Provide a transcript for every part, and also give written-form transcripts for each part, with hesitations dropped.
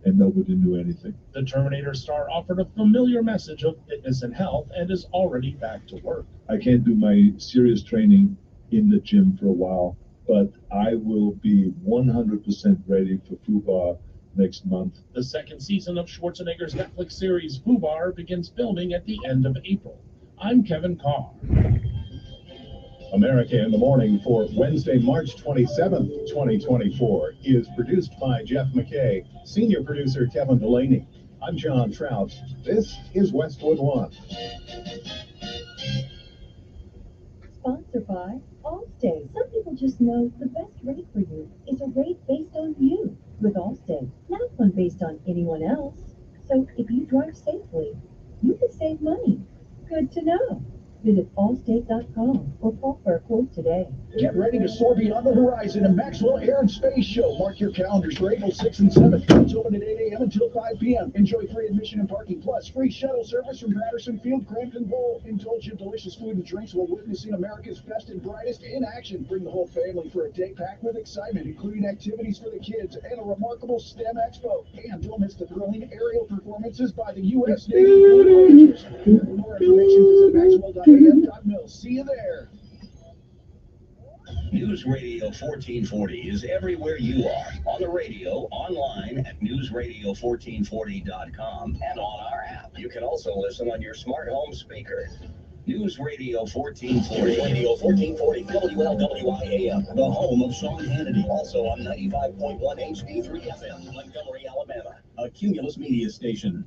and nobody knew anything. The Terminator star offered a familiar message of fitness and health and is already back to work. I can't do my serious training in the gym for a while, but I will be 100% ready for FUBAR next month. The second season of Schwarzenegger's Netflix series FUBAR begins filming at the end of April. I'm Kevin Carr. America in the Morning for Wednesday, March 27th, 2024 is produced by Jeff McKay, senior producer Kevin Delaney. I'm John Trout. This is Westwood One. Sponsored by Allstate. Some people just know the best rate for you is a rate based on you with Allstate, not one based on anyone else. So if you drive safely, you can save money. Good to know. Visit allstate.com or call for a quote today. Get ready to soar beyond the horizon in Maxwell Air and Space Show. Mark your calendars for April 6th and 7th. It's open at 8 a.m. until 5 p.m. Enjoy free admission and parking, plus free shuttle service from Patterson Field, Crampton Bowl. Indulge in delicious food and drinks while witnessing America's best and brightest in action. Bring the whole family for a day packed with excitement, including activities for the kids and a remarkable STEM expo. And don't miss the thrilling aerial performances by the U.S. Navy Rangers. For more information, visit maxwell.am.mil. See you there. News Radio 1440 is everywhere you are. On the radio, online at newsradio1440.com, and on our app. You can also listen on your smart home speaker. News Radio 1440. Radio 1440 WLWIAM, the home of Sean Hannity. Also on 95.1 HD3 FM, Montgomery, Alabama. A Cumulus media station.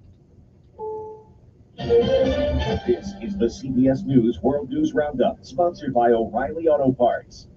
This is the CBS News World News Roundup, sponsored by O'Reilly Auto Parts.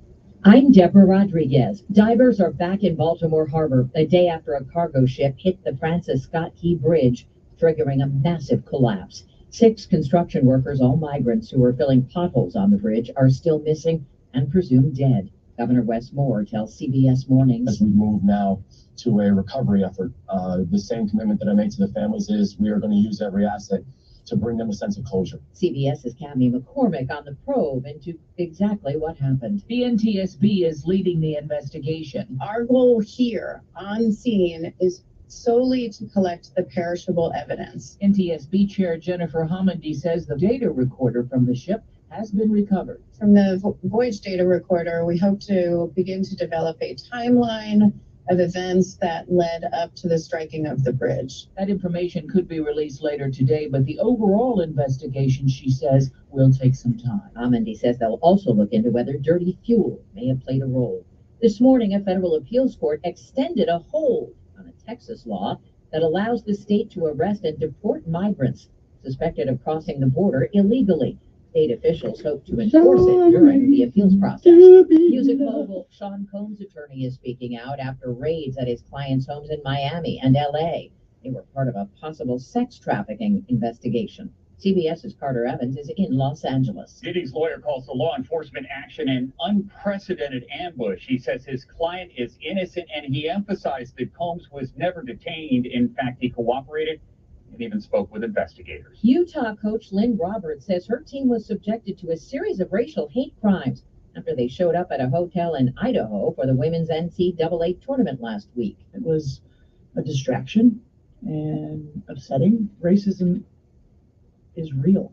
I'm Deborah Rodriguez. Divers are back in Baltimore Harbor a day after a cargo ship hit the Francis Scott Key Bridge, triggering a massive collapse. 6 construction workers, all migrants who were filling potholes on the bridge, are still missing and presumed dead. Governor Wes Moore tells CBS Mornings. As we move now to a recovery effort, the same commitment that I made to the families is we are going to use every asset to bring them a sense of closure. CBS's Cammie McCormick on the probe into exactly what happened. The NTSB is leading the investigation. Our goal here on scene is solely to collect the perishable evidence. NTSB Chair Jennifer Homendy says the data recorder from the ship has been recovered. From the voyage data recorder, we hope to begin to develop a timeline of events that led up to the striking of the bridge. That information could be released later today, but the overall investigation, she says, will take some time. Homendy says they'll also look into whether dirty fuel may have played a role. This morning, a federal appeals court extended a hold on a Texas law that allows the state to arrest and deport migrants suspected of crossing the border illegally. State officials hope to enforce it during the appeals process. Music mogul Sean Combs' attorney is speaking out after raids at his clients' homes in Miami and L.A. They were part of a possible sex trafficking investigation. CBS's Carter Evans is in Los Angeles. Diddy's lawyer calls the law enforcement action an unprecedented ambush. He says his client is innocent, and he emphasized that Combs was never detained. In fact, he cooperated and even spoke with investigators. Utah coach Lynn Roberts says her team was subjected to a series of racial hate crimes after they showed up at a hotel in Idaho for the women's NCAA tournament last week. It was a distraction and upsetting. Racism is real,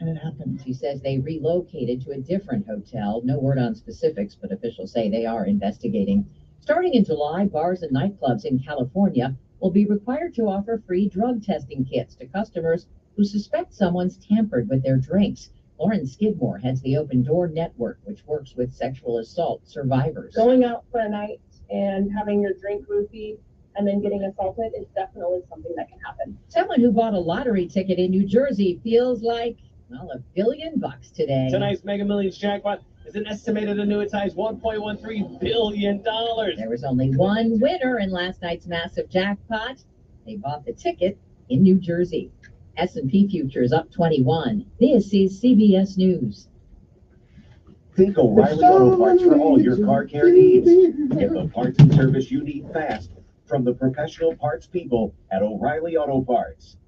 and it happens. She says they relocated to a different hotel. No word on specifics, but officials say they are investigating. Starting in July, bars and nightclubs in California will be required to offer free drug testing kits to customers who suspect someone's tampered with their drinks. Lauren Skidmore heads the Open Door Network, which works with sexual assault survivors. Going out for a night and having your drink roofie and then getting assaulted is definitely something that can happen. Someone who bought a lottery ticket in New Jersey feels like, well, $1 billion today. Tonight's Mega Millions jackpot is an estimated annuitized $1.13 billion. There was only one winner in last night's massive jackpot. They bought the ticket in New Jersey. S&P futures up 21. This is CBS News. Think O'Reilly Auto Parts for all your car care needs. Get the parts and service you need fast from the professional parts people at O'Reilly Auto Parts.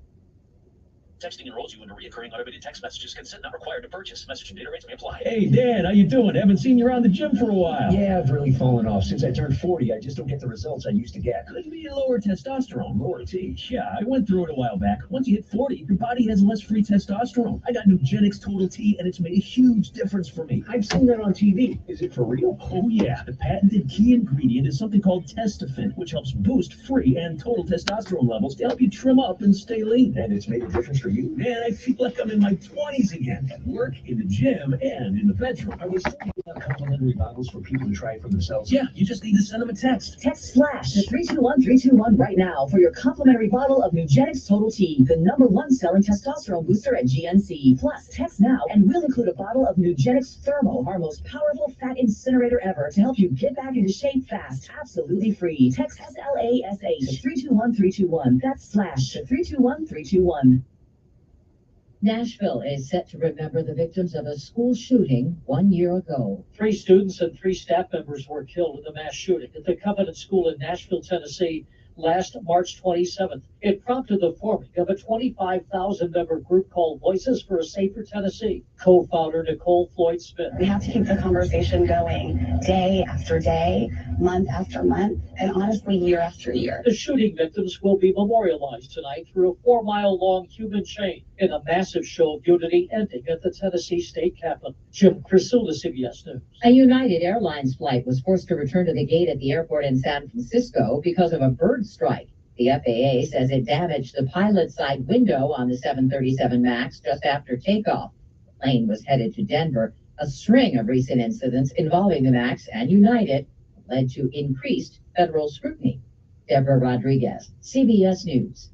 Texting enrolls you into recurring automated text messages. Consent not required to purchase. Message and data rates may apply. Hey, Dan, how you doing? Haven't seen you around the gym for a while. Yeah, I've really fallen off. Since I turned 40, I just don't get the results I used to get. Could be lower testosterone, lower T. Yeah, I went through it a while back. Once you hit 40, your body has less free testosterone. I got Nugenix Total T, and it's made a huge difference for me. I've seen that on TV. Is it for real? Oh, yeah. The patented key ingredient is something called Testofen, which helps boost free and total testosterone levels to help you trim up and stay lean. And it's made a difference for you? Man, I feel like I'm in my 20s again, at work, in the gym, and in the bedroom. Are they still giving out complimentary bottles for people to try it for themselves? Yeah, you just need to send them a text. Text FLASH to 321321 right now for your complimentary bottle of Nugenix Total T, the #1 selling testosterone booster at GNC. Plus, text now and we'll include a bottle of Nugenix Thermo, our most powerful fat incinerator ever, to help you get back into shape fast, absolutely free. Text SLASH to 321321. That's FLASH to 321321. Nashville is set to remember the victims of a school shooting 1 year ago. 3 students and 3 staff members were killed in the mass shooting at the Covenant School in Nashville, Tennessee, last March 27th. It prompted the forming of a 25,000-member group called Voices for a Safer Tennessee. Co-founder Nicole Floyd Smith. We have to keep the conversation going day after day, month after month, and honestly, year after year. The shooting victims will be memorialized tonight through a 4-mile-long human chain in a massive show of unity ending at the Tennessee State Capitol. Jim Crisula, CBS News. A United Airlines flight was forced to return to the gate at the airport in San Francisco because of a bird strike. The FAA says it damaged the pilot's side window on the 737 MAX just after takeoff. The plane was headed to Denver. A string of recent incidents involving the MAX and United led to increased federal scrutiny. Deborah Rodriguez, CBS News.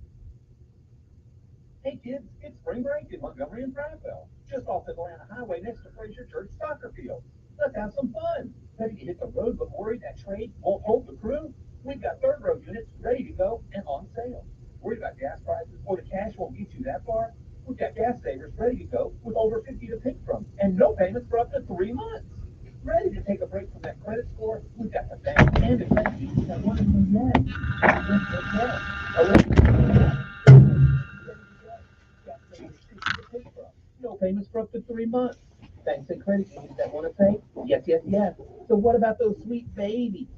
Hey kids, it's spring break in Montgomery and Prattville, just off Atlanta Highway next to Fraser Church Soccer Field. Let's have some fun. Ready to hit the road but worried that trade won't hold the crew? We've got third row units ready to go and on sale. Worried about gas prices or the cash won't get you that far? We've got gas savers ready to go with over 50 to pick from and no payments for up to 3 months. Ready to take a break from that credit score? We've got the bank and the credit union that want to no payments for up to 3 months. Banks and credit unions that want to pay? Yes, yes, yes. So what about those sweet babies?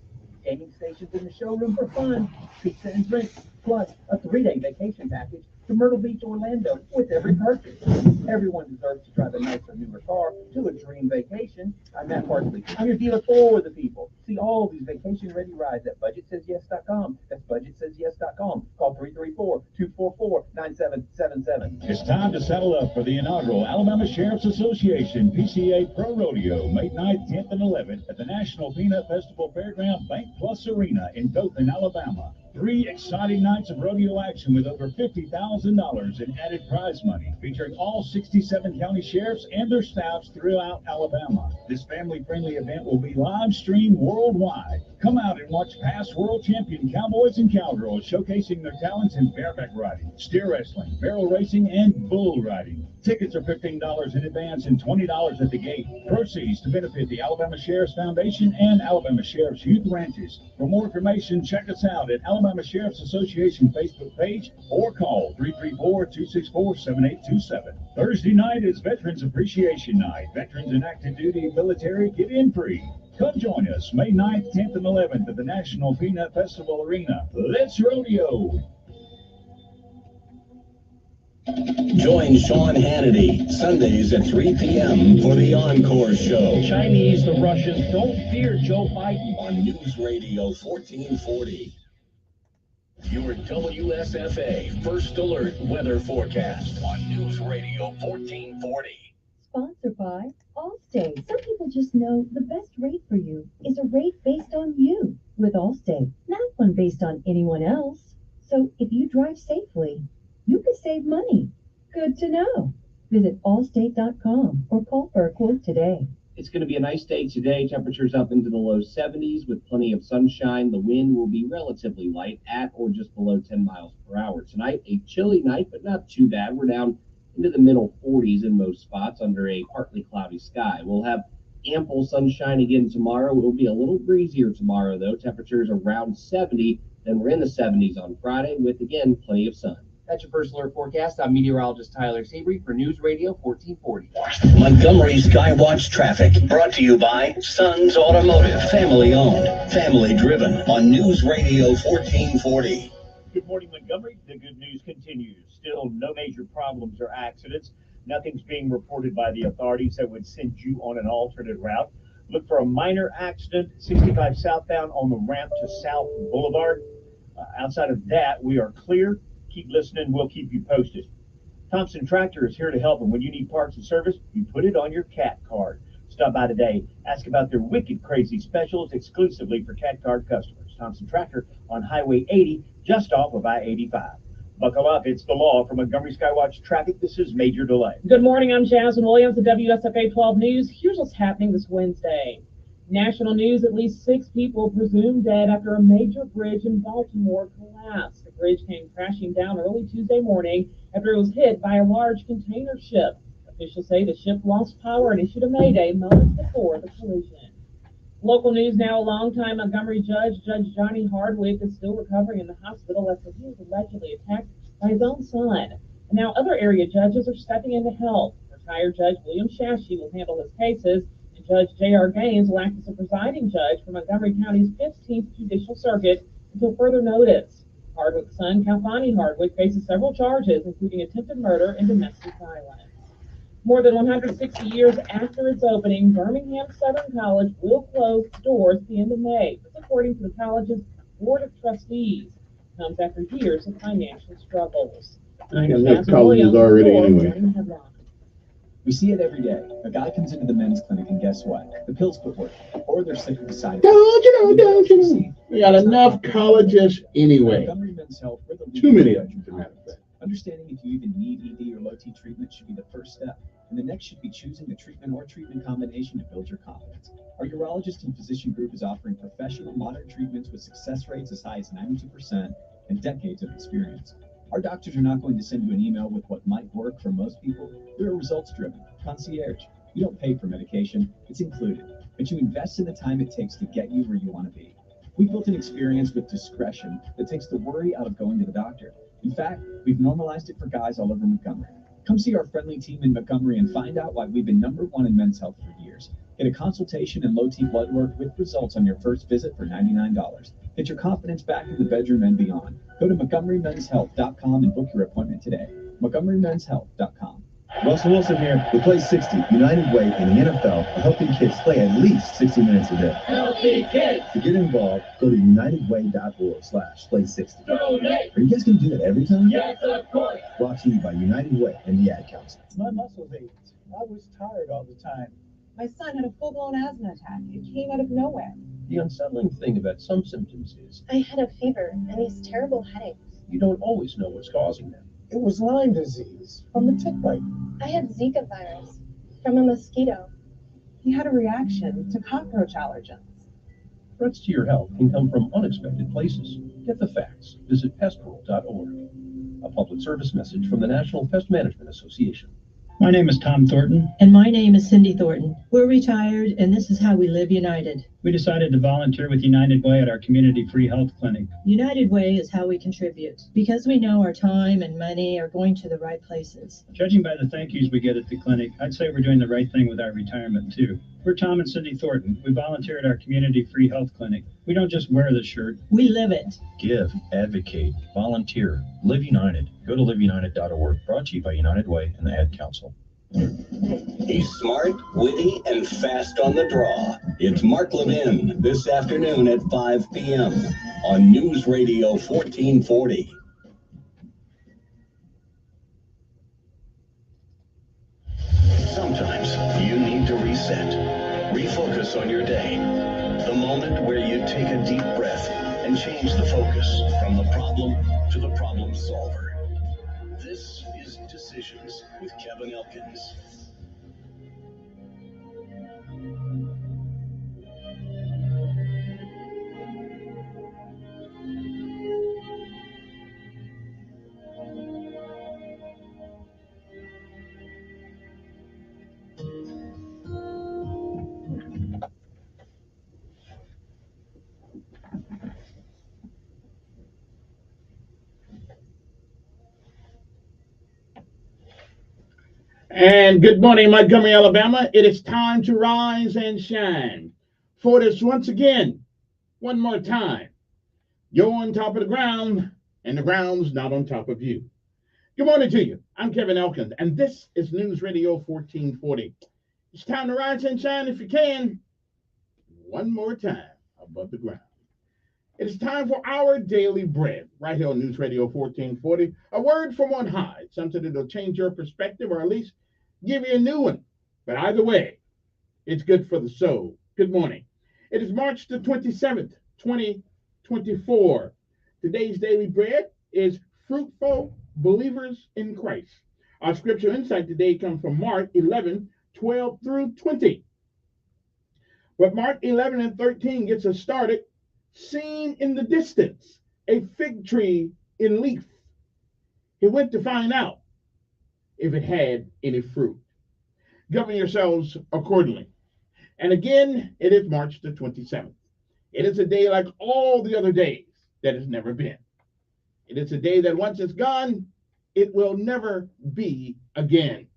Gaming stations in the showroom for fun, pizza and drinks, plus a 3-day vacation package to Myrtle Beach, Orlando with every purchase. Everyone deserves to drive a nicer, newer car to a dream vacation. I'm Matt Parsley. I'm your dealer for the people. See all these vacation-ready rides at budgetsays.yes.com. That's budgetsays.yes.com. Call 334-244-9777. It's time to saddle up for the inaugural Alabama Sheriff's Association PCA Pro Rodeo, May 9th, 10th, and 11th at the National Peanut Festival Fairground Bank Plus Arena in Dothan, Alabama. 3 exciting nights of rodeo action with over $50,000 in added prize money, featuring all 67 county sheriffs and their staffs throughout Alabama. This family-friendly event will be live streamed worldwide. Come out and watch past world champion cowboys and cowgirls showcasing their talents in bareback riding, steer wrestling, barrel racing, and bull riding. Tickets are $15 in advance and $20 at the gate. Proceeds to benefit the Alabama Sheriff's Foundation and Alabama Sheriff's Youth Ranches. For more information, check us out at Alabama Sheriff's Association Facebook page or call 334-264-7827. Thursday night is Veterans Appreciation Night. Veterans and active duty military get in free. Come join us May 9th, 10th, and 11th at the National Peanut Festival Arena. Let's rodeo! Join Sean Hannity Sundays at 3 p.m. for the Encore Show. Chinese, the Russians don't fear Joe Biden. On News Radio 1440. Your WSFA First Alert Weather Forecast on News Radio 1440. Sponsored by Allstate. Some people just know the best rate for you is a rate based on you with Allstate, not one based on anyone else. So if you drive safely, you could save money. Good to know. Visit allstate.com or call for a quote today. It's going to be a nice day today. Temperatures up into the low 70s with plenty of sunshine. The wind will be relatively light at or just below 10 miles per hour. Tonight, a chilly night, but not too bad. We're down into the middle 40s in most spots under a partly cloudy sky. We'll have ample sunshine again tomorrow. It will be a little breezier tomorrow, though. Temperatures around 70. Then we're in the 70s on Friday with, again, plenty of sun. That's your first alert forecast. I'm meteorologist Tyler Seabury for News Radio 1440. Montgomery Skywatch traffic brought to you by Sons Automotive, family owned, family driven on News Radio 1440. Good morning, Montgomery. The good news continues. Still no major problems or accidents. Nothing's being reported by the authorities that would send you on an alternate route. Look for a minor accident, 65 southbound on the ramp to South Boulevard. Outside of that, we are clear. Keep listening. We'll keep you posted. Thompson Tractor is here to help, and when you need parts and service, you put it on your CAT card. Stop by today. Ask about their wicked crazy specials exclusively for CAT card customers. Thompson Tractor on Highway 80, just off of I-85. Buckle up. It's the law. From Montgomery Skywatch Traffic, this is Major Delay. Good morning. I'm Jasmine Williams of WSFA 12 News. Here's what's happening this Wednesday. National news, at least 6 people presumed dead after a major bridge in Baltimore collapsed. The bridge came crashing down early Tuesday morning after it was hit by a large container ship. Officials say the ship lost power and issued a mayday moments before the collision. Local news now, a longtime Montgomery judge, Judge Johnny Hardwick, is still recovering in the hospital after he was allegedly attacked by his own son. And now other area judges are stepping in to help. Retired Judge William Shashi will handle his cases, and Judge J.R. Gaines will act as the presiding judge for Montgomery County's 15th Judicial Circuit until further notice. Hardwick's son, Kalfani Hardwick, faces several charges, including attempted murder and domestic violence. More than 160 years after its opening, Birmingham Southern College will close its doors at the end of May. This according to the college's Board of Trustees. It comes after years of financial struggles. I got enough colleges already anyway. We see it every day. A guy comes into the men's clinic and guess what? The pills quit working, or they're sick of the side effects. We got enough colleges anyway. Too many of them, as a matter of fact. Understanding if you even need ED or low T treatment should be the first step, and the next should be choosing the treatment or treatment combination to build your confidence. Our urologist and physician group is offering professional modern treatments with success rates as high as 92% and decades of experience. Our doctors are not going to send you an email with what might work for most people. We're results driven, concierge. You don't pay for medication, it's included, but you invest in the time it takes to get you where you want to be. We built an experience with discretion that takes the worry out of going to the doctor. In fact, we've normalized it for guys all over Montgomery. Come see our friendly team in Montgomery and find out why we've been #1 in men's health for years. Get a consultation and low T blood work with results on your first visit for $99. Get your confidence back in the bedroom and beyond. Go to MontgomeryMen'sHealth.com and book your appointment today. MontgomeryMen'sHealth.com. Russell Wilson here with Play 60, United Way in the NFL are helping kids play at least 60 minutes a day. Healthy kids! To get involved, go to unitedway.org/play60. Donate! Are you guys going to do that every time? Yes, of course! Brought to you by United Way and the Ad Council. My muscles ached. I was tired all the time. My son had a full-blown asthma attack. It came out of nowhere. The unsettling thing about some symptoms is I had a fever and these terrible headaches. you don't always know what's causing them. It was Lyme disease from a tick bite. I had Zika virus from a mosquito. He had a reaction to cockroach allergens. Threats to your health can come from unexpected places. Get the facts. Visit pestworld.org. A public service message from the National Pest Management Association. My name is Tom Thornton. And my name is Cindy Thornton. We're retired, and this is how we live united. We decided to volunteer with United Way at our community free health clinic. United Way is how we contribute, because we know our time and money are going to the right places. Judging by the thank yous we get at the clinic, I'd say we're doing the right thing with our retirement, too. We're Tom and Cindy Thornton. We volunteer at our community free health clinic. We don't just wear the shirt. We live it. Give, advocate, volunteer, live united. Go to liveunited.org. Brought to you by United Way and the Ad Council. He's smart, witty, and fast on the draw. It's Mark Levin this afternoon at 5 p.m. on News Radio 1440. Sometimes you need to reset, refocus on your day. The moment where you take a deep breath and change the focus from the problem to the problem solver. This is Decisions with Kevin Elkins. And good morning, Montgomery, Alabama. It is time to rise and shine. For this once again, one more time. You're on top of the ground, and the ground's not on top of you. Good morning to you. I'm Kevin Elkins, and this is News Radio 1440. It's time to rise and shine if you can. One more time above the ground. It is time for our daily bread, right here on News Radio 1440. A word from on high, something that'll change your perspective or at least give you a new one. But either way, it's good for the soul. Good morning. It is March the 27th, 2024. Today's daily bread is fruitful believers in Christ. Our scripture insight today comes from Mark 11:12 through 20. But Mark 11 and 13 gets us started. Seen in the distance a fig tree in leaf. He went to find out if it had any fruit. Govern yourselves accordingly. And again, it is March the 27th. It is a day like all the other days that has never been. It is a day that once it's gone, it will never be again.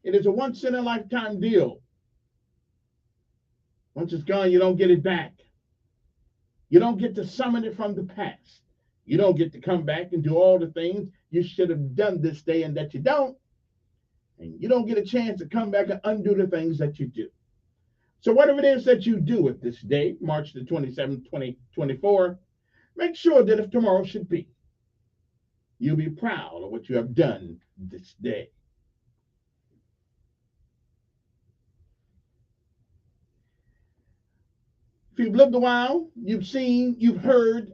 It is a once in a lifetime deal. Once it's gone, you don't get it back. You don't get to summon it from the past. You don't get to come back and do all the things you should have done this day and that you don't. And you don't get a chance to come back and undo the things that you do. So whatever it is that you do with this day, March the 27th, 2024, make sure that if tomorrow should be, you'll be proud of what you have done this day. If you've lived a while, you've seen, you've heard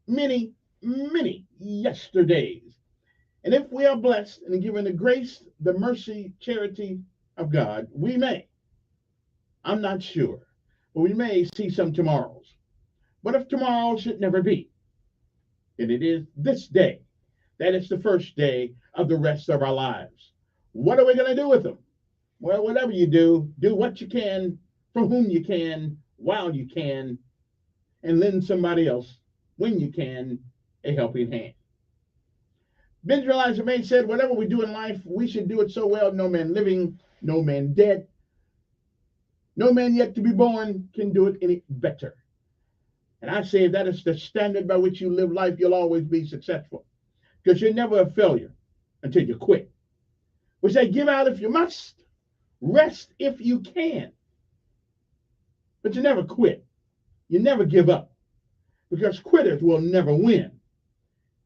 many, many yesterdays. And if we are blessed and given the grace, the mercy, charity of God, we may, I'm not sure, but we may see some tomorrows. But if tomorrow should never be, and it is this day, that is the first day of the rest of our lives. What are we going to do with them? Well, whatever you do what you can, for whom you can, while you can, and lend somebody else, when you can, a helping hand. Benjamin Elijah May said, whatever we do in life, we should do it so well, no man living, no man dead, no man yet to be born can do it any better. And I say if that is the standard by which you live life, you'll always be successful. Because you're never a failure until you quit. We say, give out if you must, rest if you can. But you never quit. You never give up. Because quitters will never win.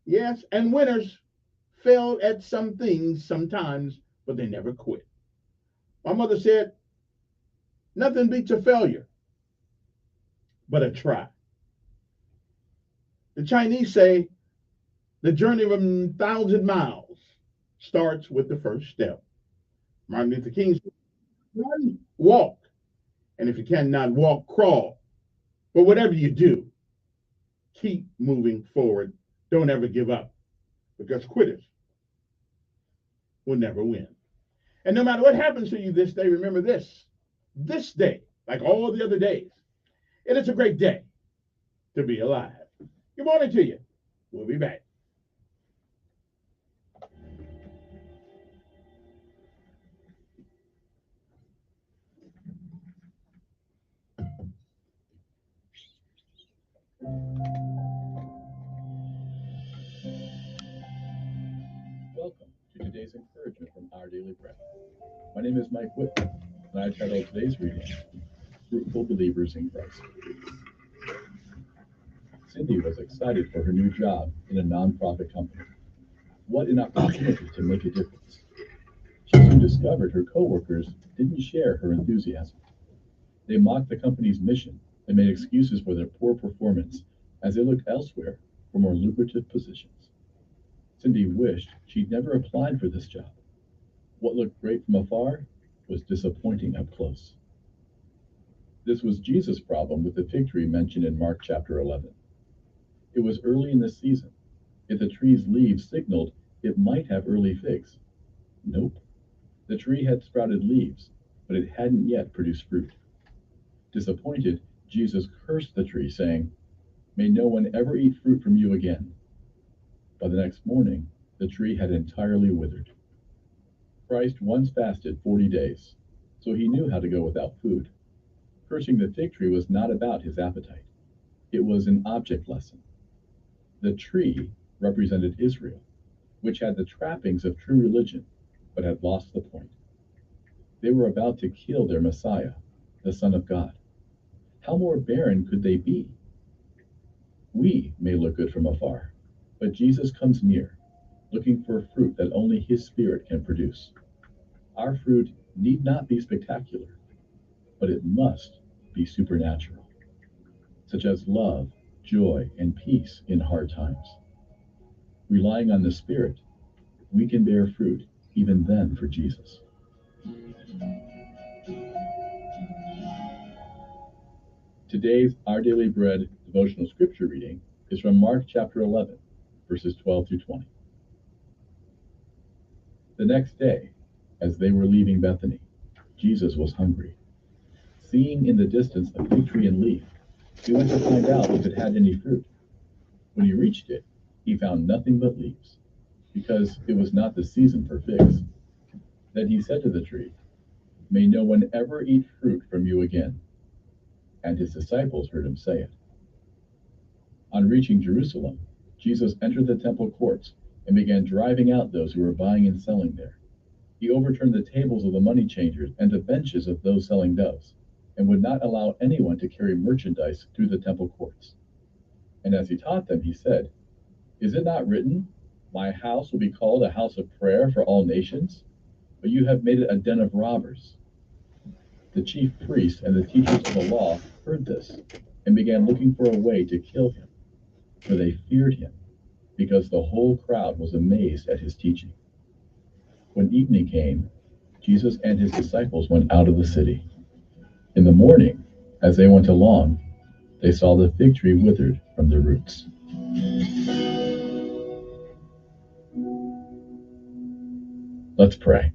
Yes, and winners fail at some things sometimes, but they never quit. My mother said, nothing beats a failure but a try. The Chinese say the journey of 1,000 miles starts with the first step. Martin Luther King said, run, walk, and if you cannot walk, crawl. But whatever you do, keep moving forward. Don't ever give up, because quitters will never win. And no matter what happens to you this day, remember this day, like all the other days, it is a great day to be alive. Good morning to you. We'll be back. Welcome to today's encouragement from Our Daily Bread. My name is Mike Whitman, and I titled today's reading, Fruitful Believers in Christ. Cindy was excited for her new job in a nonprofit company. What an opportunity to make a difference. She soon discovered her coworkers didn't share her enthusiasm. They mocked the company's mission and made excuses for their poor performance as they looked elsewhere for more lucrative positions. Cindy wished she'd never applied for this job. What looked great from afar was disappointing up close. This was Jesus' problem with the fig tree mentioned in Mark chapter 11. It was early in the season, yet the tree's leaves signaled it might have early figs. Nope. The tree had sprouted leaves, but it hadn't yet produced fruit. Disappointed, Jesus cursed the tree, saying, "May no one ever eat fruit from you again." By the next morning, the tree had entirely withered. Christ once fasted 40 days, so he knew how to go without food. Cursing the fig tree was not about his appetite. It was an object lesson. The tree represented Israel, which had the trappings of true religion, but had lost the point. They were about to kill their Messiah, the Son of God. How more barren could they be? We may look good from afar, but Jesus comes near, looking for fruit that only his Spirit can produce. Our fruit need not be spectacular, but it must be supernatural, such as love, joy, and peace in hard times. Relying on the Spirit, we can bear fruit even then for Jesus. Today's Our Daily Bread devotional scripture reading is from Mark chapter 11, verses 12 through 20. The next day, as they were leaving Bethany, Jesus was hungry. Seeing in the distance a fig tree and leaf, he went to find out if it had any fruit. When he reached it, he found nothing but leaves, because it was not the season for figs. Then he said to the tree, "May no one ever eat fruit from you again." And his disciples heard him say it. On reaching Jerusalem, Jesus entered the temple courts and began driving out those who were buying and selling there. He overturned the tables of the money changers and the benches of those selling doves, and would not allow anyone to carry merchandise through the temple courts. And as he taught them, he said, "Is it not written, 'My house will be called a house of prayer for all nations'? But you have made it a den of robbers." The chief priests and the teachers of the law heard this and began looking for a way to kill him, for they feared him, because the whole crowd was amazed at his teaching. When evening came, Jesus and his disciples went out of the city. In the morning, as they went along, they saw the fig tree withered from the roots. Let's pray.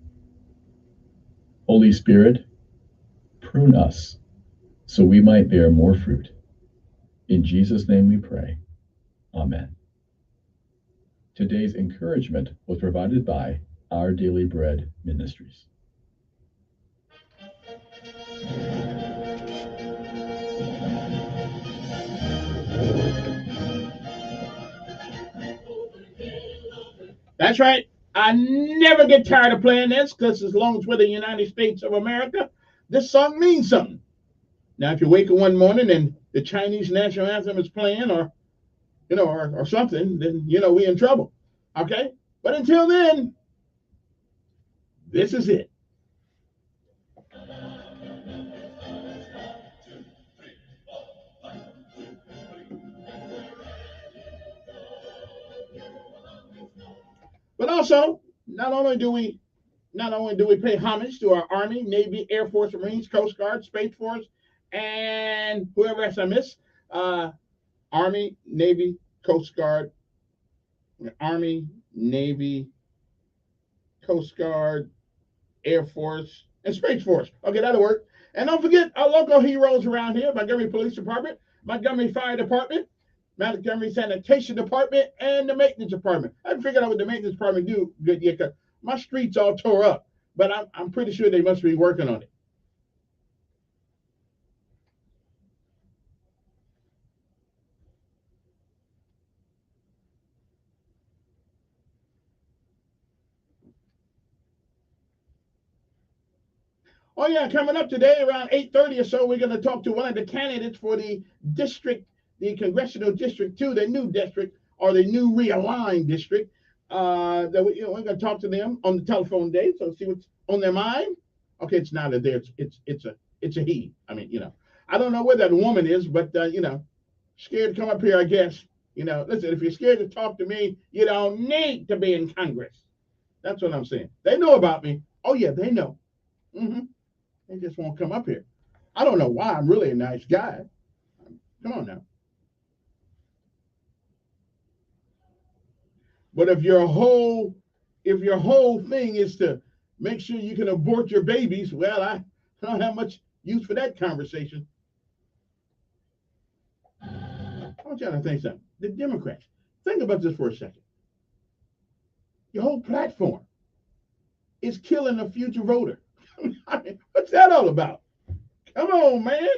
Holy Spirit, prune us so we might bear more fruit. In Jesus' name we pray. Amen. Today's encouragement was provided by Our Daily Bread Ministries. That's right. I never get tired of playing this because as long as we're the United States of America, this song means something. Now, if you wake up one morning and the Chinese national anthem is playing or something, then, we're in trouble. Okay? But until then, this is it. But also, not only do we pay homage to our Army, Navy, Air Force, Marines, Coast Guard, Space Force, and whoever else I miss, Army, Navy, Coast Guard, Army, Navy, Coast Guard, Air Force, and Space Force. Okay, that'll work. And don't forget our local heroes around here, Montgomery Police Department, Montgomery Fire Department, Montgomery Sanitation Department, and the Maintenance Department. I haven't figured out what the Maintenance Department do good yet, because my street's all tore up. But I'm pretty sure they must be working on it. Oh yeah, coming up today around 8:30 or so, we're going to talk to one of the candidates for the Congressional District 2, the new district, or the new realigned district. We're going to talk to them on the telephone day, so see what's on their mind. Okay, it's not a there, it's a he. I mean, I don't know where that woman is, but scared to come up here, I guess. Listen, if you're scared to talk to me, you don't need to be in Congress. That's what I'm saying. They know about me. Oh yeah, they know. They just won't come up here. I don't know why. I'm really a nice guy. Come on now. But if your whole thing is to make sure you can abort your babies, well, I don't have much use for that conversation. I want y'all to think something. The Democrats, think about this for a second. Your whole platform is killing a future voter. I mean, what's that all about? Come on, man.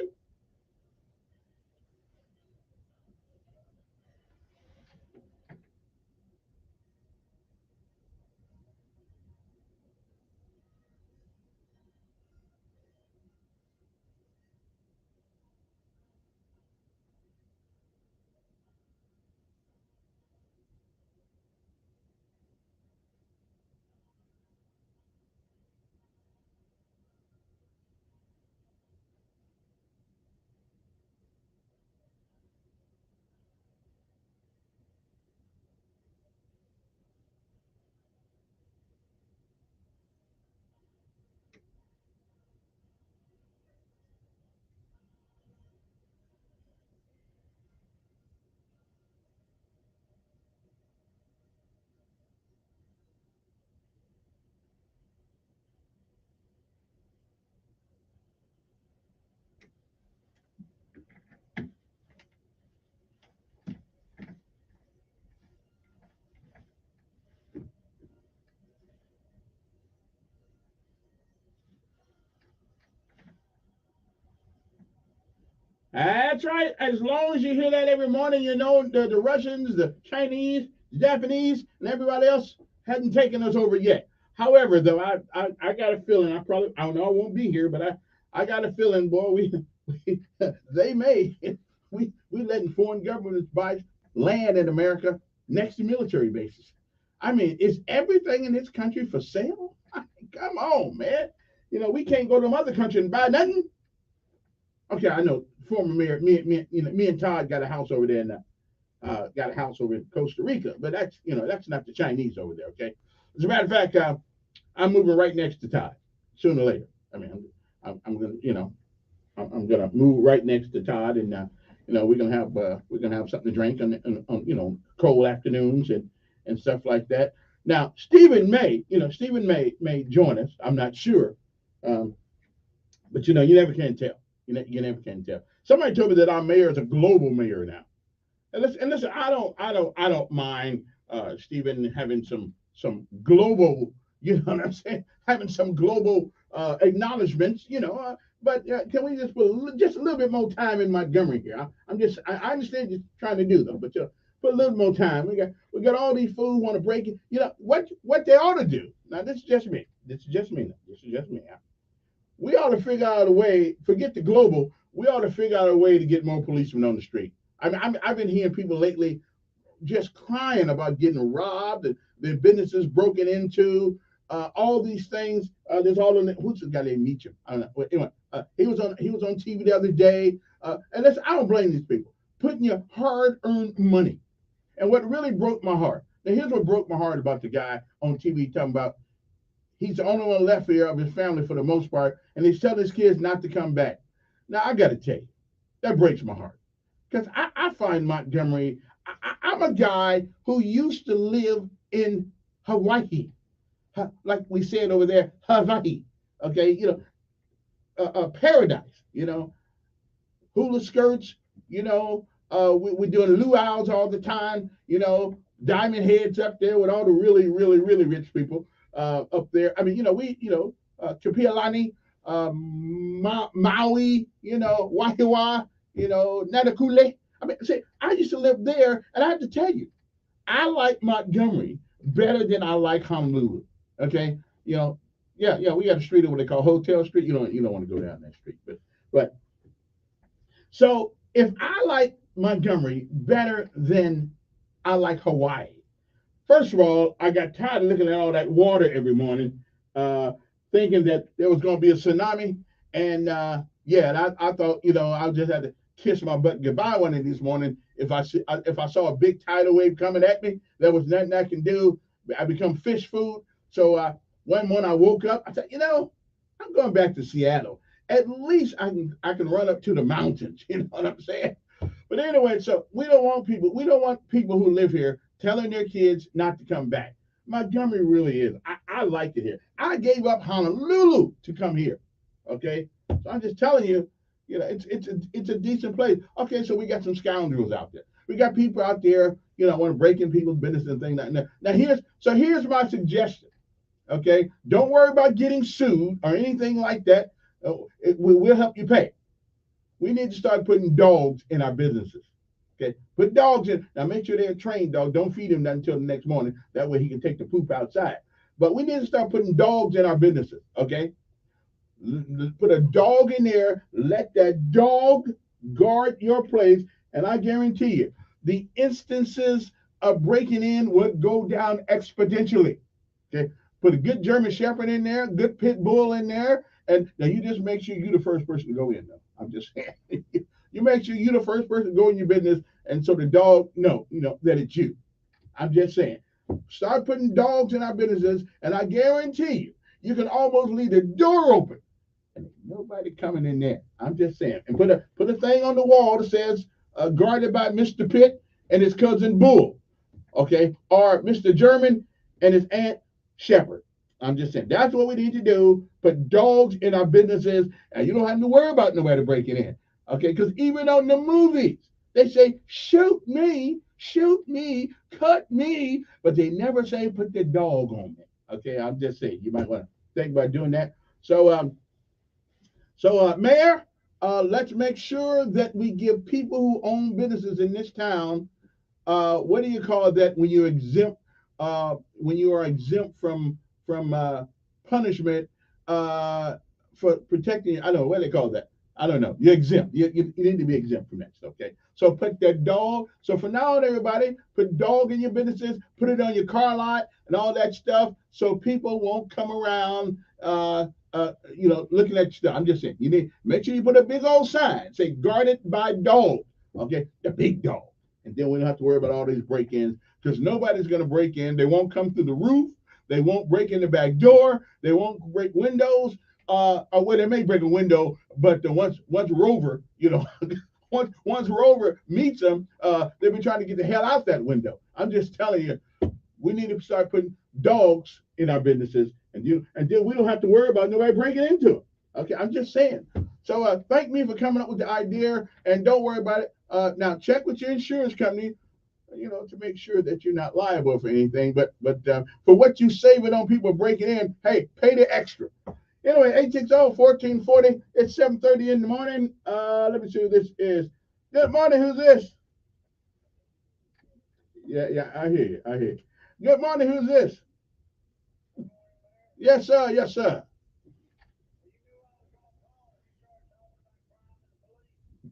That's right. As long as you hear that every morning, you know the Russians, the Chinese, the Japanese, and everybody else hadn't taken us over yet. However, though, I got a feeling I know I won't be here, but I got a feeling, boy, we they may we letting foreign governments buy land in America next to military bases. I mean, is everything in this country for sale? I mean, come on, man. You know, we can't go to some other country and buy nothing. Okay, I know. Former mayor, me and Todd got a house over there, and got a house over in Costa Rica. But that's not the Chinese over there. Okay. As a matter of fact, I'm moving right next to Todd sooner or later. I mean, I'm gonna, I'm gonna move right next to Todd, and we're gonna have something to drink on cold afternoons and stuff like that. Now, Stephen may join us. I'm not sure, but you never can tell. You never can tell. Somebody told me that our mayor is a global mayor now. And listen, I don't mind Stephen having some global, you know what I'm saying, having some global acknowledgments, but can we just put just a little bit more time in Montgomery here? I understand you're trying to do though, but put a little more time. We got all these fools want to break it. You know what they ought to do. Now this is just me. This is just me. We ought to figure out a way. Forget the global. We ought to figure out a way to get more policemen on the street. I mean, I've been hearing people lately just crying about getting robbed and their businesses broken into. All these things. There's all in. Who's the guy named Meacham? I don't know. Well, anyway, he was on TV the other day. And listen, I don't blame these people putting your hard-earned money. And what really broke my heart. Now, here's what broke my heart about the guy on TV talking about he's the only one left here of his family for the most part, and he's telling his kids not to come back. Now, I got to tell you, that breaks my heart. Because I find Montgomery, I'm a guy who used to live in Hawaii, like we said over there, Hawaii, okay? Paradise, hula skirts, we're doing luau's all the time, diamond heads up there with all the really, really, really rich people up there. I mean, Kapi'olani, Maui, Wahiwa, Natakule. I mean, see, I used to live there, and I have to tell you, I like Montgomery better than I like Honolulu. Okay, yeah, we got a street over there called Hotel Street. You don't want to go down that street, but so if I like Montgomery better than I like Hawaii, first of all, I got tired of looking at all that water every morning, thinking that there was going to be a tsunami. And and I thought, I just had to kiss my butt goodbye one of these mornings. If I saw a big tidal wave coming at me, there was nothing I can do. I become fish food. So one morning I woke up. I said, I'm going back to Seattle. At least I can run up to the mountains. You know what I'm saying? But anyway, so we don't want people who live here telling their kids not to come back. Montgomery really is. I like it here. I gave up Honolulu to come here. Okay, so I'm just telling you, it's a decent place. Okay, so we got some scoundrels out there. We got people out there, want to break in people's business and things like that. Now here's my suggestion. Okay, don't worry about getting sued or anything like that. We'll help you pay. We need to start putting dogs in our businesses. Okay, put dogs in. Now make sure they're a trained dog. Don't feed him that until the next morning. That way he can take the poop outside. But we need to start putting dogs in our businesses. Okay, put a dog in there. Let that dog guard your place, and I guarantee you, the instances of breaking in would go down exponentially. Okay, put a good German Shepherd in there, good pit bull in there, and now you just make sure you're the first person to go in. Though I'm just saying, you make sure you're the first person to go in your business, and so the dog know that it's you. I'm just saying, start putting dogs in our businesses, and I guarantee you, you can almost leave the door open and nobody coming in there. I'm just saying, and put a thing on the wall that says guarded by Mr. Pitt and his cousin Bull, okay, or Mr. German and his aunt Shepherd. I'm just saying that's what we need to do. Put dogs in our businesses, and you don't have to worry about nobody breaking in, okay? Because even on the movies, they say shoot me, cut me, but they never say put the dog on me. Okay, I'm just saying you might want to think about doing that. So, Mayor, let's make sure that we give people who own businesses in this town, what do you call that when you're exempt, when you are exempt from punishment for protecting? I don't know what they call that. I don't know. You're exempt. You need to be exempt from that. Okay. So put that dog. So for now on, everybody, put dog in your businesses. Put it on your car lot and all that stuff, so people won't come around. Looking at your stuff. I'm just saying, you need make sure you put a big old sign, say guarded by dog. Okay, the big dog, and then we don't have to worry about all these break-ins because nobody's going to break in. They won't come through the roof. They won't break in the back door. They won't break windows. Or well, they may break a window, but once Rover, once Rover meets them, they'll be trying to get the hell out that window. I'm just telling you, we need to start putting dogs in our businesses, and then we don't have to worry about nobody breaking into them. Okay, I'm just saying. So thank me for coming up with the idea, and don't worry about it. Now check with your insurance company, to make sure that you're not liable for anything. But for what you saving on people breaking in, hey, pay the extra. Anyway, 860-1440. It's 7:30 in the morning. Let me see who this is. Good morning. Who's this? Yeah, I hear you. I hear you. Good morning. Who's this? Yes, sir. Yes, sir.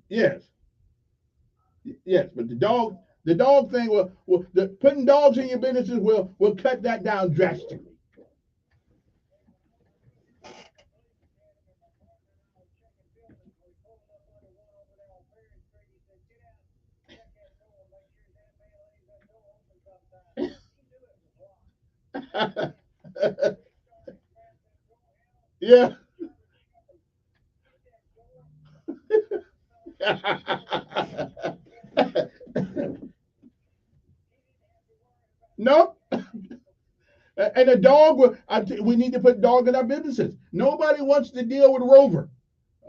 Yes, yes. But the dog thing putting dogs in your businesses will cut that down drastically. Yeah. Nope. And a dog, we need to put dog in our businesses. Nobody wants to deal with Rover.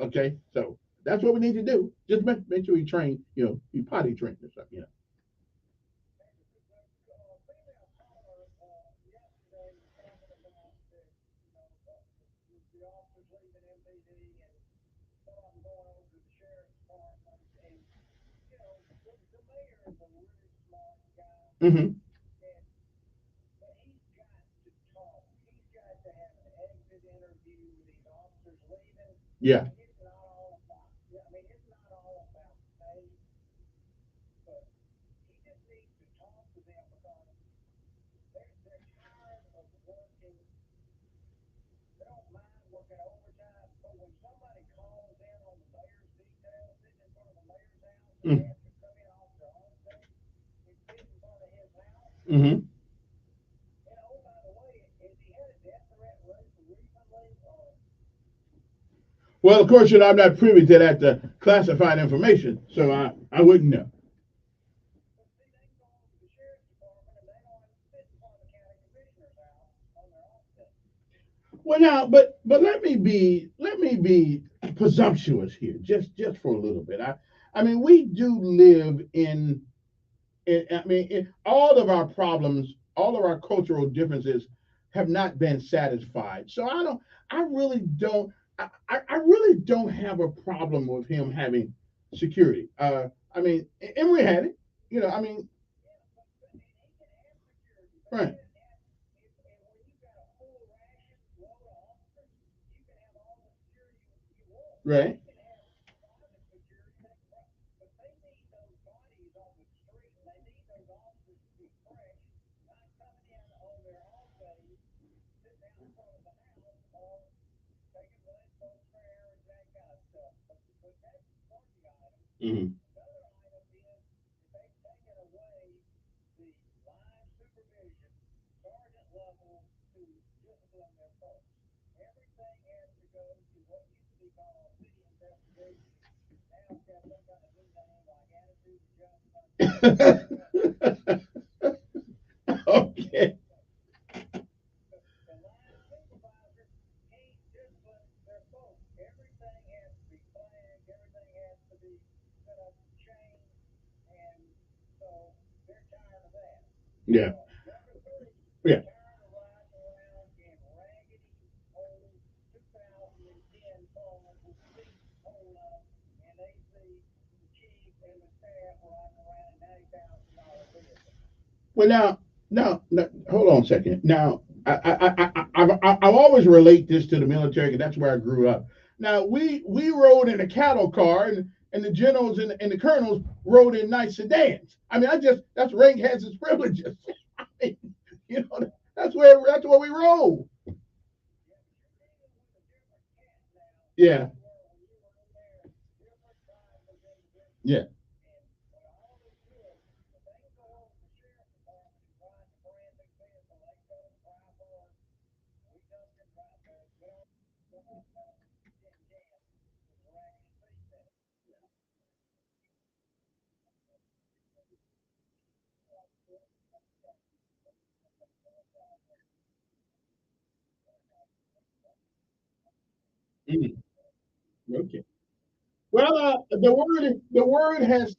Okay, so that's what we need to do. Just make sure you train, you potty train or something. Mm-hmm. Yeah. Mm. Mm-hmm. Well, of course, I'm not privy to that classified information, so I wouldn't know. Well, now, but let me be presumptuous here, just for a little bit. I mean, we do live in all of our problems, all of our cultural differences have not been satisfied. So I really don't, I really don't have a problem with him having security. I mean, and we had it, I mean, right, right. Hmm. Okay. Yeah. Yeah. Well, now, hold on a second. Now, I've always relate this to the military because that's where I grew up. Now, we rode in a cattle car, and the generals and the colonels rode in nice sedans. I mean, that's rank has its privileges. I mean, that's where we rode. Yeah, yeah. Mhm. Okay. Well, the word has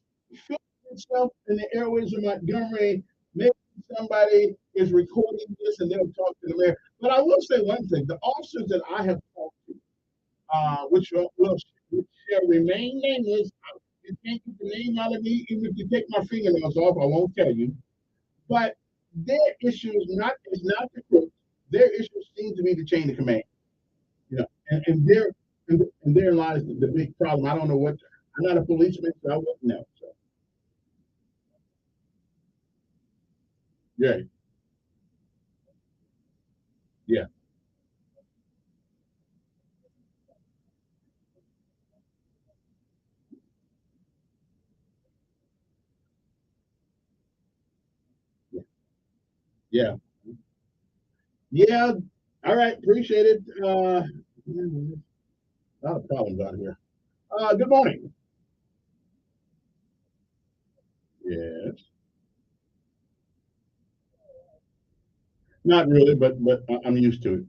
filled itself in the airways of Montgomery. Maybe somebody is recording this and they'll talk to the mayor. But I will say one thing: the officers that I have talked to, which shall remain nameless, you can't get the name out of me. Even if you take my fingernails off, I won't tell you. But their issue is not the crooks. Their issue seems to be the chain of command. And there lies the big problem. I don't know what. I'm not a policeman, so I wouldn't know. So yeah, yeah, yeah, yeah, yeah. All right, appreciate it. A lot of problems out here. Good morning. Yes, not really, but I'm used to it.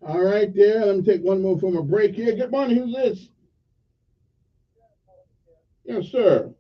All right, there. Let me take one more from a break here. Good morning. Who's this? Yes, sir.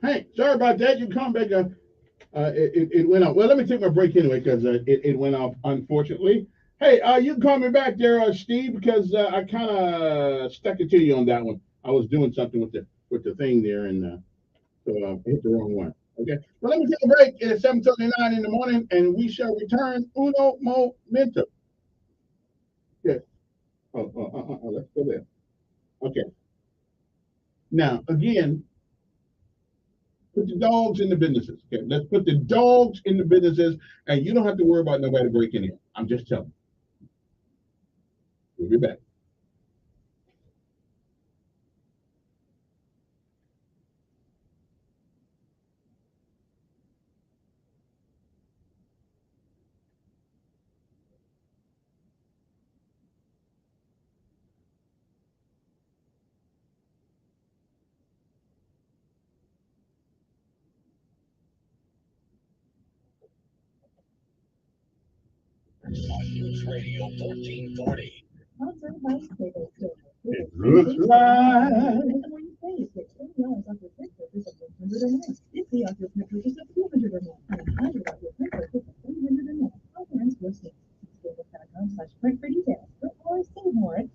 Hey, sorry about that. You come back. It went off. Well, let me take my break anyway because it went off, unfortunately. Hey, you can call me back there, Steve, because I kind of stuck it to you on that one. I was doing something with the thing there, and so I hit the wrong one. Okay. Well, let me take a break. It's 7:39 in the morning, and we shall return uno momento. Yeah. Let's go there. Okay. Now, again, put the dogs in the businesses. Okay, let's put the dogs in the businesses, and you don't have to worry about nobody breaking in. I'm just telling you. We'll be back. News Radio 1440. It looks like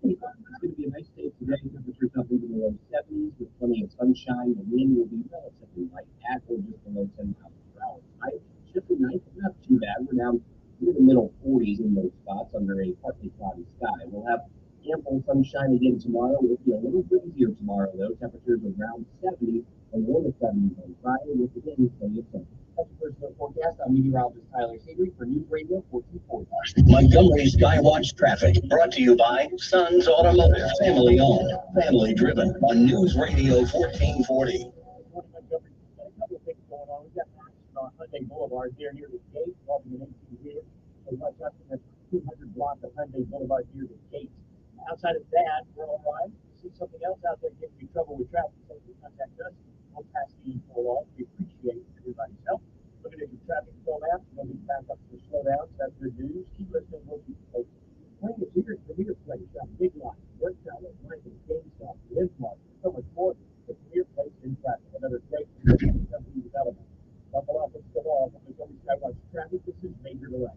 It's going to be a nice day today. Temperatures up into the low 70s with plenty of sunshine. The wind will be relatively light at or just below 10 miles per hour. Tonight, chilly night, but not too bad. We're down into the middle 40s in those spots under a partly cloudy sky. We'll have ample sunshine again tomorrow. It'll be a little breezier tomorrow, though. Temperatures around 70 and low to 70s on Friday with again plenty of sun. That's the first look forecast. I'm meteorologist Tyler Seagree for News Radio 1440. Montgomery Skywatch traffic brought to you by Sons Automotive, family owned, family driven on News Radio 1440. Hyundai Boulevard here near the gate, involving an 18 here. So much up in the 200 block of Hyundai Boulevard near the gate. Outside of that, we're all right. See something else out there giving you trouble with traffic, so you contact us. We'll pass the info along. We appreciate everybody's help. Looking at your traffic flow map, you're going to be back up to slow down. So that's good news. Keep listening. We'll keep you posted. Playing is here at Premier Place. Big Line, Work Tower, Lincoln, GameStop, Linsmark, so much more. The Premier Place in traffic. Another great company development. Buckle up, let's go off. Montgomery Skywatch traffic. This is Major Delay.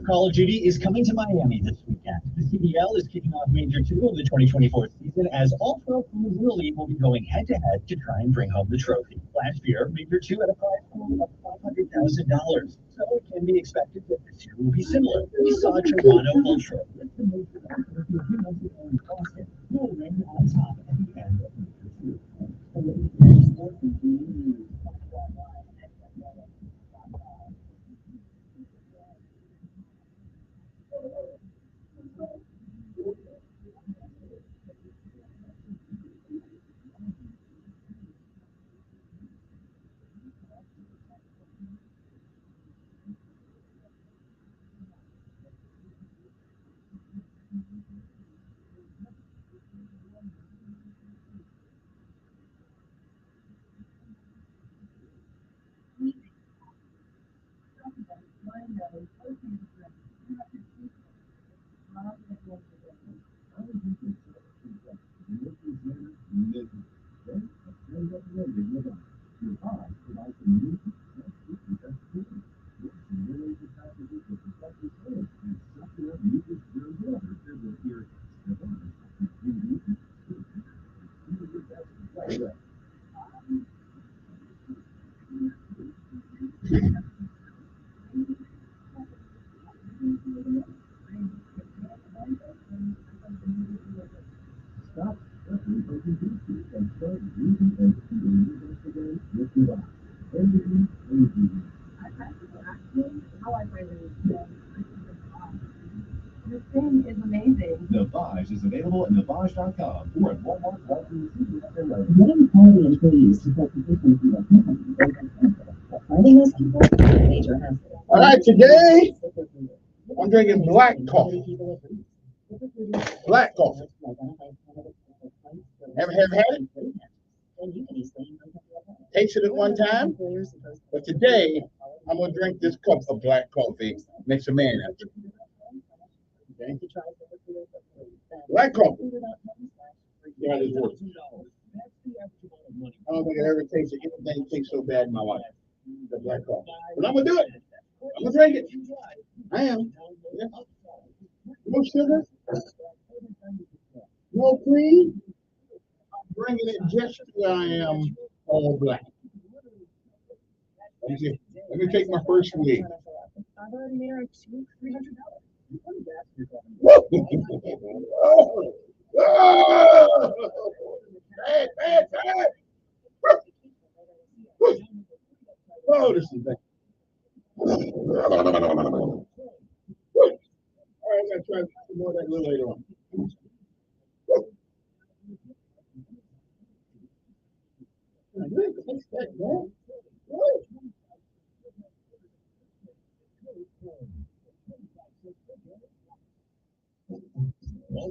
Call of Duty is coming to Miami this weekend. The CDL is kicking off Major 2 of the 2024 season as all 12 teams in the league will be going head-to-head to try and bring home the trophy. Last year, Major 2 had a prize pool of $500,000, so it can be expected that this year will be similar. We saw Toronto Ultra lift the Major up with the in Boston. No win on top at the end of Major 2. How I find it. This thing is amazing. Navage is available at Navage.com or at Walmart. Getting quality employees to help positions you are finding those people is a major hassle. All right, today I'm drinking black coffee. Black coffee. Ever have had it? Tasted it one time, but today I'm gonna drink this cup of black coffee. Makes a man out of it. Okay. Black coffee. Yeah, it works. I don't think I ever tasted anything taste so bad in my life. The black coffee. But I'm gonna do it. I'm gonna drink it. I am. Yeah. No sugar. No cream. I'm bringing it just where I am, all black. Let me take my first swig. I've already made our $300. Bad. Oh, this is bad. All right, I'm gonna try some more of that a little later on.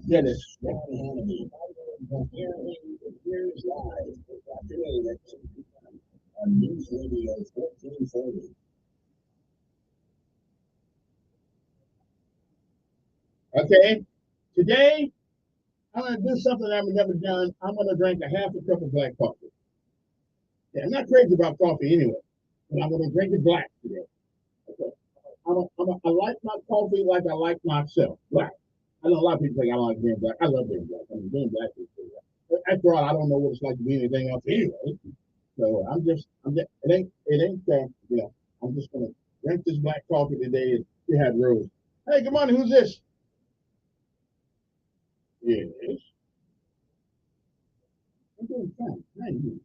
Get it. On News Radio 1440. Okay, today I'm going to do something I've never done. I'm going to drink a half a cup of black coffee. Yeah, I'm not crazy about coffee anyway, but I'm going to drink it black today. Okay. I like my coffee like I like myself, black. I know a lot of people think I don't like being black. I love being black. I mean, being black is good. But after all, I don't know what it's like to be anything else anyway. So it ain't that, yeah. I'm just going to drink this black coffee today and see how it rolls. Hey, good morning. Who's this? Yes. I'm doing fine. How are you?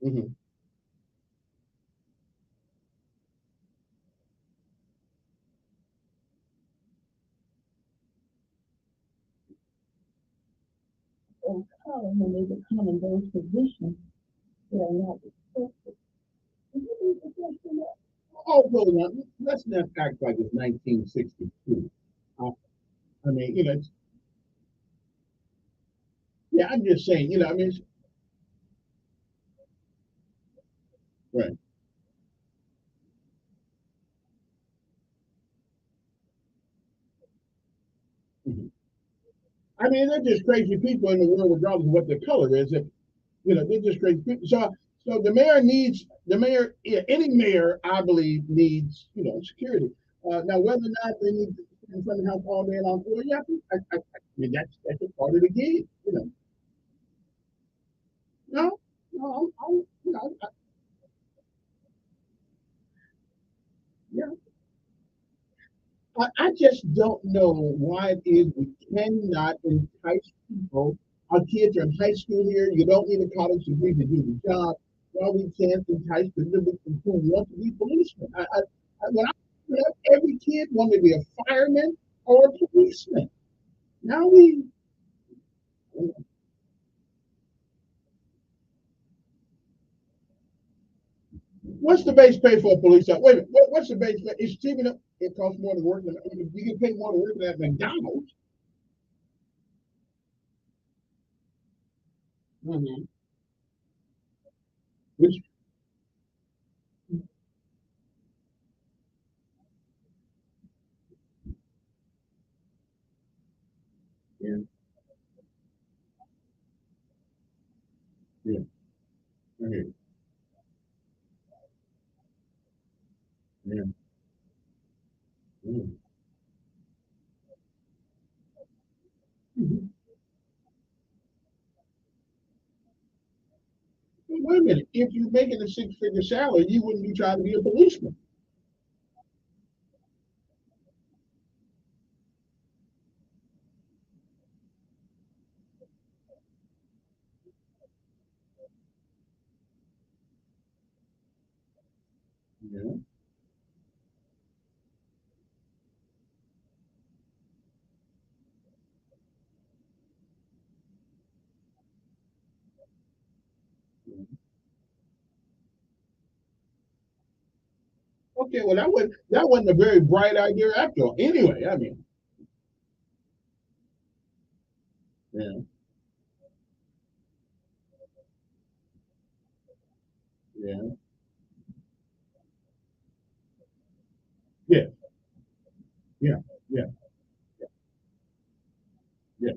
Mm-hmm. Or color when they become in those positions, they are not respected. Oh, no, no, let's not act like it's 1962. I mean, yeah, I'm just saying, I mean, right. Mhm. I mean, they're just crazy people in the world, regardless of what their color is. They're just crazy people. So yeah, any mayor, I believe, needs, security. Now, whether or not they need to sit in front of the house all day long, well, yeah, I mean, that's a part of the gig. No, no, yeah. I just don't know why it is we cannot entice people. Our kids are in high school here. You don't need a college degree to do the job. Why we can't entice people who want to be policemen? When I grew up, every kid wanted to be a fireman or a policeman. Now what's the base pay for a police officer? Wait a minute, what's the base pay? It's cheap enough. It costs more to work than you get paid more to work than at McDonald's. Mm-hmm. Which, yeah, yeah, okay, yeah. Mm-hmm. wait a minute. If you're making a six-figure salary, you wouldn't be trying to be a policeman. Yeah. Okay, well that wasn't a very bright idea after all. Anyway, I mean, yeah, yeah, yeah, yeah, yeah, yeah.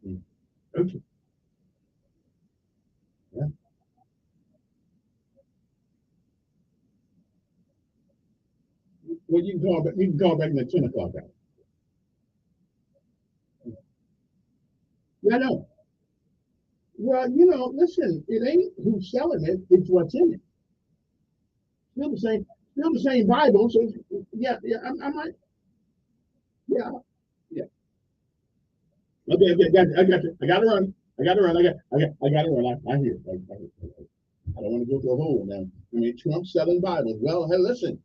Mm. Okay. Yeah. Well, you can call back in the 10 o'clock hour. Yeah, I know. Well, listen, it ain't who's selling it; it's what's in it. Still the same Bible. So yeah, yeah, I might, yeah, yeah. Okay, okay, got you. I got to run. I got to run. I got to run. I hear. I don't want to go to a hole now. I mean, Trump selling Bibles. Well, hey, listen.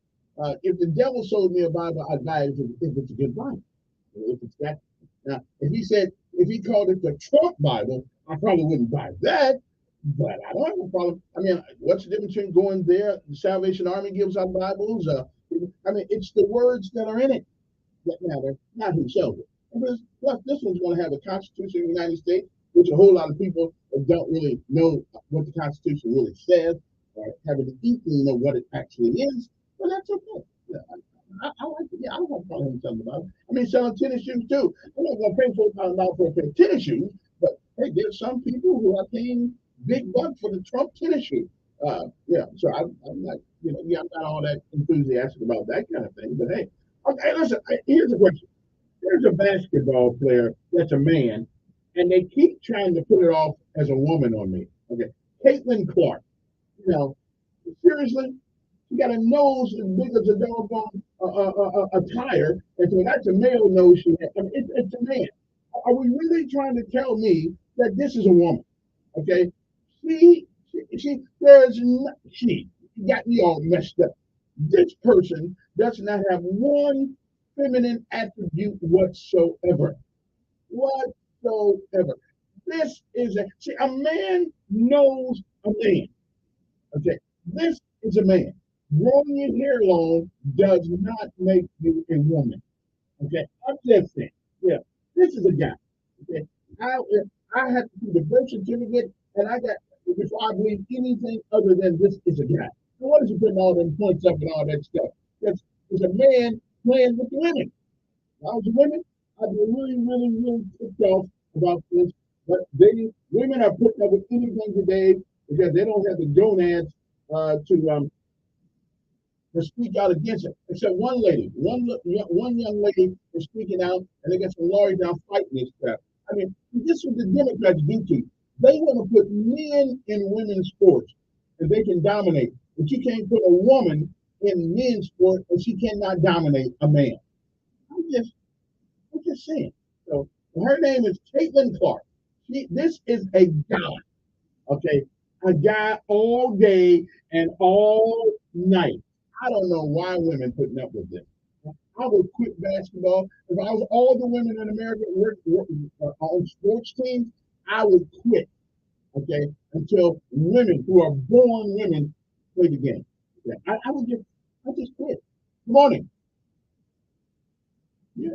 If the devil sold me a Bible, I'd buy it if it's a good Bible. If it's that. Now, if he called it the Trump Bible, I probably wouldn't buy that. But I don't have a problem. I mean, what's the difference between going there? The Salvation Army gives out Bibles. I mean, it's the words that are in it that matter, not who sells it. Plus, this one's going to have a Constitution of the United States, which a whole lot of people don't really know what the Constitution really says, or have an inkling of what it actually is. But that's okay. Yeah, I like it. Yeah, I don't have a problem with something about it. I mean, selling tennis shoes too. I'm not going to pay $4,000 for a pair of tennis shoes, but hey, there's some people who are paying big bucks for the Trump tennis shoe. Yeah, so I'm not, yeah, I'm not all that enthusiastic about that kind of thing. But hey, okay, listen. Here's a question. There's a basketball player that's a man, and they keep trying to put it off as a woman on me. Okay, Caitlin Clark. You know, seriously, she got a nose as big as a doggone a tire, and so that's a male nose she has. I mean, it's a man. Are we really trying to tell me that this is a woman? Okay, she got me all messed up. This person does not have one feminine attribute whatsoever. Whatsoever. This is a man knows a man. Okay, this is a man. Growing your hair long does not make you a woman. Okay, I'm just saying. Yeah, this is a guy. Okay, I I had to do the birth certificate, and I got before I believe anything other than this is a guy. So what is he putting all them points up and all that stuff? It's a man playing with women. If I was a women, I'd be really, really, really ticked off about this. But women are putting up with anything today because they don't have the gonads to speak out against it. Except one lady, one young lady is speaking out, and they got some lawyers down fighting this stuff. I mean, this is what the Democrats do to you. They want to put men in women's sports, and they can dominate, but you can't put a woman in men's sport, and she cannot dominate a man. I'm just, I'm just saying. So her name is Caitlin Clark. This is a guy, okay, a guy all day and all night. I don't know why women putting up with this. I would quit basketball if I was all the women in America on sports teams. I would quit, okay, until women who are born women play the game. Yeah, I just quit. Good morning. Yeah,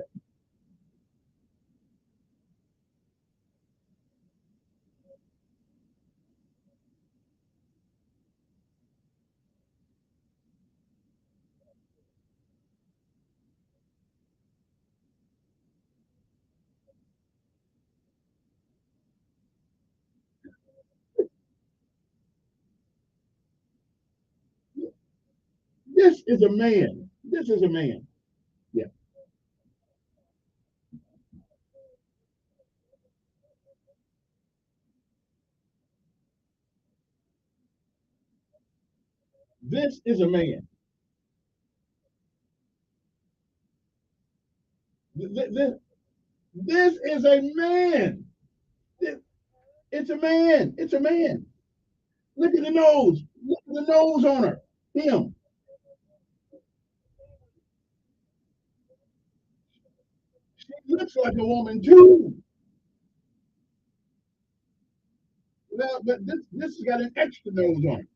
this is a man. This is a man. Yeah. This is a man. This is a man. It's a man. It's a man. Look at the nose. Look at the nose on her. Him. She looks like a woman too. Well, but this has got an extra nose on it.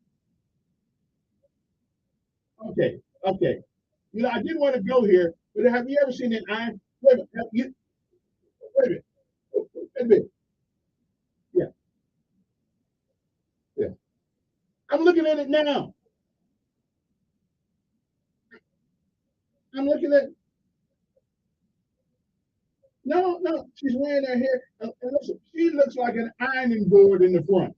Okay, okay. You know, I didn't want to go here, but have you ever seen an eye? Wait a minute. Wait a minute. Wait a minute. Yeah, yeah. I'm looking at it now. I'm looking at. No, no. She's wearing her hair. And listen, she looks like an ironing board in the front.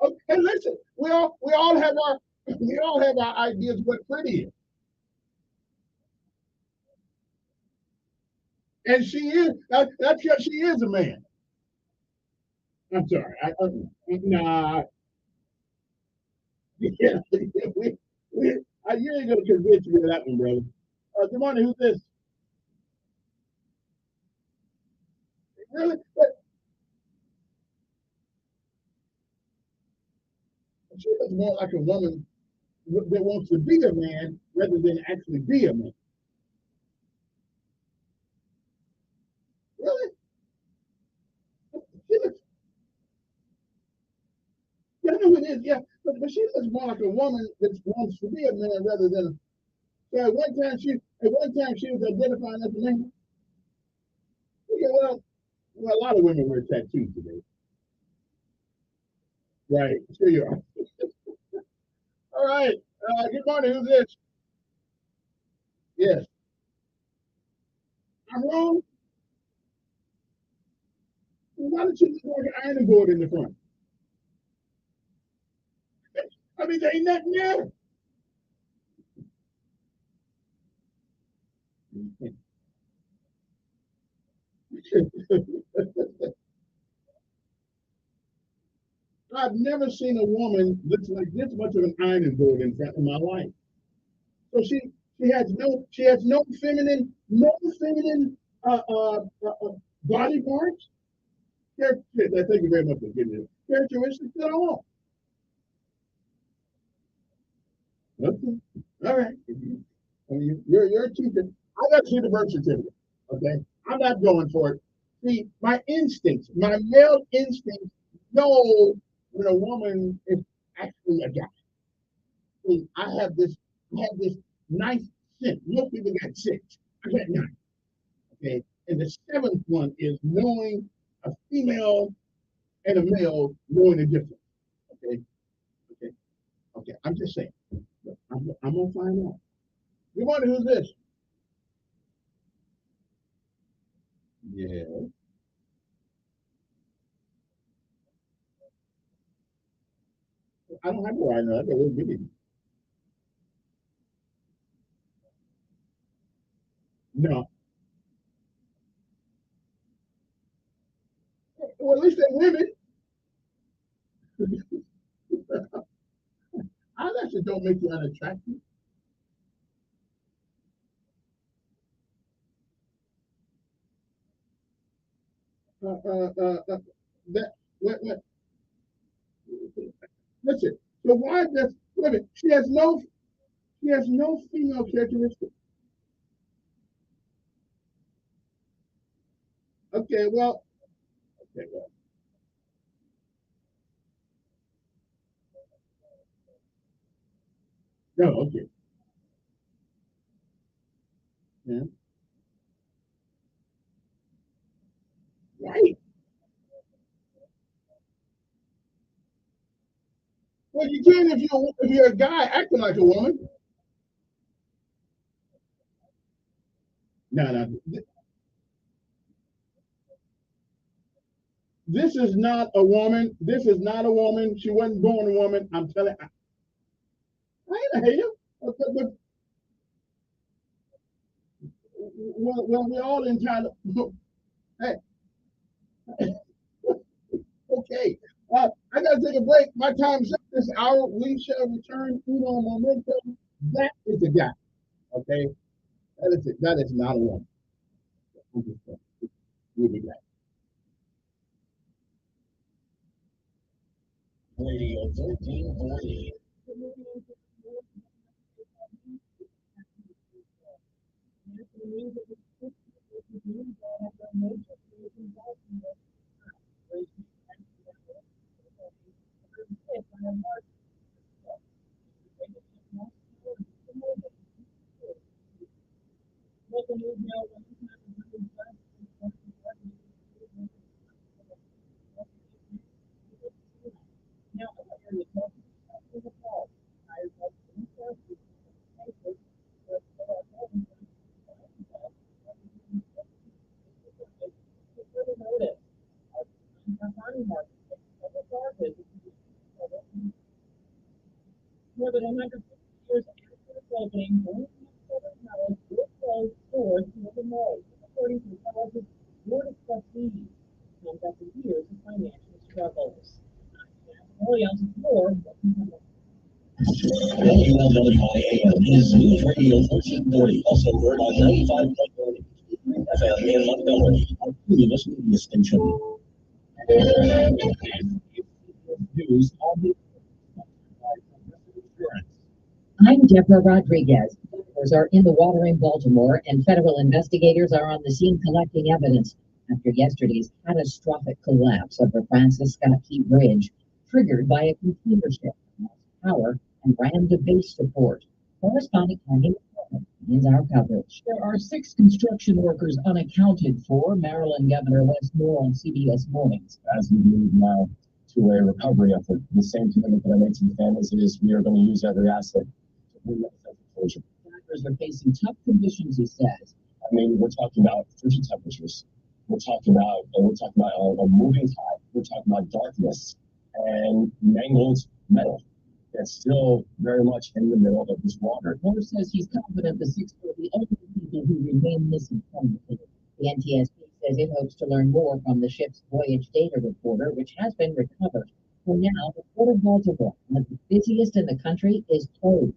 Okay, and listen, we all have our ideas what pretty is, and she is. That's because she is a man. I'm sorry. Nah. Yeah, you ain't gonna convince me of that one, brother. Good morning. Who's this? Really? But she looks more like a woman that wants to be a man rather than actually be a man. Really? She looks. Yeah, I know it is. Yeah, but she looks more like a woman that wants to be a man rather than. So at one time she was identifying as a man. Yeah, well, a lot of women wear tattoos today. Right. Sure you are. All right. Good morning. Who's this? Yes. I'm wrong. Why don't you look like an ironing board in the front? I mean, there ain't nothing there. I've never seen a woman look like this much of an ironing board in front of my life. So she has no feminine body parts. Thank you very much for giving me characteristics at all. Okay. All right. I mean, you're a teacher. I got to see the birth certificate. Okay. I'm not going for it. See, my instincts, my male instincts know when a woman is actually a guy. See, I have this nice sense. Most people got six. I got nine. Okay. And the seventh one is knowing a female and a male knowing the difference. Okay. Okay. Okay. I'm just saying. I'm gonna find out. You wonder who's this? Yeah. I don't have to write that. I will give you. No. Well, at least they're women. Eyelashes don't make you unattractive. Uh, uh, uh, uh, that, what, listen. So why does wait a minute, she has no female characteristics. Okay, well, okay, well, no, okay, yeah, right. Well, you can if you're a guy acting like a woman. No, no, this is not a woman. This is not a woman. She wasn't born a woman. I'm telling. I ain't a hater. But well, we're all entitled. Hey, Okay. I gotta take a break. My time's up this hour. We shall return to on momentum. That is a guy. Okay. That is it. That is not a woman. We'll be back. Radio 1340. More than 150 years after its opening, Southern House will close stores in Illinois, according to the college's board of trustees, comes after years of financial struggles. Williams more. WLWIAM is News Radio 1440, also heard on 95.1 FM in Montgomery, a previous media station. News on the insurance. I'm Deborah Rodriguez. Divers are in the water in Baltimore, and federal investigators are on the scene collecting evidence after yesterday's catastrophic collapse of the Francis Scott Key Bridge, triggered by a container ship that lost power and rammed a base support. Correspondent Kevin Elkins begins our coverage. There are 6 construction workers unaccounted for, Maryland Governor Wes Moore on CBS Mornings. As we move now to a recovery effort, the same commitment that I made to the families is we are going to use every asset to bring that sense of closure. Divers are facing tough conditions, he says. I mean, we're talking about frigid temperatures. We're talking about a moving tide. We're talking about darkness and mangled metal that's still very much in the middle of this water. Moore says he's confident the 6 will be only people who remain missing from the city. The NTSB says it hopes to learn more from the ship's voyage data recorder, which has been recovered. For now, the Port of Baltimore, one of the busiest in the country, is closed.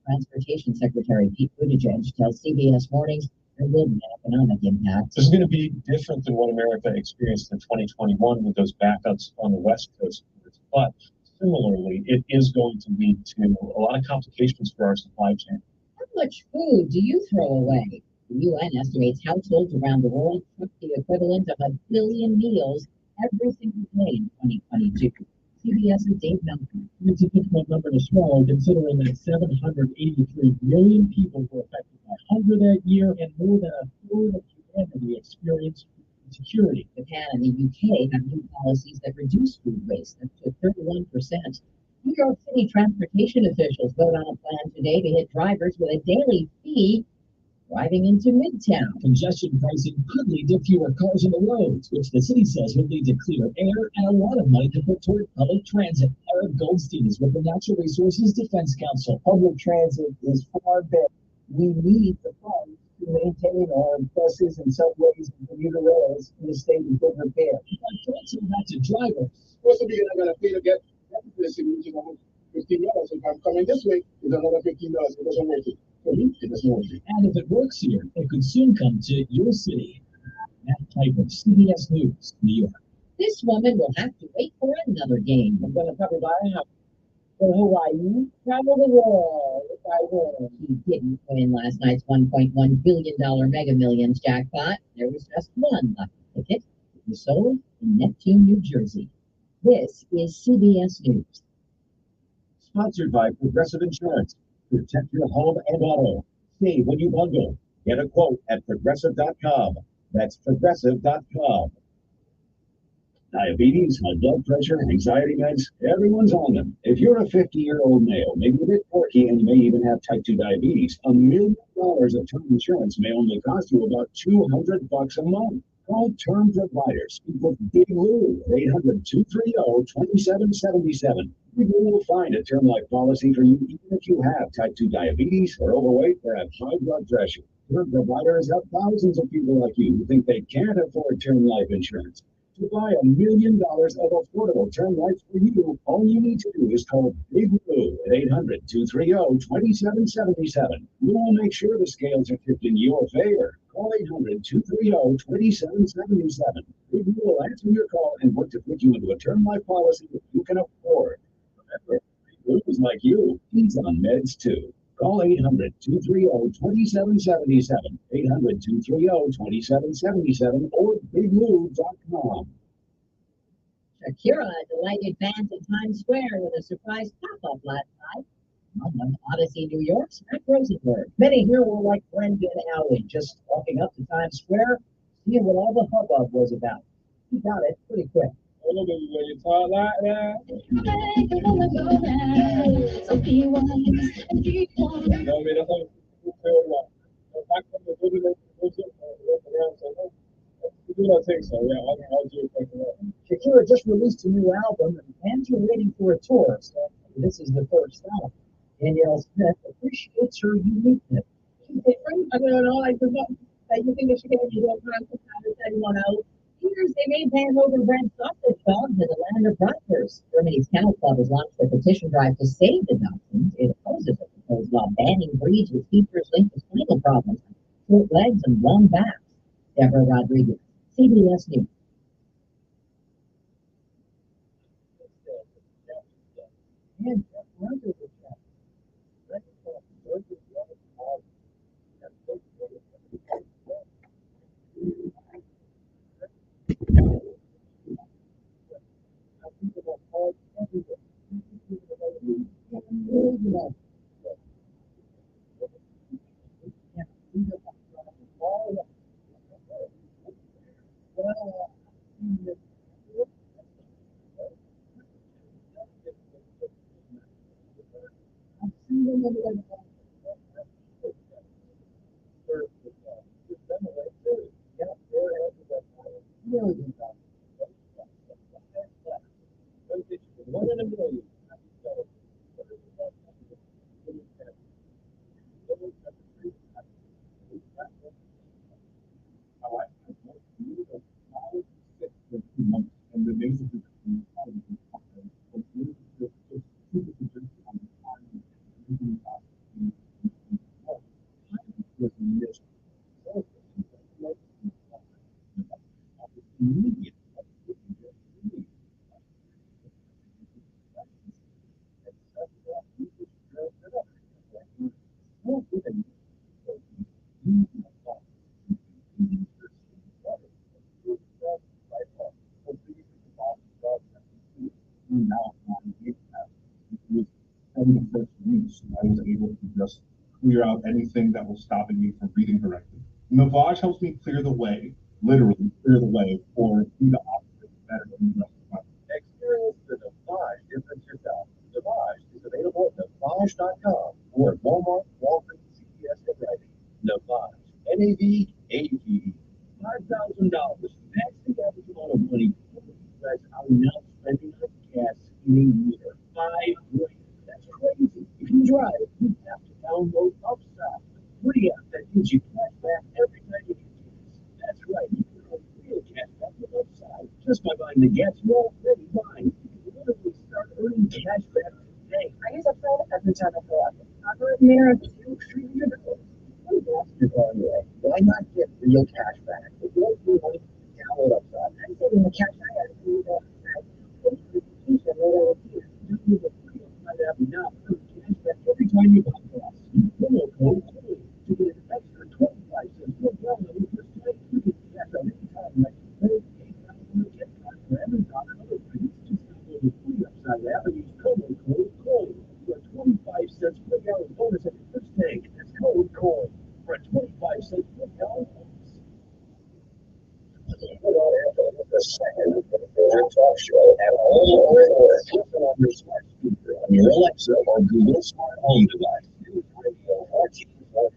Transportation Secretary Pete Buttigieg tells CBS Mornings there will be an economic impact. This is going to be different than what America experienced in 2021 with those backups on the West Coast. But similarly, it is going to lead to a lot of complications for our supply chain. How much food do you throw away? The UN estimates households around the world cook the equivalent of 1 billion meals every single day in 2022. CBS's Dave Melton. It's a difficult number to swallow, considering that 783 million people were affected by hunger that year, and more than a third of humanity experienced food insecurity. Japan and the UK have new policies that reduce food waste up to 31%. New York City transportation officials vote on a plan today to hit drivers with a daily fee driving into Midtown. Congestion pricing could lead to fewer cars on the roads, which the city says would lead to cleaner air and a lot of money to put toward public transit. Eric Goldstein is with the Natural Resources Defense Council. Public transit is far better. We need the funds to maintain our buses and subways and commuter rails in a state of good repair. Threats are not to drivers. Supposed to be going to pay to get this $15. If I'm coming this way, it's another $15. It doesn't work. It doesn't work. And if it works here, it could soon come to your city. Matt Piper, CBS News, New York. This woman will have to wait for another game. I'm going to probably buy a house in Hawaii, travel the world if I win. He didn't win last night's $1.1 billion Mega Millions jackpot. There was just one lucky ticket. It was sold in Neptune, New Jersey. This is CBS News. Sponsored by Progressive Insurance. Protect your home and auto. Save when you bundle. Get a quote at progressive.com. That's progressive.com. Diabetes, high blood pressure, anxiety meds, everyone's on them. If you're a 50-year-old male, maybe a bit quirky, and you may even have type 2 diabetes, $1 million of term insurance may only cost you about $200 a month. Call Term Providers. Speak with Big Lou at 800-230-2777. We will find a term life policy for you even if you have type 2 diabetes or overweight or have high blood pressure. Term Provider has helped thousands of people like you who think they can't afford term life insurance. To buy $1 million of affordable term life for you, all you need to do is call Big Blue at 800-230-2777. We will make sure the scales are tipped in your favor. Call 800-230-2777. Big Blue will answer your call and work to put you into a term life policy that you can afford. Remember, Big Blue is like you. He's on meds too. Call 800-230-2777, 800-230-2777, or bigblue.com. Shakira delighted fans in Times Square with a surprise pop-up last night. Among Odyssey, New York's Matt Rosenberg. Many here were like Brendan Alley, just walking up to Times Square, seeing what all the hubbub was about. He got it pretty quick. A little bit when you talk like that. Shakira just released a new album, and fans are waiting for a tour, so this is the first stop. Danielle Smith appreciates her uniqueness. She's different. I don't know. I forgot that you think it should be a time to anyone else. Here's they made pan over red sausage dogs in the land of Rutgers. Germany's Kennel Club has launched a petition drive to save the dachshunds. It opposes a proposed law banning breeds with features linked to spinal problems, short legs, and long backs. Deborah Rodriguez, CBS News. I was able to just clear out anything that was stopping me from breathing correctly. Navage helps me clear the way, literally clear the way, for me to operate better than the rest of my life. Experience the Navage difference yourself. Navage is available at Navage.com or at Walmart, Walgreens, CVS, and Rite Aid. Navage, N-A-V-A-G-E. $5,000. That's the average amount of money you guys are now spending on gas in a year. $5 grand. That's crazy. If you drive, you have to download Upside, a free app that gives you cash back every time you use gas. That's right, you can earn real cash back with Upside just by buying the gas you're already buying. You can literally start earning cash back today. I use Upside every time I fill up. I'm in there at $300. What is gas in your car anyway? Why not get real cash back? If you like free money, download Upside. I'm saving the cash I have to use Upside. Just use a free Upside app now. Earn cash back every time you buy gas. Use promo code COLE to get an extra 25 cents per gallon on your first tank. You can gas out anytime like $1, $8 on a gift card for Amazon and other things. Just download the free Upside app and use promo code COLE for a 25 cents per gallon bonus at your first tank. That's code COLE for a 25 cents per gallon bonus. The second favorite talk show at all listen on your smart speaker on your Alexa or Google Smart Home device. News Radio 1440.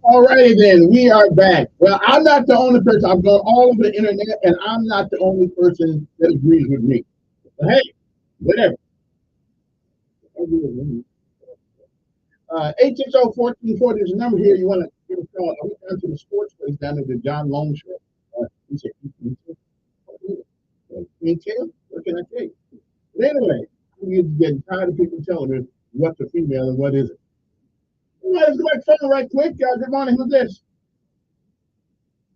All righty then, we are back. Well, I'm not the only person. I've gone all over the internet, and I'm not the only person that agrees with me. But hey, whatever. 860-1440 is the number here. You want to give a call. I went down to the sports place down at the John Long Show. can't tell. What can I tell you? But anyway, I'm getting tired of people telling me what's a female and what isn't. Well, let's go back phone right quick. Good morning. Who's this?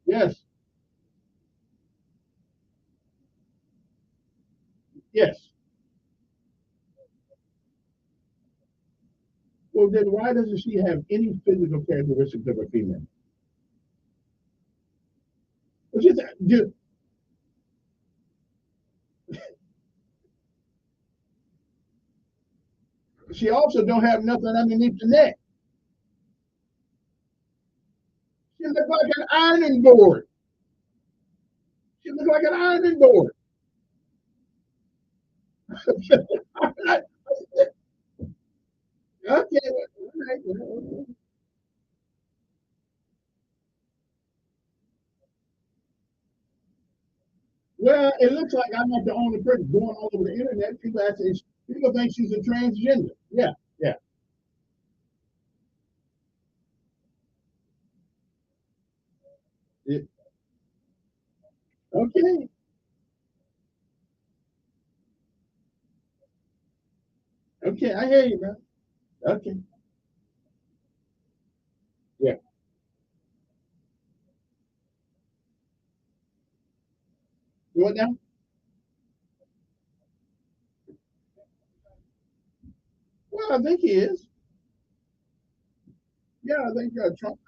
Yes. Yes. Well, then why doesn't she have any physical characteristics of a female? Well, she also don't have nothing underneath the neck. She looks like an ironing board. She looks like an ironing board. Okay. Well, it looks like I'm not the only person going all over the internet. People think she's a transgender. Yeah, yeah. It, okay. Okay, I hear you, man. Okay. Yeah. You what now? Well, I think he is. Yeah, I think Trump.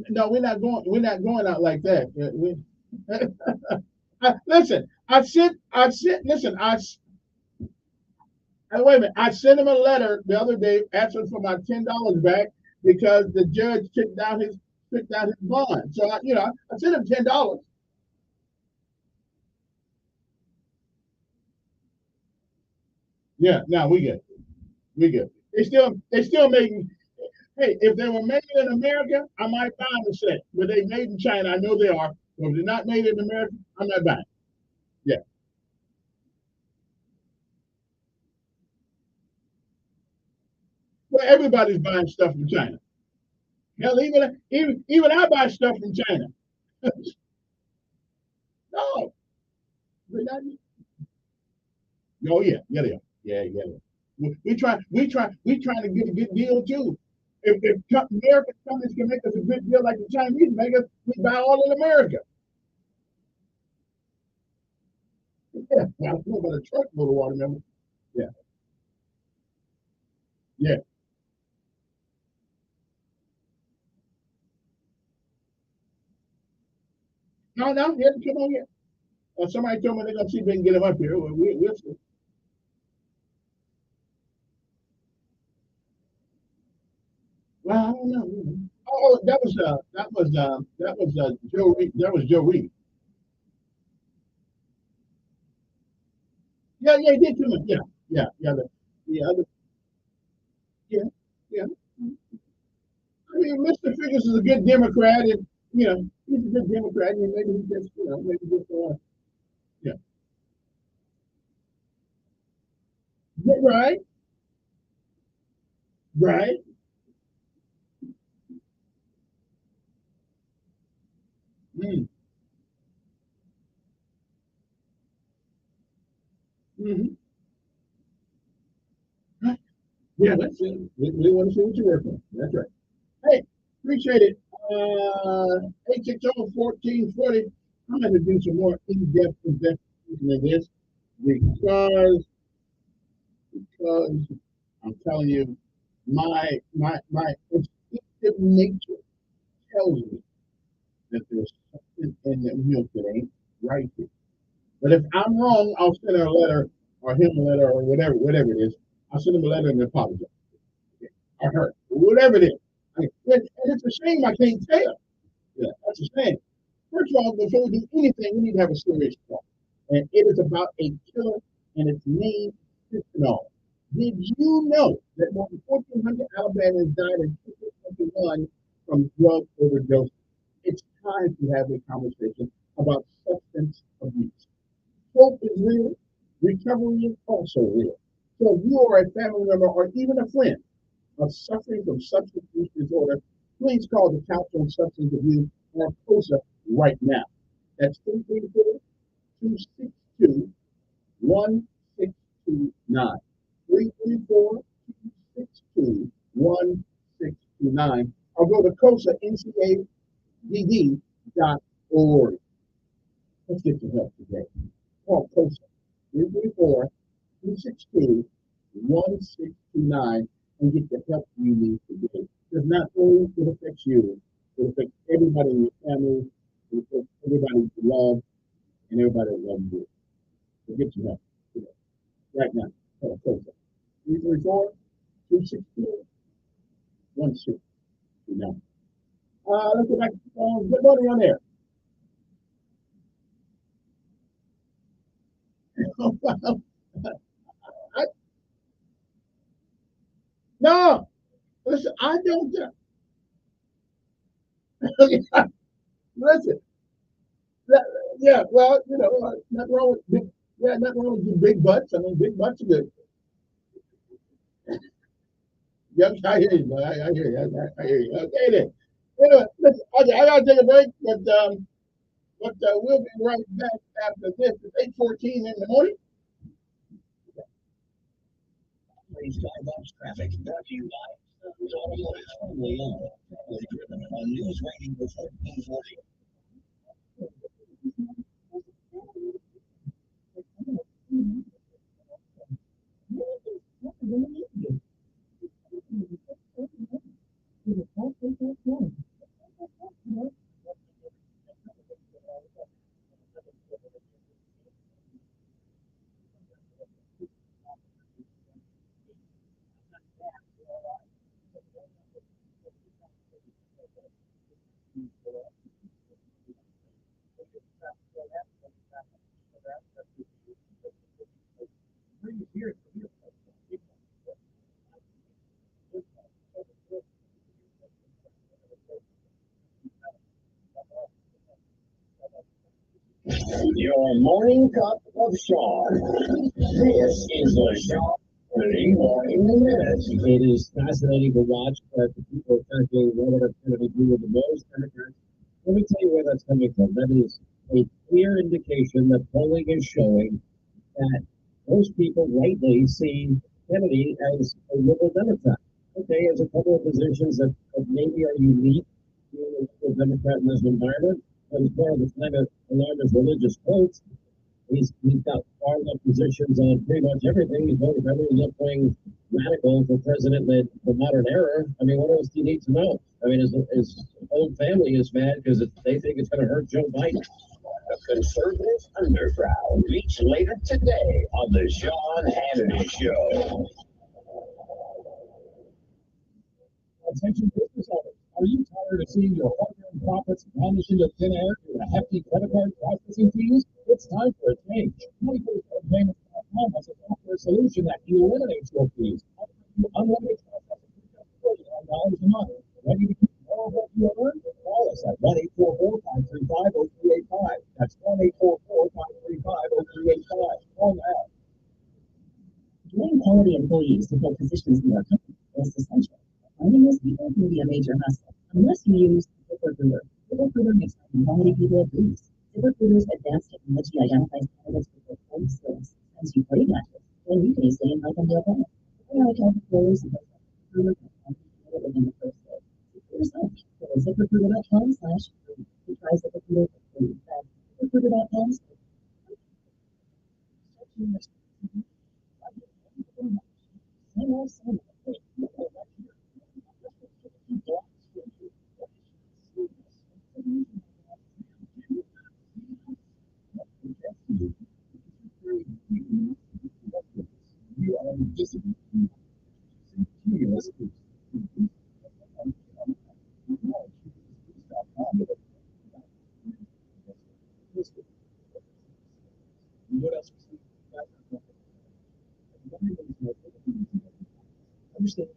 No, we're not going. We're not going out like that. Listen, I sent. Listen, wait a minute. I sent him a letter the other day asking for my $10 back because the judge took down his bond. So I sent him $10. Yeah, no, we good. We good. They still making. Hey, if they were made in America, I might buy them a set. But they made in China, I know they are. But if they're not made in America, I'm not buying. Yeah. Well, everybody's buying stuff from China. Hell, even I buy stuff from China. No, we're not. Oh yeah, yeah, they are. Yeah, yeah. We trying to get a good deal too. If American companies can make us a good deal like the Chinese make us, we buy all in America. Yeah, well, I don't know about a truckload of watermelon. Yeah, yeah. No, no, he hasn't come on yet. Somebody told me they're gonna see if they can get him up here. Well, we'll see. Well, I don't know. Oh, that was Joe Reed. That was Joe Reed. Yeah, yeah, he did too much. Yeah, yeah, yeah, yeah, yeah. I mean, Mr. Figures is a good Democrat, and he's a good Democrat, and maybe he just, maybe just, yeah, yeah, right, right. Mm, mm-hmm. Right. Yeah, that's it. We want to see what you're working on. That's right. Hey, appreciate it. 860-1440. I'm going to do some more in-depth investigation of this because because I'm telling you, my instinctive nature tells me that there's something in the milk that ain't right here. But if I'm wrong, I'll send her a letter or him a letter or whatever it is. I'll send him a letter and apologize. Or her, whatever it is. And it's a shame I can't tell. Yeah, that's a shame. First of all, before we do anything, we need to have a serious talk. And it is about a killer, and its name is fentanyl. Did you know that more than 1,400 Alabamians died in 2021 from drug overdose? It's time to have a conversation about substance abuse. Hope is real, recovery is also real. So if you are a family member or even a friend of suffering from substance abuse disorder, please call the Council on Substance Abuse or COSA right now. That's 334-262-1629. 334-262-1629. Or go to COSANCADD.org. Let's get your help today. Call COSA 334-262-1629 and get the help you need today. Because not only it affects you, it affects everybody in your family, it affects everybody you love, and everybody that loves you. So get your help today. Right now. Call COSA 334-262-1629. Let's go back. Good morning on there. No, listen, I don't. Listen, yeah, well, nothing wrong with nothing wrong with big butts. I mean, big butts are good. Yep, I hear you. I hear you. I hear you. Okay, then. Anyway, listen, okay, I gotta take a break, but we'll be right back after this. It's 8:14 in the morning. Skybox traffic brought to you by Sons Automotive, family owned, family driven on News Radio 1440. Your morning cup of Sean. This is the Sean Kennedy Morning Minute. It is fascinating to watch that the people are thinking what are going to do with the most Democrats. Let me tell you where that's coming from. That is a clear indication that polling is showing that most people rightly see Kennedy as a liberal Democrat. Okay, there's a couple of positions that maybe are unique to a Democrat in this environment. But as far as the kind of alarmist religious quotes, he's got far enough positions on pretty much everything. He's voted for every left-wing radical for president in the modern era. I mean, what else do you need to know? I mean, his whole family is mad because they think it's going to hurt Joe Biden. The conservative underground meets later today on the Sean Hannity Show. Attention business owners. Are you tired of seeing your hard-earned profits vanish into thin air due to hefty credit card processing fees? It's time for a change. 24/7payments.com has a software solution that eliminates your fees, offering you unlimited processing for just $49 a month. Ready to keep more of what you earn? Call us at 1-844-535-0385. That's 1-844-535-0385. Call now. Getting quality employees to fill positions in our company is essential. Finding those people can be a major hassle unless you use ZipRecruiter. ZipRecruiter makes finding quality people a breeze. ZipRecruiter's advanced technology identifies candidates with their core skills, sends you great matches, and you can easily invite them to apply. Figure out job employers and ZipRecruiter can find you within the first day. For yourself, go to ZipRecruiter.com/free. Try ZipRecruiter for free. That's ZipRecruiter.com/free. What else? Understand.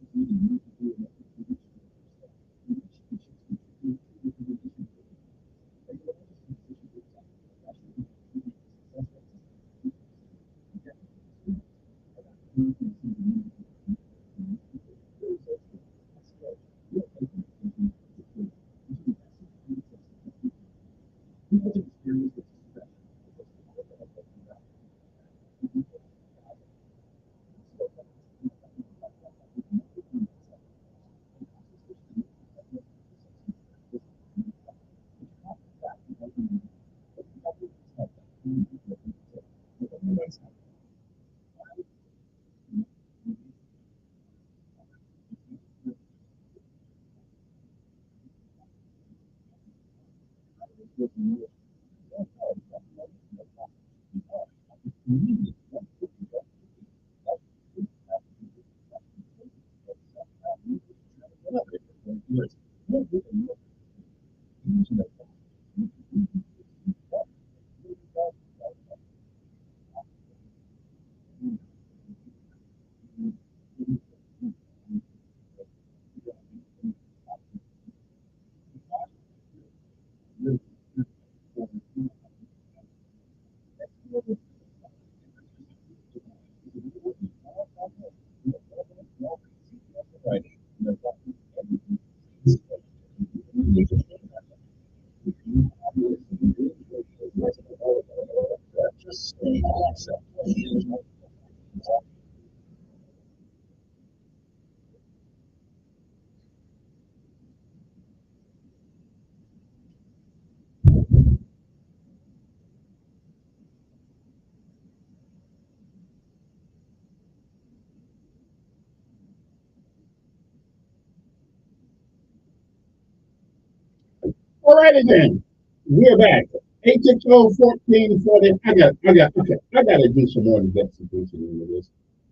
All righty then. We're back. 860-1440. I gotta do some more investigation into this.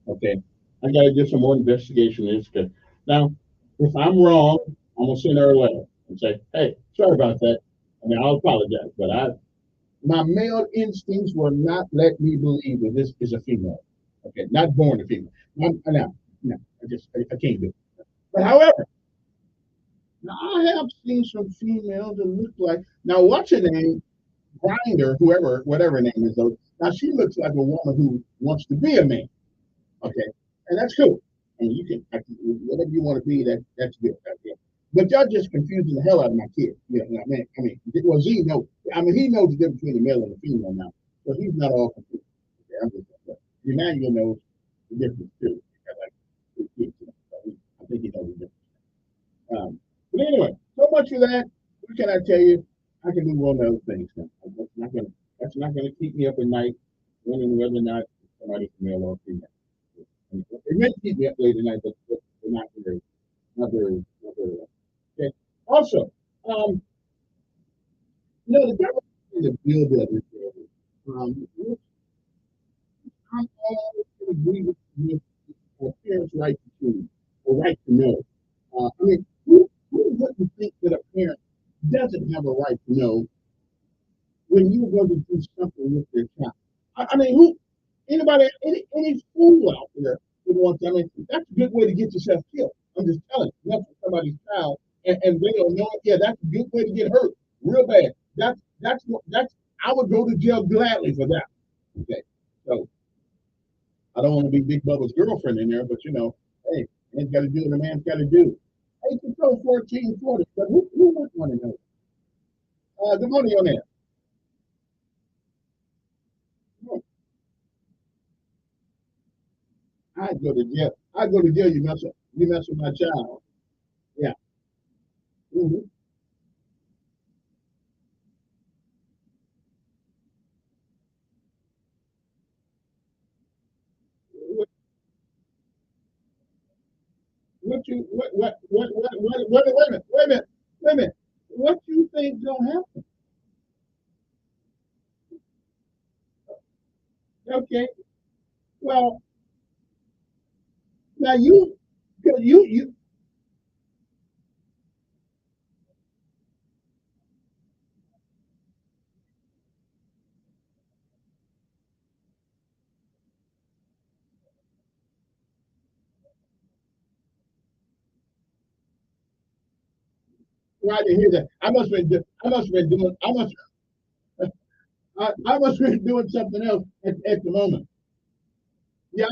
Okay. I gotta do some more investigation into this. 'Cause now, if I'm wrong, I'm gonna send her a letter and say, hey, sorry about that. I mean, I'll apologize, but my male instincts will not let me believe that this is a female. Okay, not born a female. No, I can't do it. But however, now I have seen some females that look like now what's her name? Grinder, whoever, whatever her name is though. Now she looks like a woman who wants to be a man. Okay, and that's cool. And you can whatever you want to be, that's good. That's good. But y'all just confusing the hell out of my kid. You know, well, Z knows. I mean, he knows the difference between the male and the female now, so he's not all confused. Okay, I'm just Emmanuel knows the difference too. Because like, so I think he knows the difference. But anyway, so much for that. What can I tell you? I can do one of those things now. That's not gonna keep me up at night wondering whether or not somebody's male or female. It may keep me up late at night, but not very, not very well. Okay. Also, the government is a bill builder. Which I'm all agree with parents' right to choose or right to know. I mean, who wouldn't think that a parent doesn't have a right to know when you're going to do something with their child? I mean, any fool out there would want to. I mean, that's a good way to get yourself killed. I'm just telling you, that's for somebody's child, and they don't know it. Yeah, that's a good way to get hurt, real bad. That's I would go to jail gladly for that. Okay, so I don't want to be Big Bubba's girlfriend in there, but hey, man's got to do what a man's got to do. 860-1440. But who would want to know? Good morning on there. I go to jail. I go to jail. You mess with my child. Yeah. Mm-hmm. Wait a minute. Wait a minute. What do you think gonna happen? Okay. Well, now you I didn't hear that. I must have been doing. I must have been doing something else at the moment. Yeah.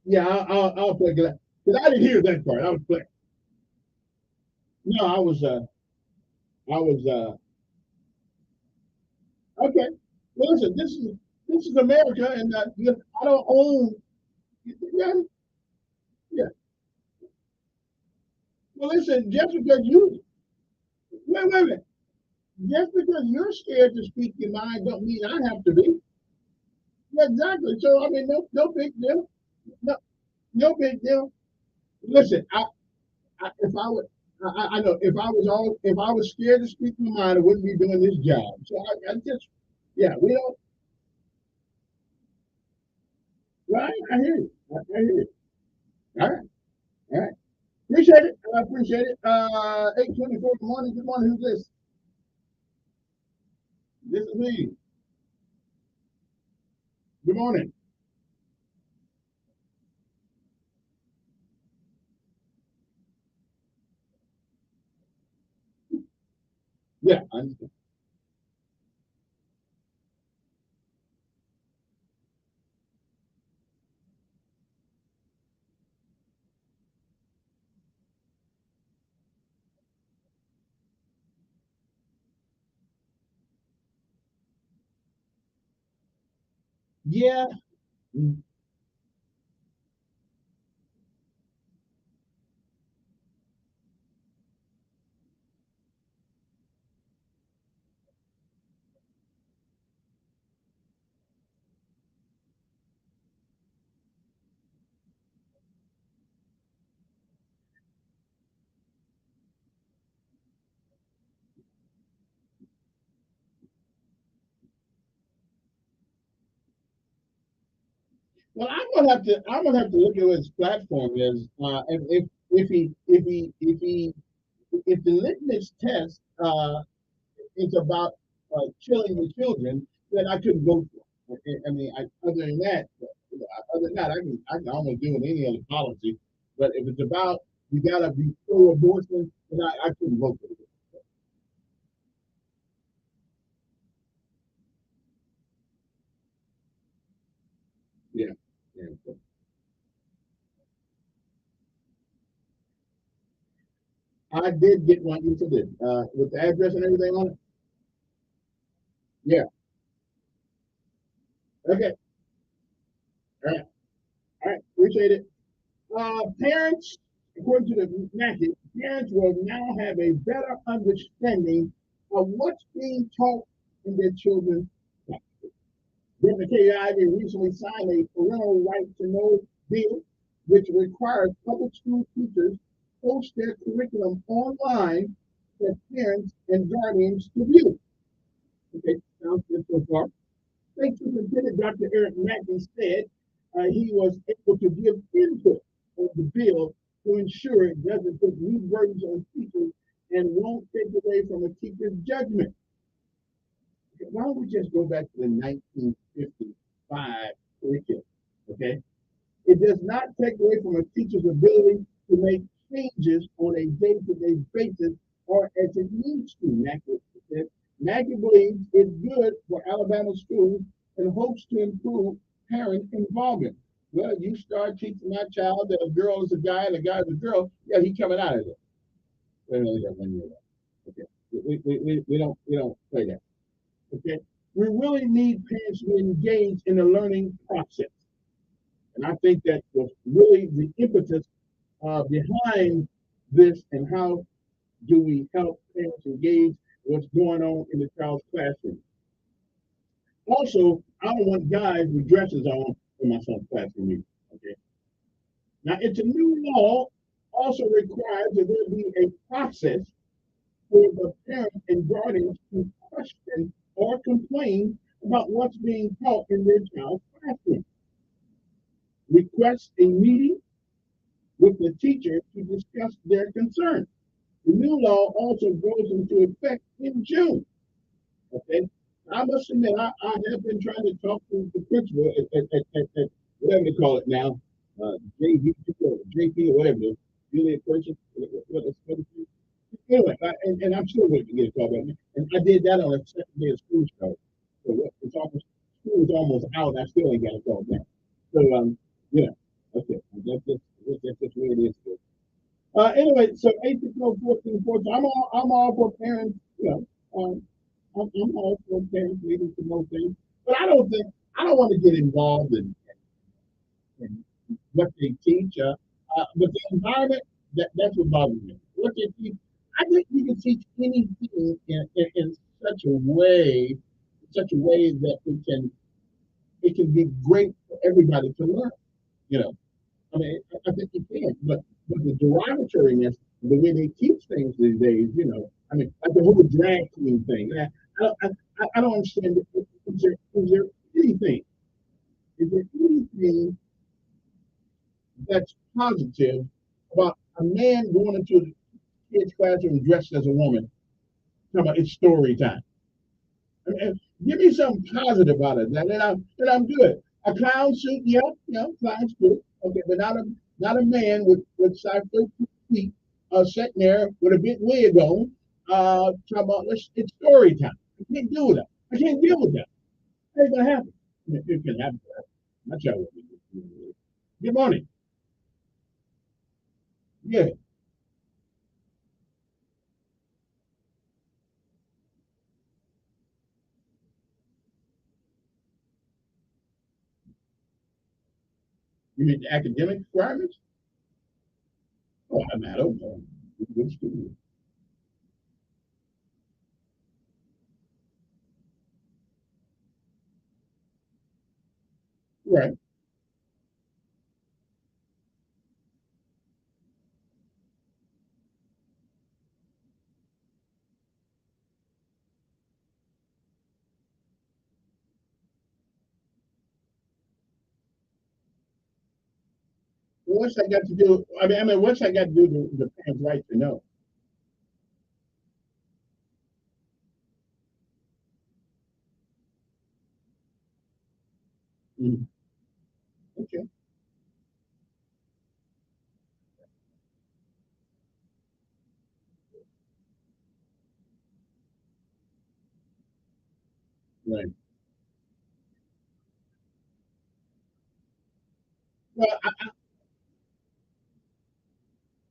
Yeah. I'll play that because I didn't hear that part. I was playing. No, I was. I was. Okay. Well, listen. This is America, and I don't own. Yeah. Yeah. Well, listen. Just because you wait a minute. Just because you're scared to speak your mind, don't mean I have to be. Yeah, exactly. So I mean, no big deal. No, no big deal. Listen, if I would, I know if I was scared to speak my mind, I wouldn't be doing this job. So I just, yeah, we don't. Right, I hear you. I hear you. All right, all right. Appreciate it. I appreciate it. 8:24. Good morning. Good morning. Who's this? This is me. Good morning. Yeah, I understand. Yeah. Well, I'm gonna have to look at what his platform is. If the litmus test is about killing the children, then I couldn't vote for it. Other than that, I can almost do with any other policy. But if it's about you gotta be pro-abortion, then I couldn't vote for it. Yeah, yeah. So I did get one. You did with the address and everything on it. Yeah. Okay. All right. All right. Appreciate it. Parents, according to the NACI, parents will now have a better understanding of what's being taught in their children's classes. Governor Ivey recently signed a parental right to know bill, which requires public school teachers post their curriculum online for parents and guardians to view. Okay, sounds good so far. State Superintendent Dr. Eric Mackey said he was able to give input on the bill to ensure it doesn't put new burdens on teachers and won't take away from a teacher's judgment. Why don't we just go back to the 1955 curriculum? Okay, it does not take away from a teacher's ability to make changes on a day-to-day basis or as it needs to. Mackey said. Mackey believes it's good for Alabama schools and hopes to improve parent involvement. Well, you start teaching my child that a girl is a guy and a guy is a girl, yeah, he's coming out of it. Wait a minute, we got 1 year left. Okay, we don't play that. Okay, we really need parents to engage in the learning process, and I think that was really the impetus behind this and how do we help parents engage what's going on in the child's classroom. Also, I don't want guys with dresses on in my son's classroom either. Okay. Now, it's a new law also requires that there be a process for the parent and guardians to question or complain about what's being taught in their child's classroom. Request a meeting with the teacher to discuss their concerns. The new law also goes into effect in June. Okay. I must admit, I have been trying to talk to the principal at whatever they call it now, JV or JP or whatever it is, Juliet Person. Anyway, and I'm still waiting to get a call back. And I did that on the second day of school started. So it's almost school is almost out. And I still ain't got a call back. So yeah, okay, that's just where it is. Anyway, so 8 to 12, 14, 14. I'm all for parents, I'm all for parents needing to know things, but I don't want to get involved in what they teach. But the environment that's what bothers me. What they teach, I think you can teach anything in such a way that it can be great for everybody to learn. You know, I mean, I think you can, but the derogatoriness the way they teach things these days, you know, I mean, like the whole drag queen thing. I don't understand. Is there anything? Is there anything that's positive about a man going into a kid's classroom dressed as a woman? Talking about it's story time. Give me something positive out of that, and I'm good. A clown suit, yeah, clown's good. Okay, but not a man with size 13 feet sitting there with a big wig on. Talking about it's story time. I can't deal with that. I can't deal with that. It's gonna happen. It can happen. That's how it is. Good morning. Yeah. You mean the academic requirements? Oh, I don't know. Good school. Right. What's that got to do? I mean, what's that got to do with the parents' right to know? Mm, okay. Right. Well,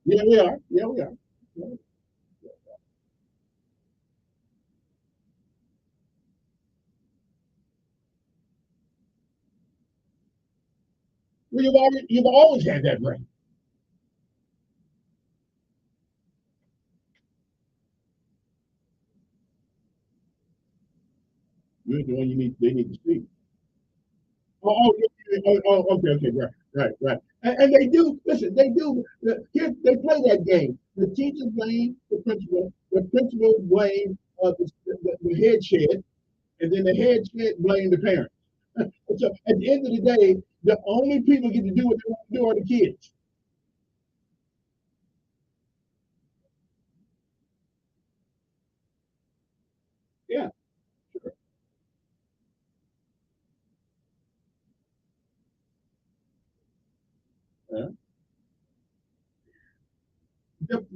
yeah, we are. Yeah, we are. Yeah. Well, you've always had that brain. You're the one they need to see. Okay, okay, right. And they do. Listen, they do. Kids, they play that game. The teacher blame the principal. The principal blame the head shed, and then the head shed blame the parents. So at the end of the day, the only people get to do what they want to do are the kids. Yeah. Yeah.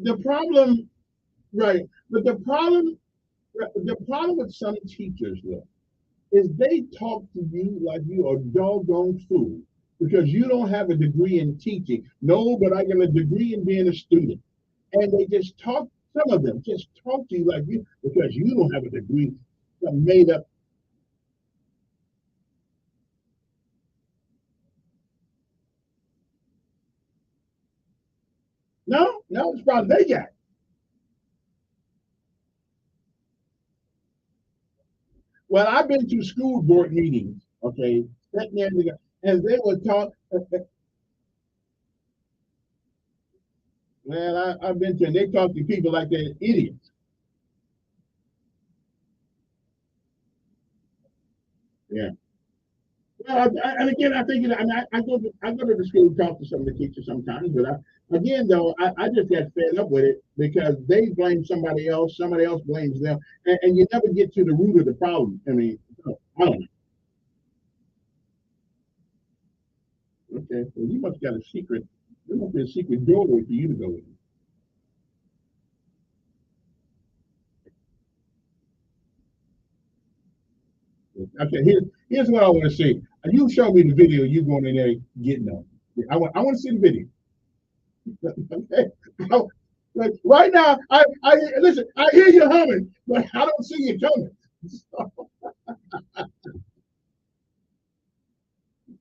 The problem, right? But the problem with some teachers, though, is they talk to you like you a doggone fool because you don't have a degree in teaching. No, but I got a degree in being a student. And they just talk, some of them just talk to you like you because you don't have a degree, made up. No, no, it's probably they got. Well, I've been to school board meetings, okay, sitting there and they would talk. Well, I've been to, and they talk to people like they're idiots. Yeah. Well, and again, I think I, mean, I go to the school to talk to some of the teachers sometimes, but again though I just got fed up with it because they blame somebody else blames them, and you never get to the root of the problem. I mean, I don't know. Okay, well, you must got a secret. There must be a secret doorway for you to go in. Okay, here's what I want to see. You show me the video you going in there getting them. I want to see the video. Okay. Like right now, I listen. I hear you humming, but I don't see you coming.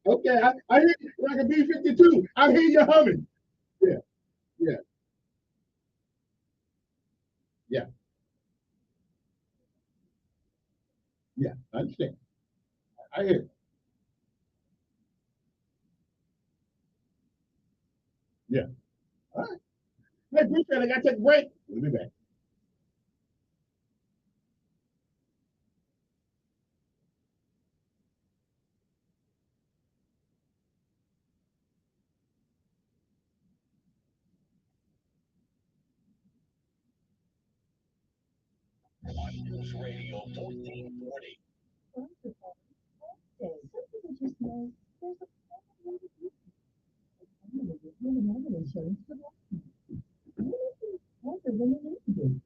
Okay, I hear you like a B-52. I hear you humming. Yeah, yeah, yeah, yeah. I understand. I hear. You. Yeah. All right. Hey, Bruce, I got to take a break. We'll be back. News Radio 1440. Some people just know there's a problem with insurance for longer than they need to be.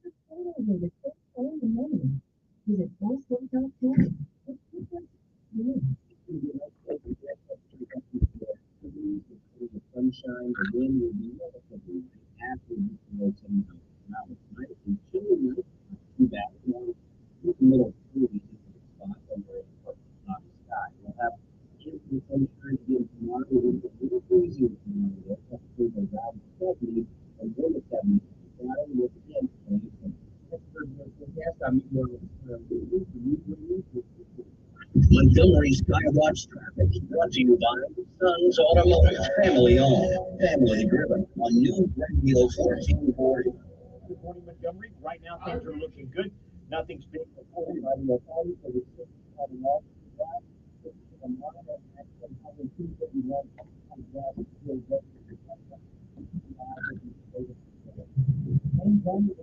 Just hold over the quick phone the money. Visit Boston.com. It's different. The sunshine, the wind will be relatively light after the below 10 miles per hour tonight. It's chilly night, not too bad. In the middle of 40s is the spot over a cloudy sky. We'll have the sunshine again tomorrow. We'll get a little breezier tomorrow. Though. Temperatures around 70 and low to 70 Friday. Once again, that's for the forecast. I'm Montgomery Skywatch traffic brought to you by Sons Automotive, family owned, family driven on News Radio 1440. Good morning, Montgomery. Right now, things are looking good. Nothing's being reported by the authorities, but it's just having all the gas. A minor accident having 251 on gas and fuel registered. Main time is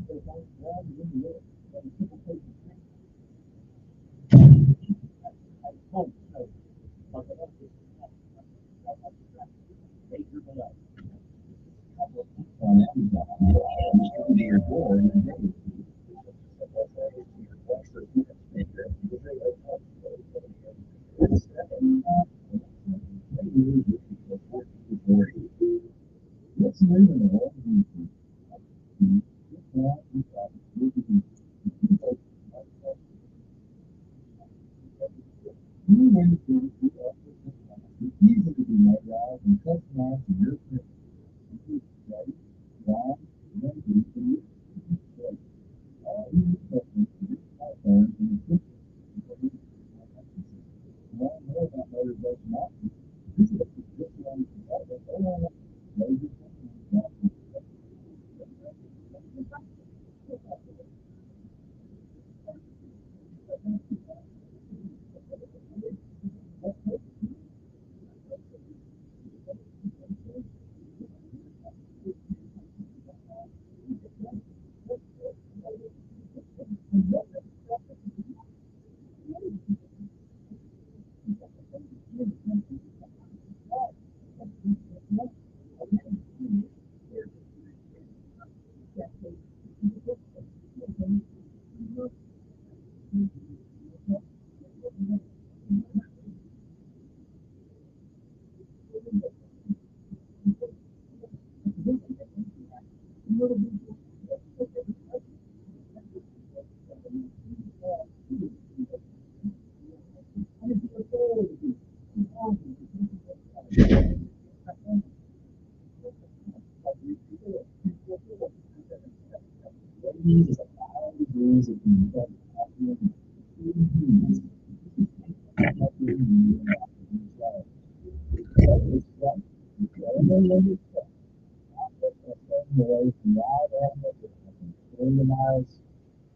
the ground in the air, and people take the train. At home, so, but the rest is major delay. On Amazon, to your door in a day. What's new in the world? Easy to be made out and customized to your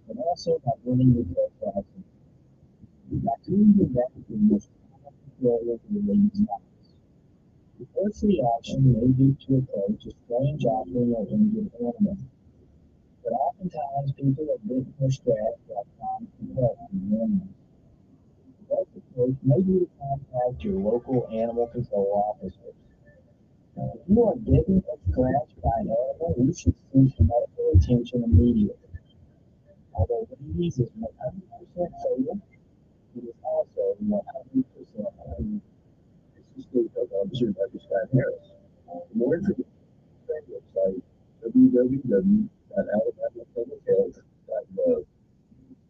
But also by winning the playoffs. Raccoons and rabbits are the most common area for the ladies' house. The first reaction may be to approach a strange offering or injured animal. But oftentimes people are bit or scratched by trying to help the animal. The best approach may be to contact your local animal control officers. Now, if you are bitten or scratched by an animal, you should seek medical attention immediately. Although rabies is 100% fatal, it is also 100% harmless. This is State Health Officer Dr. Scott Harris. For more information, visit our website www.alabamapublichealth.gov.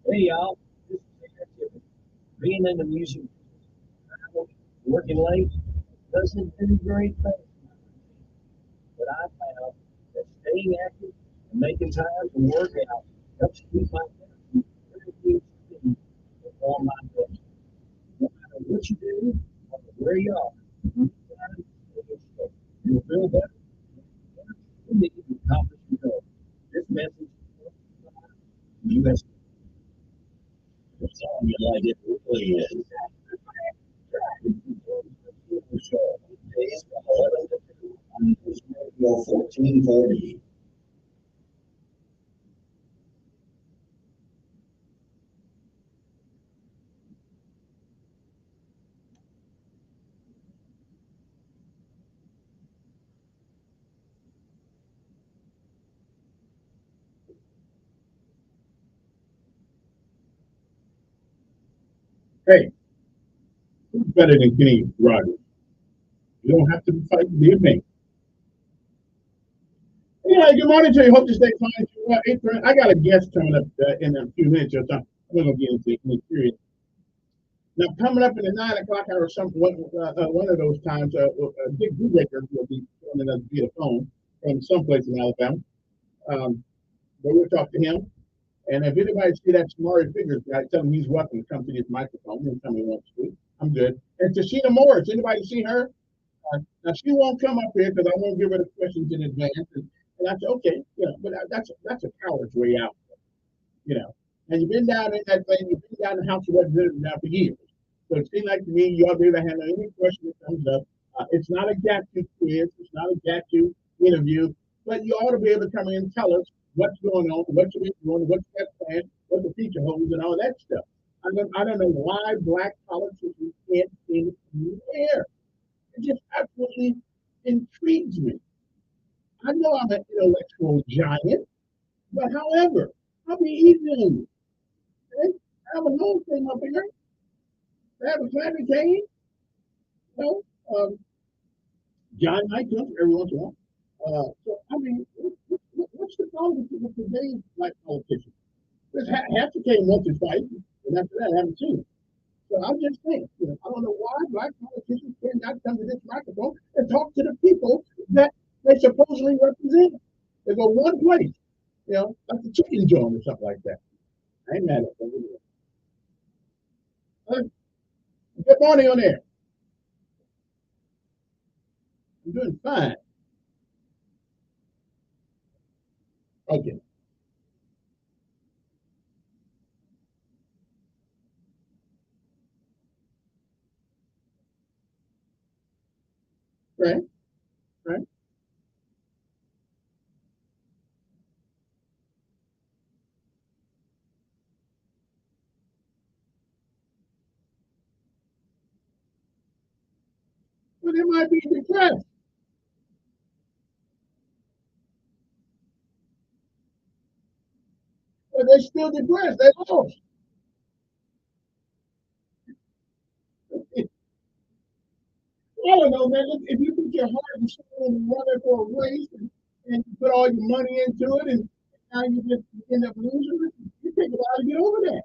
Hey y'all, this is Kevin. Being in the music, working late, doesn't do great things. But I found that staying active and making time to work out helps keep my energy on my day. No matter what you do, or where you are, you'll feel better. it really is. Show. Days from 11 to 2 on News Radio 1440. Hey, who's better than Kenny Rogers? You don't have to be fighting the opinion. Anyway, good morning to you. Hope you stay fine. 8:30. I got a guest coming up in a few minutes or something. I'm not going to get into any period. Now, coming up in the 9 o'clock hour, one of those times, Dick Brubaker will be joining us via phone from someplace in Alabama. But we'll talk to him. And if anybody see that Samari Figures guy, tell him he's welcome to come to this microphone anytime he wants to. I'm good. And Tashina Morris, anybody see her? Now she won't come up here because I won't give her the questions in advance. And I said, okay, but that's a coward's way out, And you've been down in that thing, you've been down in the House of Representatives now for years. So it seems like to me you ought to be able to handle any question that comes up. It's not a GAT2 quiz, it's not a GAT2 interview, but you ought to be able to come in and tell us what's going on, what you're doing, what's that plan, what the future holds, and all that stuff. I don't know why black politicians can't seem to come here. It just absolutely intrigues me. I know I'm an intellectual giant, but however, I'll be easy on you. Okay? I have a nose thing up here. I have a candy cane. John Knight comes every once in a while. So, I mean, what's the problem with today's black politicians? There's half the came once or twice, and after that, I haven't seen it. So I just think, I don't know why black politicians cannot come to this microphone and talk to the people that they supposedly represent. They go one place, like the chicken joint or something like that. I ain't mad at them. Good morning on there. I'm doing fine. Okay. Right. Right. Well, they might be depressed. But they're still depressed. They lost. I don't know, man. If you put your heart and soul and running for a race and you put all your money into it and now you just end up losing it, you take a while to get over that.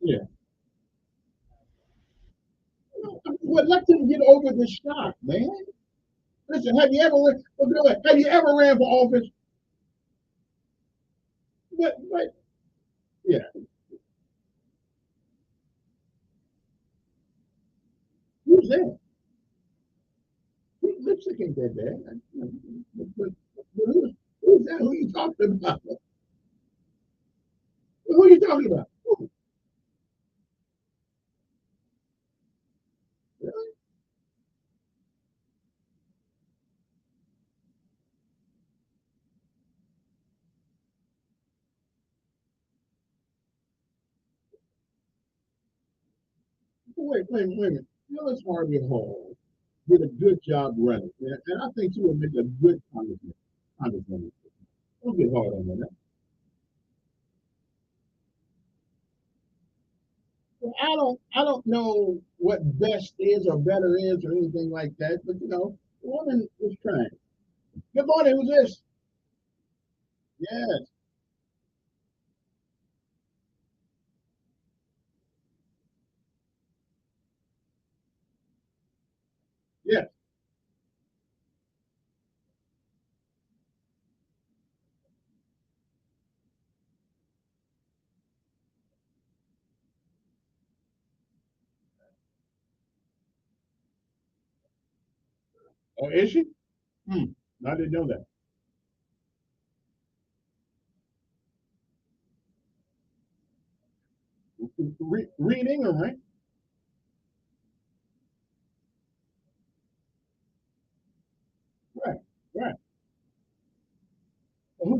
Yeah. Well, let them get over the shock, man. Listen, have you ever ran for office? But yeah. Who's that? Lipstick ain't that bad. Who's that? Who are you talking about? Who are you talking about? Really? Wait a minute. Phyllis Harvey Hall did a good job running, and I think she will make a good congresswoman. Don't get hard on that. Well, I don't know what best is or better is or anything like that, but the woman is trying. Good morning, who's this? Yes, yes. Oh, is she? Hmm. I didn't know that. reading, all right? Right, right. Well,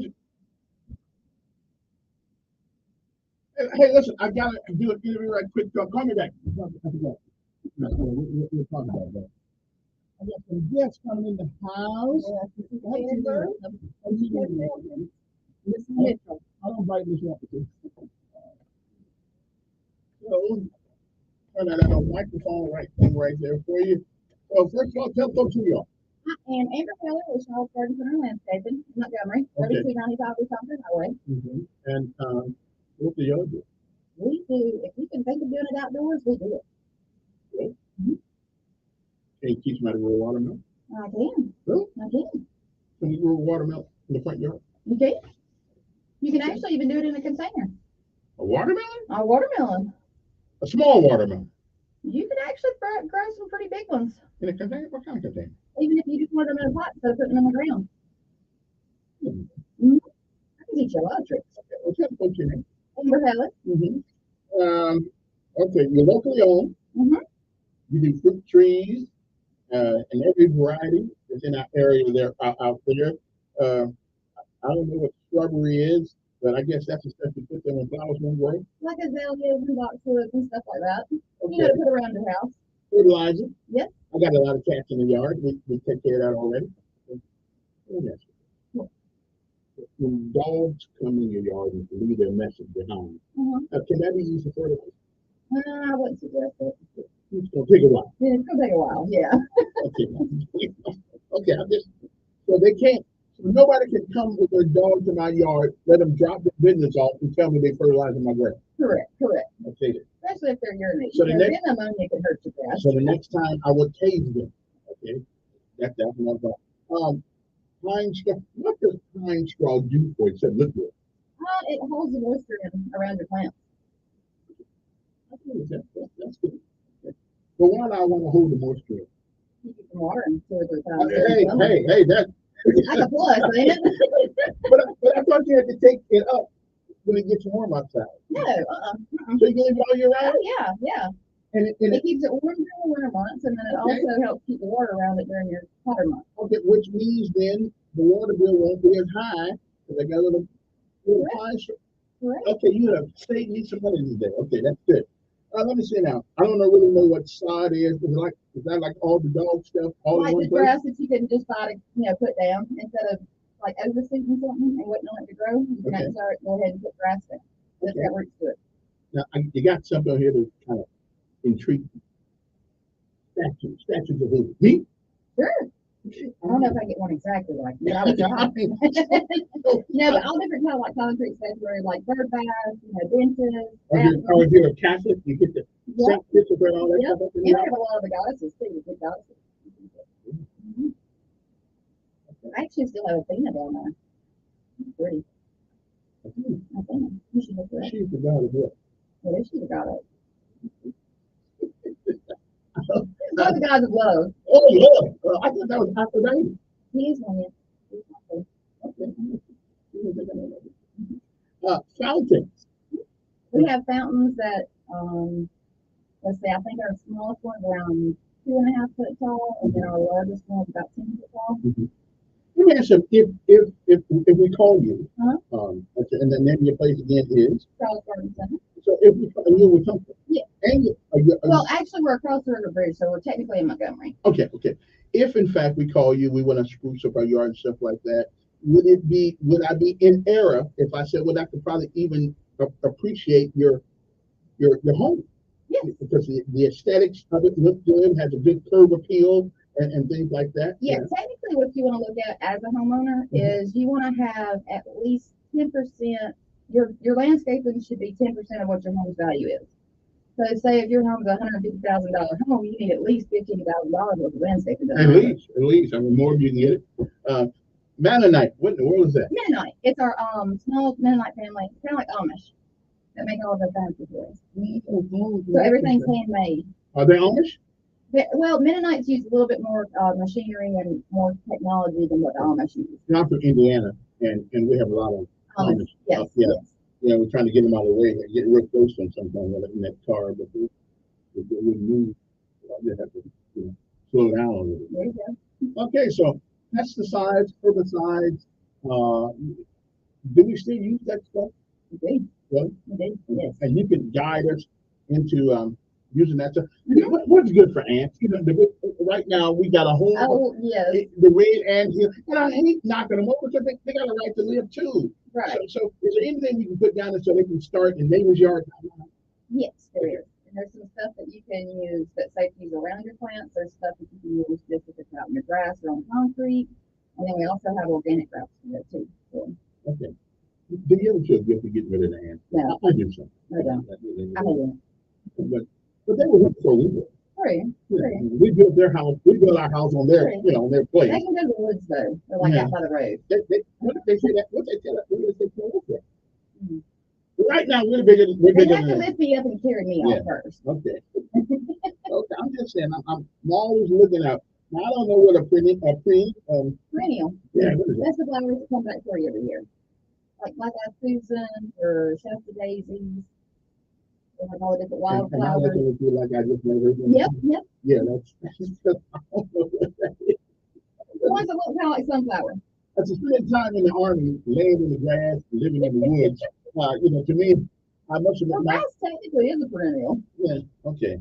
hey, listen, I gotta do an interview right quick. Call me back. I forgot. No, we're talking about that. I got some guests coming in the house. Miss Mitchell. I'll invite Miss Mitchell. So, turn that microphone right there for you. So first of all, tell folks who you are. I am Amber Keller with Charles Garden Center Landscaping in Montgomery, 3295 East Thompson Highway. And what do y'all do? We do, if you can think of doing it outdoors, we do it. Really? Can you teach somebody to grow watermelon? I can. Really? I can. Can you grow watermelon in the front yard? You can. You can actually even do it in a container. A watermelon? A watermelon. A small watermelon. You can actually grow some pretty big ones. In a container? What kind of container? Even if you just want them in a pot instead of putting them on the ground. Mm-hmm. I can teach you a lot of tricks. Okay, what's your name? Amber Keller. Okay, you're locally owned. You do fruit trees and every variety that's in our area there out there. I don't know what shrubbery is, but I guess that's the stuff you put them when flowers won't grow. Like azaleas and boxwoods and stuff like that. Okay. You know, to put around your house. Fertilizer. Yes. I got a lot of cats in the yard. We take care of that already. When dogs come in your yard and leave their message behind, can that be used for fertilizer? I wouldn't suggest it. It's going to take a while. Yeah, it's going to take a while, yeah. Okay, so they can't, so nobody can come with their dog to my yard, let them drop their business off and tell me they fertilizing my grass. Correct. Okay. Especially if they're urinating. So the next, ammonia can hurt your grass. So the next time I would tase them. Okay, that's one thing. Pine straw. What does pine straw do for it? Except look good. It holds the moisture in around your plants. That's good. Okay. But why do I want to hold the moisture in? You get some water in 2 or 3 times. Hey, that. That's a plus, ain't it? but I thought you had to take it up when it gets warm outside. No, So you can leave it all year round? Oh, yeah. And it keeps it warm during the winter months, and then it also helps keep the water around it during your hotter months. Okay, which means then the water bill won't be as high because I got a little pine straw. Okay, you have saved me some money today. Okay, that's good. Let me see now. I don't really know what sod is. Is that like all the dog stuff? All like the grass that you can just buy to put down instead of like overseeding something and waiting on it to grow. You can actually go ahead and put grass down. That's got roots to it. Now you got something here to kind of intrigue me. Statues of who? Me? Sure. I don't know if I get one exactly like that. I would try. No, but all different kind of like concrete statuary, like bird baths, benches. Or if you're a Catholic, you get the picture and all that stuff. You have a lot of the goddesses too, big goddesses. I actually still have Athena down there. Pretty. Athena. You should look at that. She's the god of what? What is she the god of? Not the gods of love. Oh, love. I thought that was Aphrodite. He is one, yeah. Fountains. We have fountains that, let's say, I think our smallest one's around 2.5 foot tall, and then our largest one's about 10 foot tall. Let me ask you, if we call you, and the name of your place again is? Charles Garden Center. So if we call you with something? Yeah. Well, actually, we're across the river bridge, so we're technically in Montgomery. Okay. If in fact we call you, we want to spruce up our yard and stuff like that, would I be in error if I said, well, I could probably even appreciate your home? Yes. Because the aesthetics of it look good, has a good curb appeal and things like that. Yeah, technically what you want to look at as a homeowner is you want to have at least 10%, your landscaping should be 10% of what your home's value is. So say if your home's a $150,000 home, you need at least $15,000 worth of landscaping done. At least. I mean, more if you can get it. Mennonite, what in the world is that? Mennonite. It's our small Mennonite family, kind of like Amish, that make all of their furniture for us. So everything's handmade. Are they Amish? Well, Mennonites use a little bit more machinery and more technology than what the Amish use. I'm from Indiana, and we have a lot of Amish. Yes. You know, we're trying to get them out of the way and get real close to them sometimes in that car, but they wouldn't move. So I just have to, you know, slow down a little bit. There you go. Okay, so pesticides, herbicides, do we still use that stuff? Indeed. Well, Indeed. Yes. and you can guide us into using that stuff. What's good for ants? You know, right now we got a whole yes. The red ant here, and I hate knocking them over because they got a right to live too. Right. So is there anything we can put down there so they can start in neighbor's yard? Yes, there is. And there's some stuff that you can use that safeties around your plants. There's stuff that you can use just if it's out in your grass or on concrete. And then we also have organic routes for that too. So. Okay. Do you ever feel guilty getting rid of the ants? No. I do some. I don't. I don't. But they were here before we did. Right. Yeah. We built their house. We built our house on their, you know, on their place. They can go to the woods though. They're like out by the road. What did they say that? What they say that? What did they say that? Right now we're bigger. They have to lift me up and carry me off first. Okay. Okay. I'm just saying. I'm always looking out. Now, I don't know what a perennial. Yeah. That's the flowers that come back for you every year. Like Susan or Shasta daisies. They have all the different wildflowers. Like I just never. Yep. Yeah, that's just, I don't know what that is. The ones that look kind of like sunflower. After spending time in the army, laying in the grass, living in the woods, you know, to me, I must have been. Well, grass technically is a perennial. Yeah. Okay.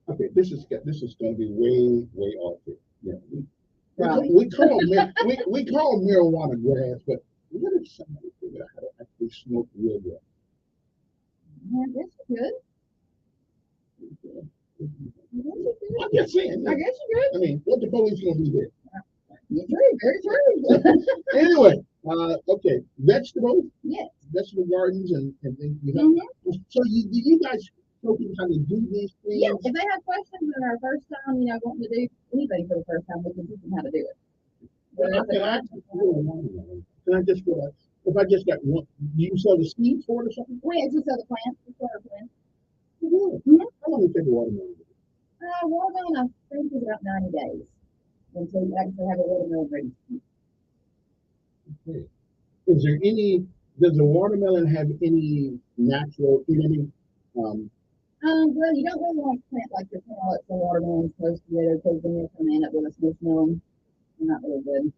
Okay. This is going to be way off here. Yeah. We call marijuana grass, but what if somebody figured out how to actually smoke real grass? I guess you could. I'm just saying. I guess you could. I mean, what the police gonna do there? Very true. Anyway, okay, vegetables. Yes. Vegetable gardens and things. You know. So do you guys show people how to do these things? Yeah. If they have questions and our first time, you know, wanting to do anything for the first time, we can teach them how to do it. Can I just go back? If I just got one, do you sell the seeds for it or something? We just sell the plants. We sell our plants. How long does it take a watermelon? Watermelon, I think, is about 90 days until you actually have a watermelon ready to eat. Okay. Is there any? Does the watermelon have any natural? Well, you don't really want to plant like your carrots and watermelons close together because then you're going to end up with a smooth melon. They're not really good.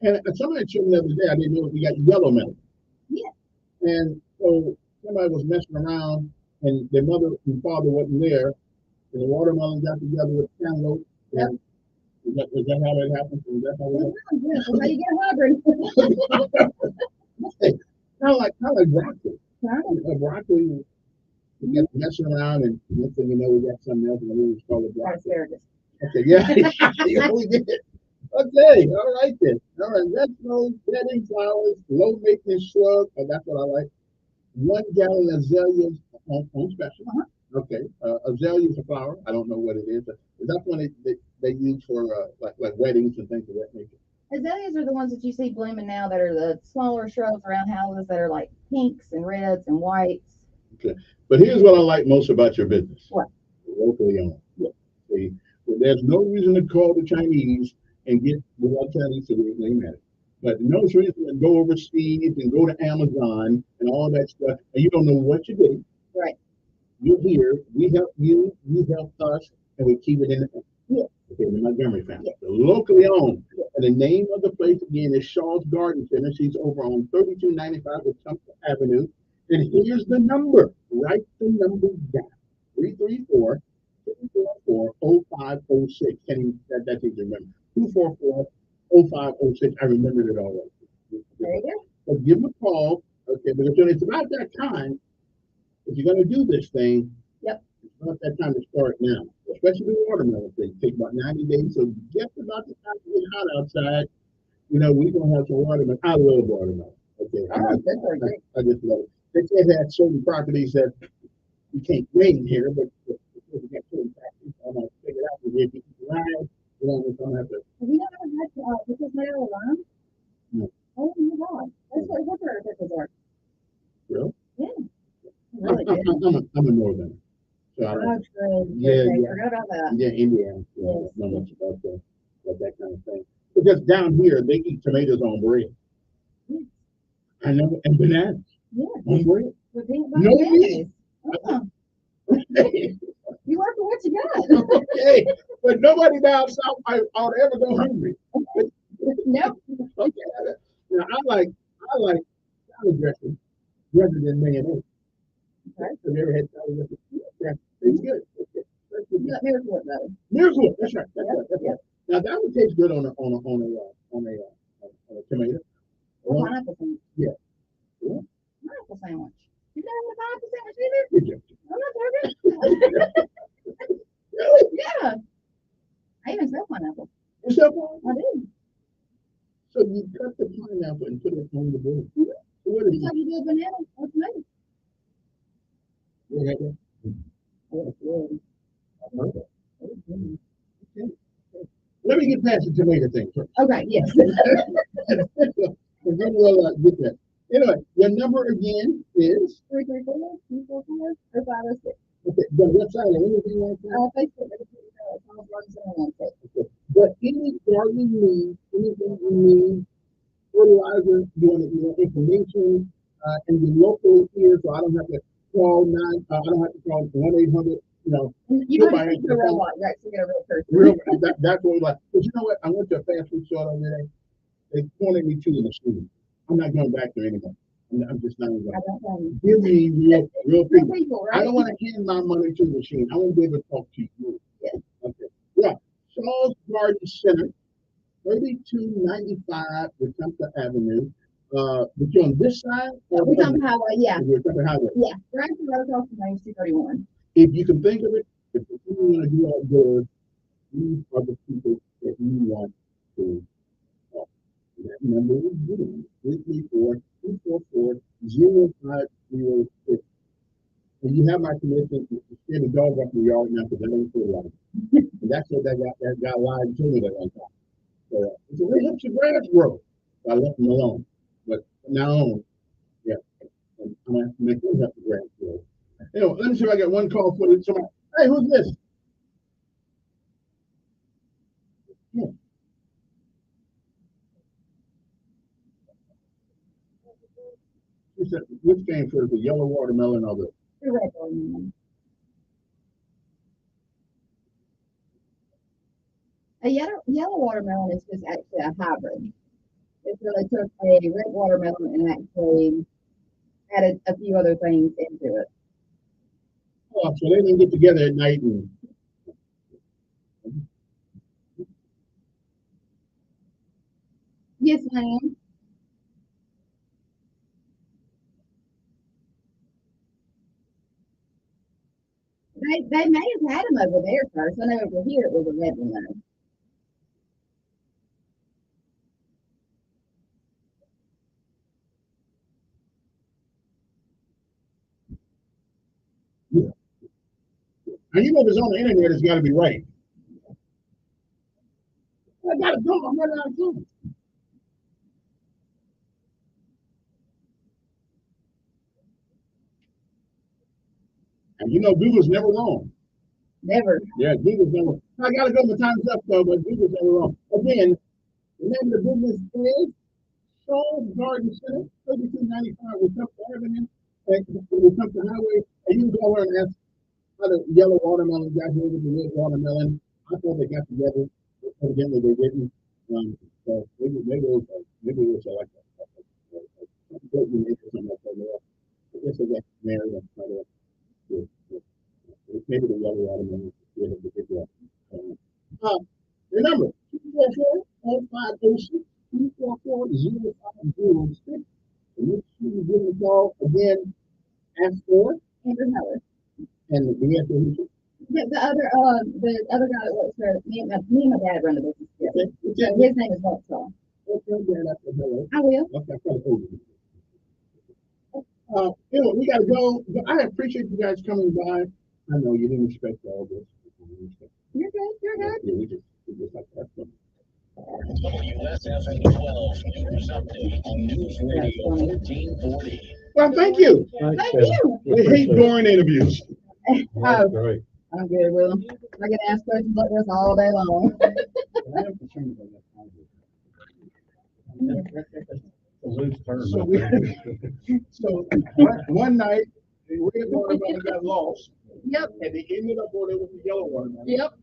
And somebody told me the other day, I didn't know if we got yellow melon. Yeah. And so somebody was messing around, and their mother and father wasn't there, and the watermelon got together with cantaloupe. Yep. Is that how that happened? Is that how it happened? Yes, that's how you get hybrid. Kind of like broccoli. Broccoli, we got messing around, and next thing you know, we got something else, and we just call it broccoli. Asparagus. Okay, yeah, we did. Okay, all right then. All right, vegetables, bedding flowers, low maintenance shrub. Oh, that's what I like. 1 gallon azaleas on special. Okay, azaleas a flower. I don't know what it is. But that's one they use for like weddings and things of that nature. Azaleas are the ones that you see blooming now that are the smaller shrubs around houses that are like pinks and reds and whites. Okay, but here's what I like most about your business. What? Locally owned. Yeah. See, there's no reason to call the Chinese and get without Chinese to really name at it. But no reason to go overseas and go to Amazon and all that stuff, and you don't know what you're getting. Right. You're here, we help you, you help us, and we keep it in the okay, the Montgomery family. So locally owned. And the name of the place again is Shaw's Garden Center. She's over on 3295 Wetumpka Avenue. And here's the number. Write the number down. 334-244-0506. That's easy to remember. 244-0506. I remembered it already. There you go. But give them a call. Okay, because when it's about that time, if you're going to do this thing, it's about that time to start now. Especially the watermelon thing. Take about 90 days. So just about the time to get hot outside, you know, we're going to have some watermelon. I love watermelon. Okay. I just love it. They say they have certain properties that you can't grade here, but we got certain properties. I'm going to figure out if you can ride, you know, we're going to have to. Have you ever had pickles made out of lime? No. Oh my God. That's what our pickles are. Really? Yeah. Really good. I'm a northerner. So I forgot about that. Yeah, Indiana. Yeah, not much about that kind of thing. Because down here they eat tomatoes on bread. I know, and bananas. Yeah. On bread. With peanut No butter and meat. mayonnaise. You work for what you got. Okay, but nobody down south ought to ever go hungry. Nope. Okay. Now I like salad dressing rather than mayonnaise. Okay. Have you ever had salad dressing? Yeah, it's good. Miracle though. Miracle. That's right. That's Yep, right. That's yep. right. Now that would taste good on a tomato. Or pineapple sandwich. Yeah. Pineapple sandwich. You never had a pineapple sandwich either? Good job. I'm not joking. Really? Yeah. I even sell pineapple. You sell pineapple? I do. So you cut the pineapple and put it on the bread. Mm-hmm. So what is Just like you do a banana or tomato. You had that? Oh, good. I've heard that. Okay. Let me get past the tomato thing first. Okay, yes. And then we'll get that. Anyway, your number again is 334-244-0506. okay. The website or anything like that. Facebook. Okay. But any gardening needs, anything you need, fertilizer, you want information, and be locally here, so I don't have to call I don't have to call 1-800. You don't have to speak to a robot. You actually get a real person. That's what we like. But you know what? I went to a fast food store the other day. They pointed me to the machine. I'm not going back there anymore. I'm just not even going. Give me real people. Right? I don't want to hand my money to the machine. I want to be able to talk to you. Yes. Okay. Yeah. Shaw's Garden Center, 3295 Wetumpka Avenue. But you're on this side? Wetumpka Highway, yeah. Wetumpka Highway. Yeah. Right across the main 231. If you can think of it, if you want to do all good, these are the people that you want to talk. That number is 334-244-0506. And you have my commitment to send a dog up in the yard now because I don't feel like it. And that's what that guy lied to me that one time. So it's a really helps your grass grow. So I left him alone. But from now on, yeah, I'm going to have to make him help the grass grow. Anyway, let me see if I got one call for you. Somebody, hey, who's this? Yeah. She said, which came first, the yellow watermelon or the red watermelon? A yellow watermelon is just actually a hybrid. It's really took a red watermelon and actually added a few other things into it. Oh, so they didn't get together at night and yes, ma'am. They may have had them over there first. I know over here it was a red one though. yeah. And you know, if it's on the internet, it's got to be right. I got to go. I'm running out of time. And you know, Google's never wrong. Never. Yeah, Google's never. I got to go. My time's up, though, but Google's never wrong. Again, the name of the business is Shaw's Garden Center, 3295 Wetumpka Avenue, Wetumpka Highway. And you can go over and ask how the yellow watermelon got here with the red watermelon. I thought they got together. Evidently, they didn't. So maybe it was like that. I guess they got married and try to. Maybe the yellow watermelon would have the big one. Remember, 244-0506, 244-0506. And make sure you give a call again. Ask for Andrew Heller. and the answer. The other guy that works there, me and my dad run the business together. So his name is Walt Shaw. I will. Okay, anyway, we gotta go. I appreciate you guys coming by. I know you didn't expect all this. You're good. You're good. Yeah, we just like that. WSFA 12 News Update on News Radio 1440. Well, thank you. Thank you. We hate boring interviews. Oh, I'm good, Will. I get asked questions like this all day long. Luke's turn. So one night, the red watermelon got lost. Yep. And they ended up on it with the yellow watermelon. Yep.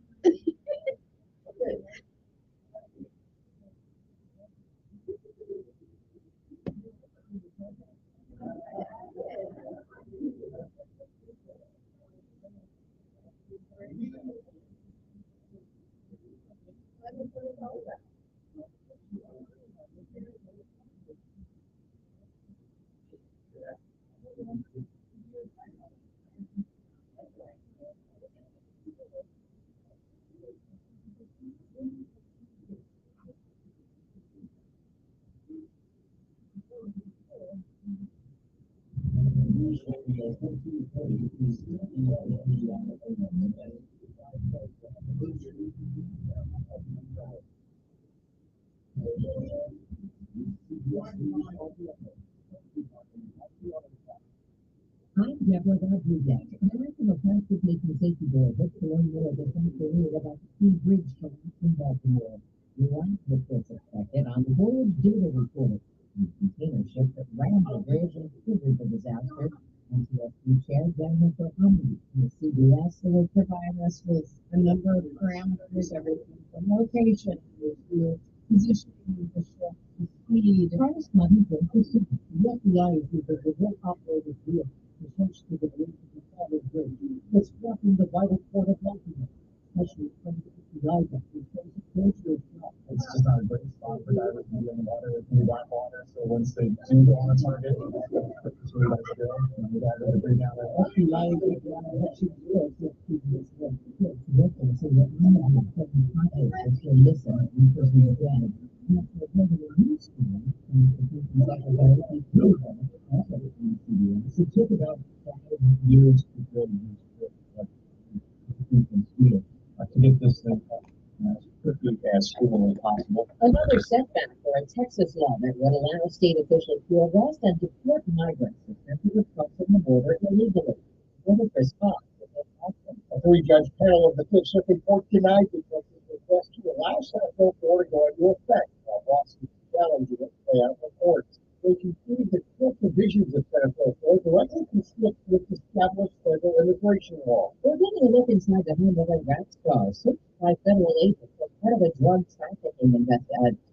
I'm Deborah Rodriguez, Director of Transportation Safety Board. Let's learn more this afternoon about the key bridge collapse in Baltimore. The last reports expected on the board's data report. The container ship that ran the bridge and triggered the disaster. NTSB Chair Jennifer Humby from the CBS will provide us with a number of parameters, everything from location to positioning the ship to speed. First money for the FBI is the remote operated vehicle. The search to the bridge of the Father Bridge, disrupting the vital port of Baltimore, especially from the FBI that replaces closure of jobs. It's just not a great spot for divers to be in the water. It can be black water, so once they do go on a target, it's really like a drill. And the divers are bring down their FBI is actually good with previous victims so that none of the 75 are still missing and person is dead. After a regular news story from the person's secretary, so took about 5 years to build this to get this thing up as quickly as humanly possible. Another setback for a Texas law that would allow state officials to arrest and deport migrants attempting to cross the border illegally. Border response. A three-judge panel of the Fifth Circuit Court denied the Texas request to allow Senate Bill 4 to go into effect, while lawsuits challenging it play out in courts. They concluded that core provisions of Senate Bill 4 directly conflict with established federal immigration law. We're getting a look inside the home of a rap star, searched by federal agents as part of a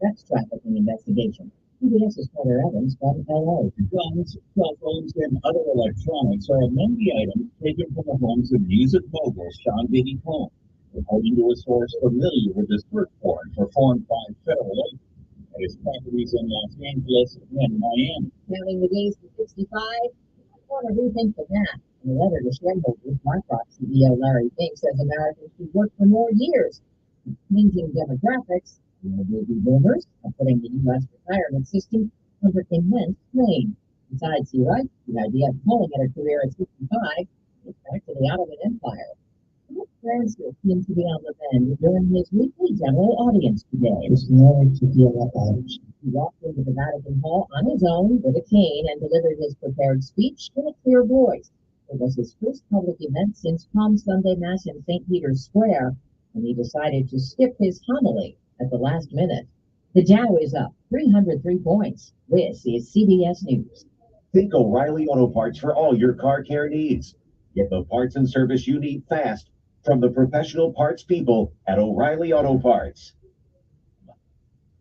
sex trafficking investigation. CBS's Carter Evans from LA. Guns, cell phones, and other electronics are among the items taken from the homes of music mogul Sean Diddy Combs. According to a source familiar with this search warrant performed by federal agents at his properties in Los Angeles and Miami. Counting the days to 65, I want to rethink the math. In a letter to shareholders, BlackRock CEO Larry Fink says Americans should work for more years. Changing demographics, baby boomers are putting the U.S. retirement system under immense strain. Besides, he writes, the idea of calling it a career at 65 is back to the Ottoman Empire. Pope Francis seems to be on the mend during his weekly general audience today. It's more to deal with He walked into the Vatican Hall on his own with a cane and delivered his prepared speech in a clear voice. It was his first public event since Palm Sunday Mass in St. Peter's Square, and he decided to skip his homily at the last minute. The Dow is up 303 points. This is CBS News. Think O'Reilly Auto Parts for all your car care needs. Get the parts and service you need fast from the professional parts people at O'Reilly Auto Parts.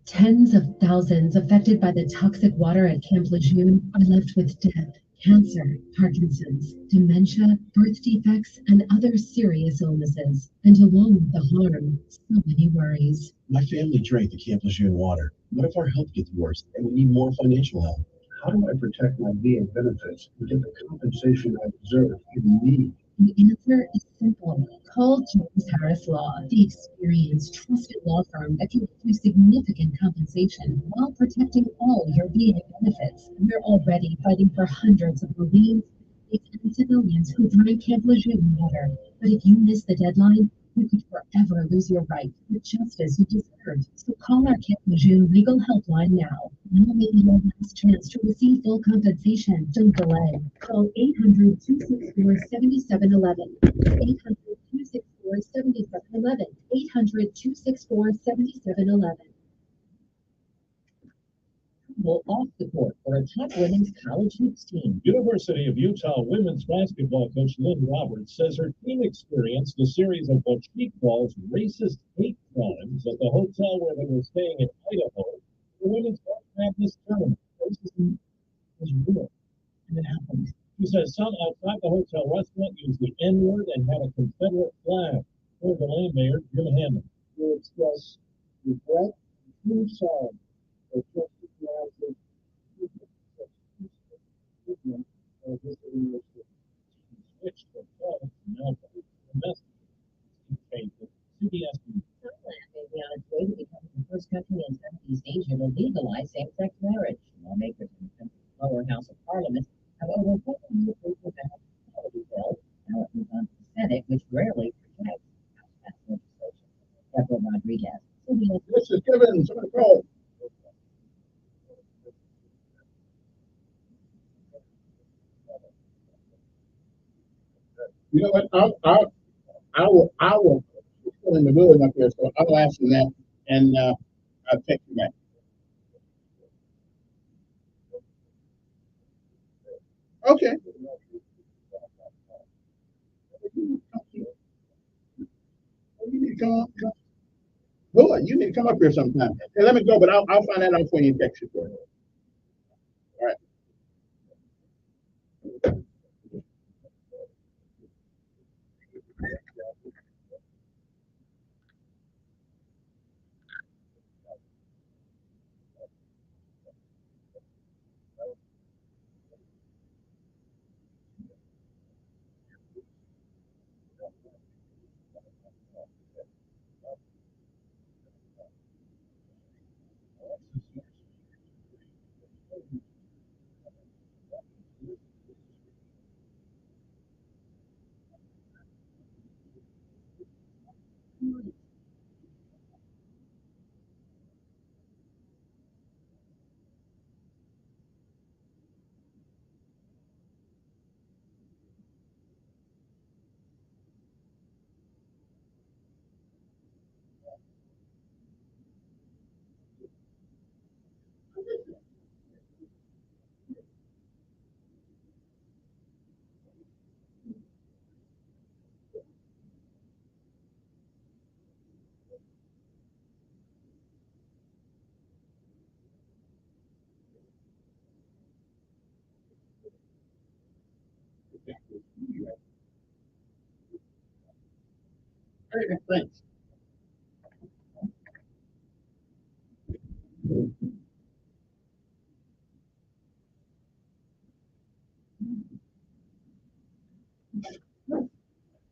Tens of thousands affected by the toxic water at Camp Lejeune are left with death, cancer, Parkinson's, dementia, birth defects, and other serious illnesses. And along with the harm, so many worries. My family drank the Camp Lejeune water. What if our health gets worse and we need more financial help? How do I protect my VA benefits and get the compensation I deserve and need? The answer is simple. Call Jones Harris Law, the experienced, trusted law firm that can give you significant compensation while protecting all your VA benefits. We're already fighting for hundreds of Marines and civilians who drank Camp Lejeune water. But if you miss the deadline, you could forever lose your right to the justice you deserve. So call our Camp Lejeune legal helpline now. Now may be your last chance to receive full compensation. Don't delay. Call 800-264-7711. 800-264-7711. 800-264-7711. Well, off the court for a top women's college hoops team. University of Utah women's basketball coach Lynn Roberts says her team experienced a series of what she calls racist hate crimes at the hotel where they were staying in Idaho. The women's this tournament. Racism is real, and it happens. She says some outside the hotel restaurant used the N-word and had a Confederate flag. Here's the land mayor, Jim Hammond. We express regret and true sorrow for Justice Granted visiting your city. Switched from college to now domestic. CBS News. Thailand may be on its way to becoming the first country in Southeast Asia to legalize same-sex marriage. Lawmakers in the country's lower house of parliament have overwhelmingly approved the equality bill. Now it moves on to the Senate, which rarely protects house-passed legislation. Deborah Rodriguez, CBS. This is Kevin. Somebody call. You know what? I will. It's still in the building up there, so I'll ask him that, and I'll text you back. Okay. You need to come. Boy, you need to come up here sometime. Hey, let me go, but I'll find that out for you and text you for it. All right. All right, thanks.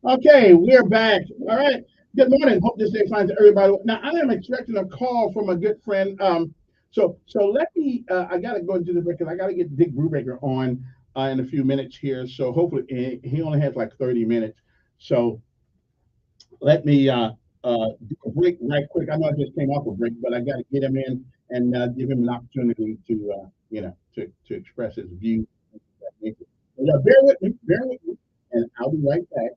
Okay, we're back. All right. Good morning. Hope this day finds everybody. Now, I am expecting a call from a good friend. So let me. I gotta go into the break because I gotta get Dick Brubaker on in a few minutes here. So hopefully he only has like 30 minutes. So let me do a break right quick. I know I just came off a break, but I got to get him in and give him an opportunity to to express his view. So, yeah, bear with me, and I'll be right back.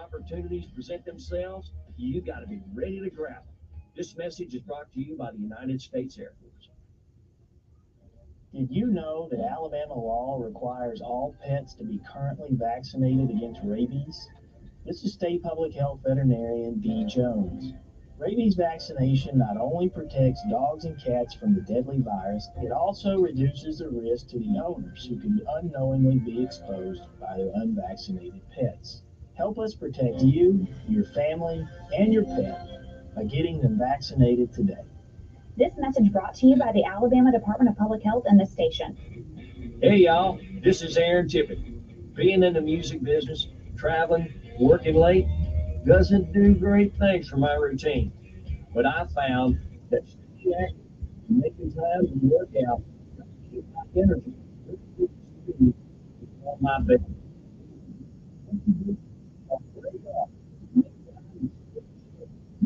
opportunities present themselves, you got to be ready to grab them. This message is brought to you by the United States Air Force. Did you know that Alabama law requires all pets to be currently vaccinated against rabies? This is State Public Health Veterinarian B. Jones. Rabies vaccination not only protects dogs and cats from the deadly virus, it also reduces the risk to the owners who can unknowingly be exposed by their unvaccinated pets. Help us protect you, your family, and your pet by getting them vaccinated today. This message brought to you by the Alabama Department of Public Health and this station. Hey y'all, this is Aaron Tippett. Being in the music business, traveling, working late, doesn't do great things for my routine. But I found that making time to work out, keep my energy, on my bed.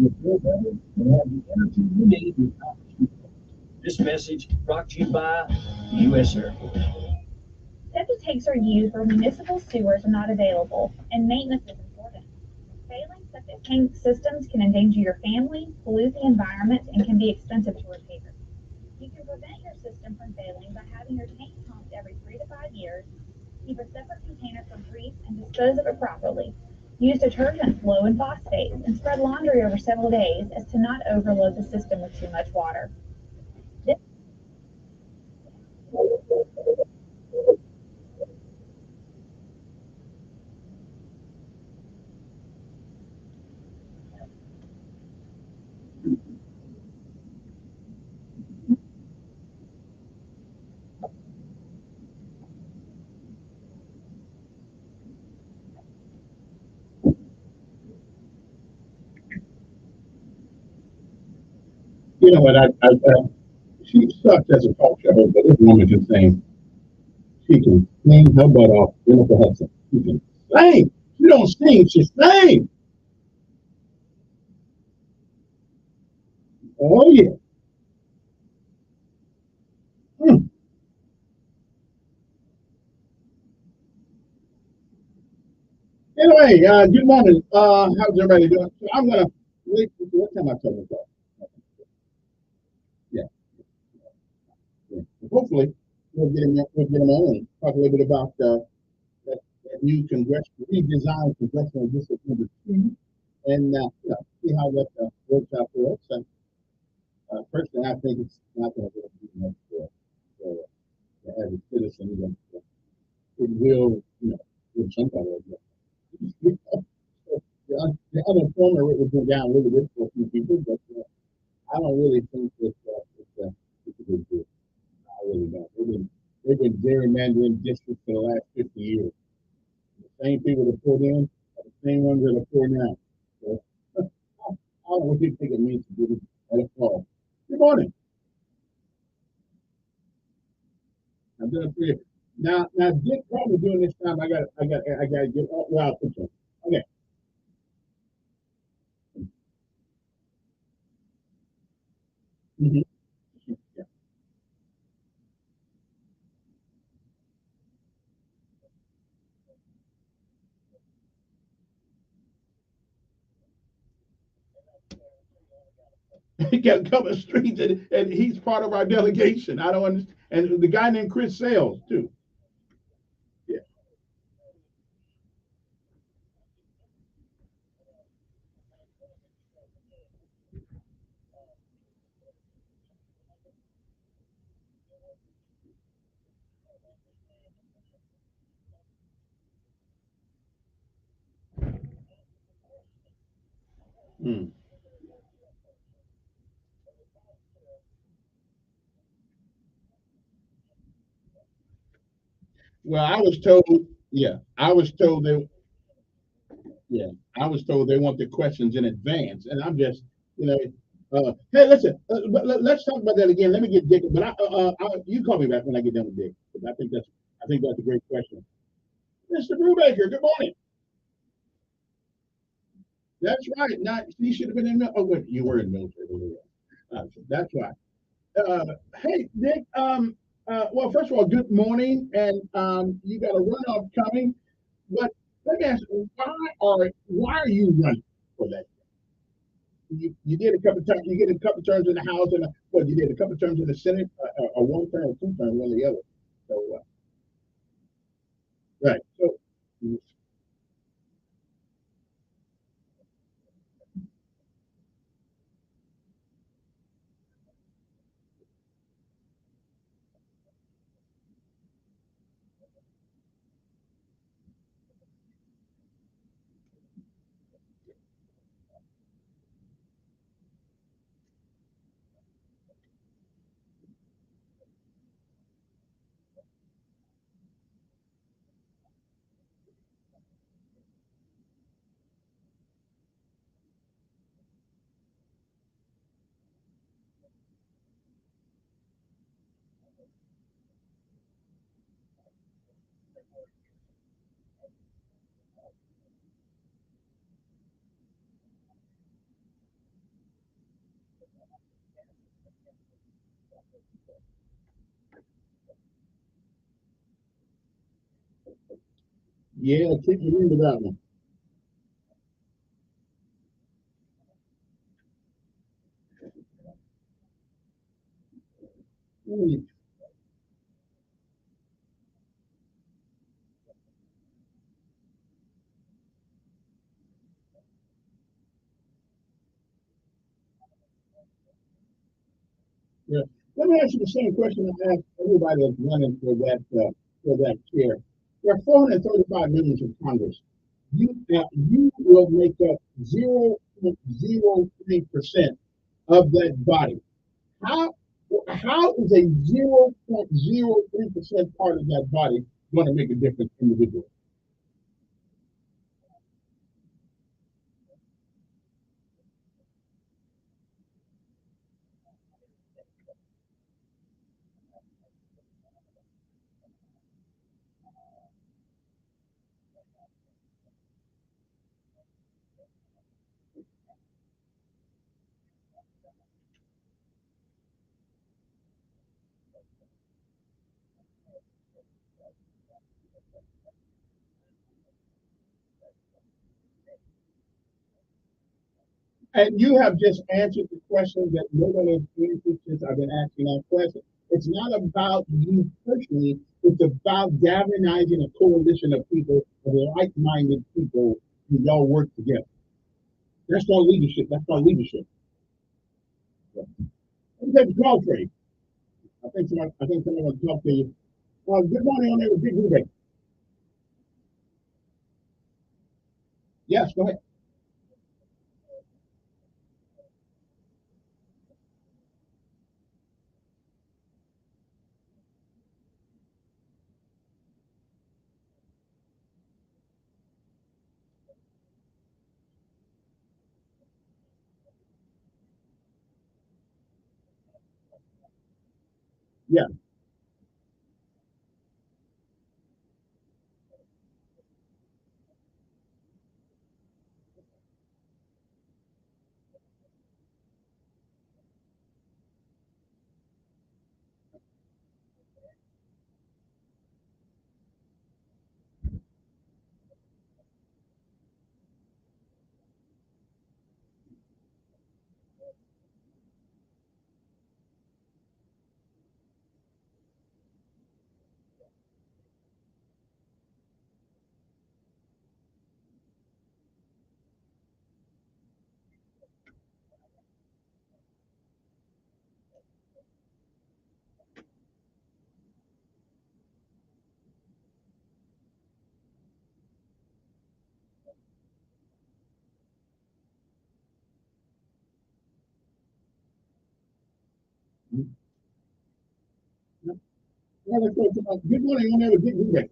You feel better and have the energy you need to accomplish your goals. This message brought to you by the U.S. Air Force. Septic tanks are used where municipal sewers are not available, and maintenance is important. Failing septic tank systems can endanger your family, pollute the environment, and can be expensive to repair. You can prevent your system from failing by having your tank pumped every 3 to 5 years, keep a separate container for grease, and dispose of it properly. Use detergent, flow, and phosphate, and spread laundry over several days as to not overload the system with too much water. You know what? She sucks as a talk show host, but this woman can sing. She can sing her butt off. Jennifer Hudson. She can sing. She don't sing. She sings. Oh yeah. Hmm. Anyway, good morning. How's everybody doing? So I'm gonna wait. What time I tell you about? Yeah. Yeah. Hopefully, we'll get him on and talk a little bit about that new congressional redesigned congressional district number 2, and you know, see how that works out for us. And personally, I think it's not going to be enough for the average citizen. But it will, you know, give some kind of the unemployment rate will go down a little bit for a few people, but I don't really think that it's a good deal. I really don't. They've been gerrymandering districts for the last 50 years. The same people that put in are the same ones that are pouring out. So I don't really think it means to do it at all. Good morning. I'm doing pretty. Now, Dick probably doing this time. I got to get. Well, I'll put you. Okay. Mm-hmm. Yeah. He got cover streets, and he's part of our delegation. I don't understand. And the guy named Chris Sales too. Yeah. Hmm. Well, I was told. Yeah, I was told they. Yeah, I was told they want the questions in advance, and I'm just, you know, hey, listen, let's talk about that again. Let me get Dick, but you call me back when I get done with Dick. I think that's a great question. Mr. Brubaker, good morning. That's right. Not you should have been in. Oh, wait, you were in military. That's right. Hey, Dick. Well, first of all, good morning, and you got a runoff coming. But Let me ask you, why are you running for that? You did a couple terms. You did a couple terms in the House, and you did a couple terms in the Senate, or one term or two terms, one or the other. So right. So yeah, keep me into that one. Mm. Yeah. Let me ask you the same question I asked everybody that's running for that chair. There are 435 members of Congress. You will make up 0.03% of that body. How how is a 0.03% part of that body going to make a difference individually? And you have just answered the question that nobody has answered since I've been asking that question. It's not about you personally, it's about galvanizing a coalition of people, of like-minded people who all work together. That's called leadership. That's called leadership. So, let me take the call for you. I think someone wants to talk to you. Good morning on there with Big Ruben. Yes, go ahead. Yeah. Good morning on there with Big Ruben.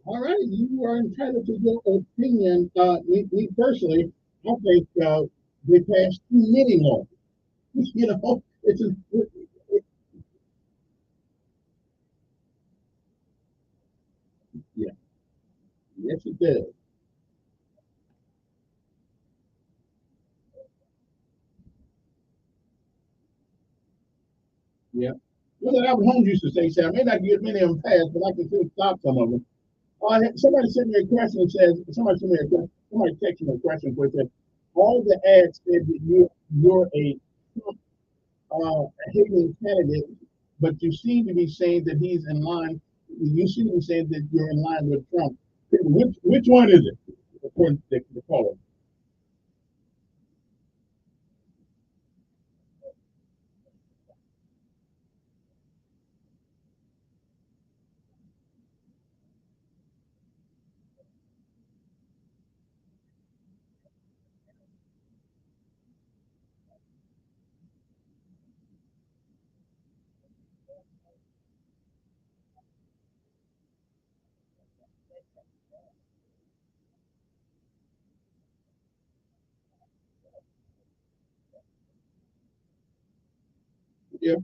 All right, you are entitled to your opinion. Me personally, I think they passed too many laws. You know, yeah, yes, it did. Yeah. Well, that Albert Holmes used to say, I may not get many of them passed, but I can still stop some of them. Somebody sent me a question and says, somebody texted me a question where it said, all the ads said that you're a Trump hating candidate, but you seem to be saying that he's in line. You seem to be saying that you're in line with Trump. Which one is it? According to the caller. Yeah.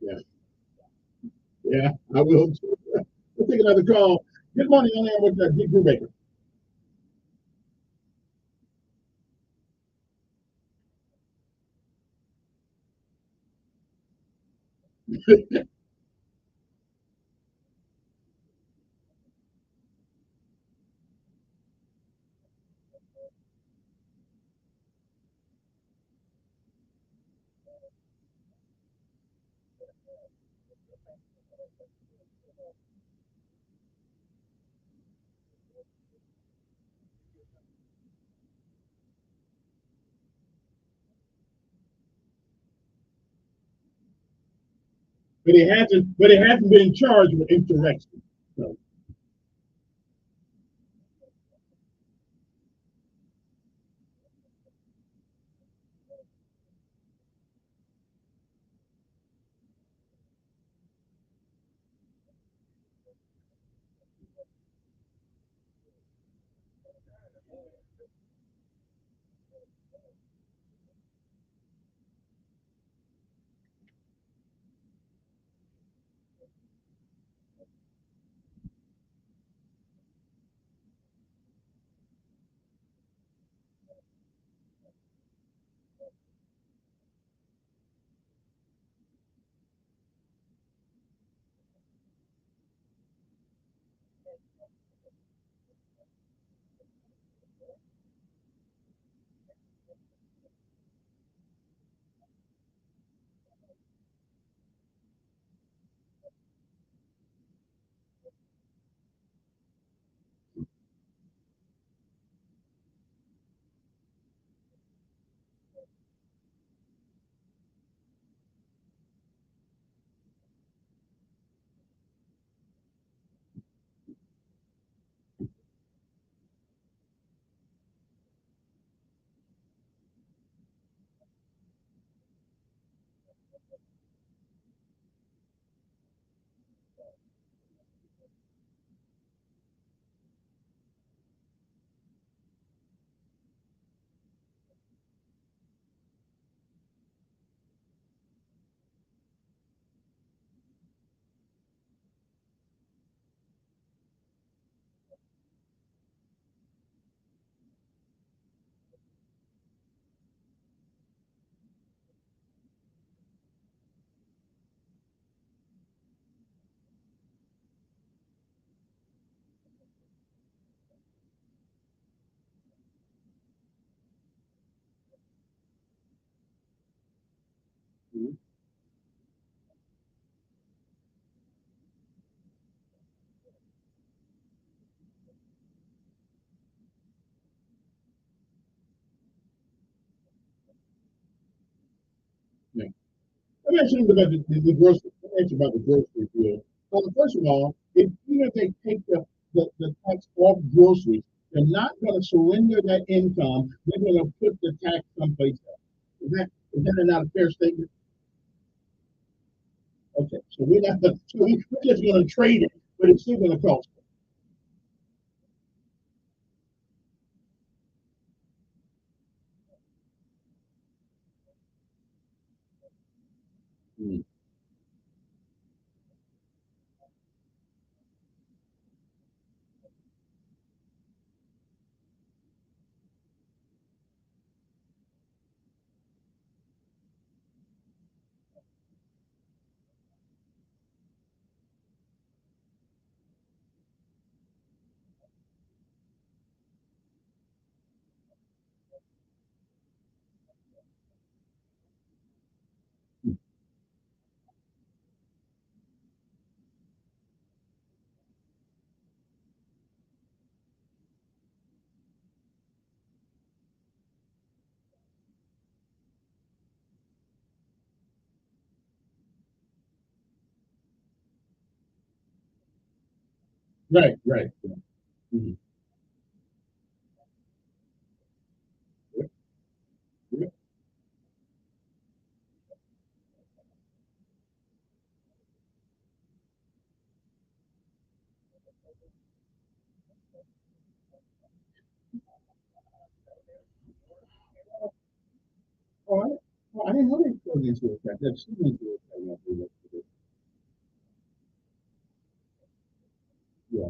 Yeah. Yeah, I will. We'll take another call. Good morning, on air with Dick Brubaker. But he hasn't been charged with insurrection. So, me ask you about the grocery. Let me ask you about the grocery bill. First of all, even if they take the tax off groceries, they're not going to surrender that income. They're going to put the tax someplace else. Is that not a fair statement? Okay, so we're not. So we're just going to trade it, but it's still going to cost. Mm. Right, right. Mm-hmm. Yep, yep. Oh, I didn't know they put into effect. That's into effect. Yeah.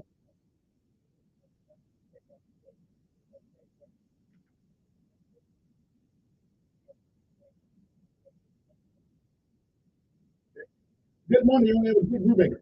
Good morning, you only have a good Brubaker.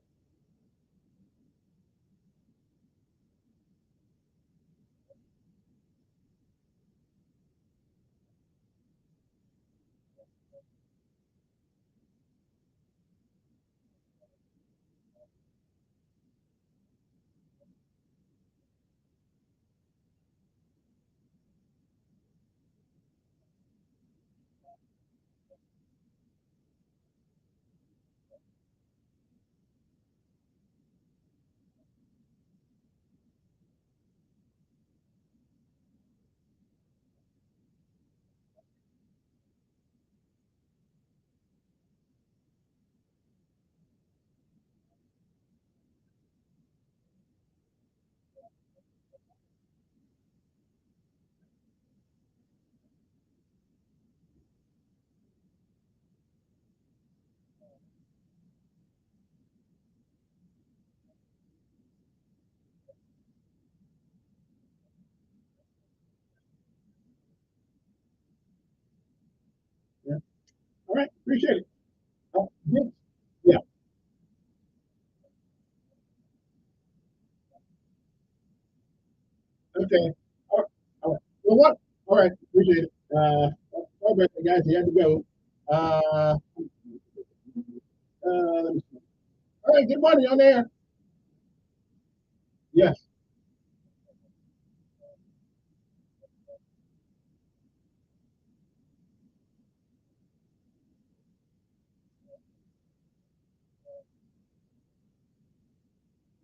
Yeah. All right, appreciate it. Yeah. Yeah. Okay. All right. All right. Well, what? All right, appreciate it. Sorry about that, guys. You had to go. Uh, let me see. All right, good morning on there. Yes.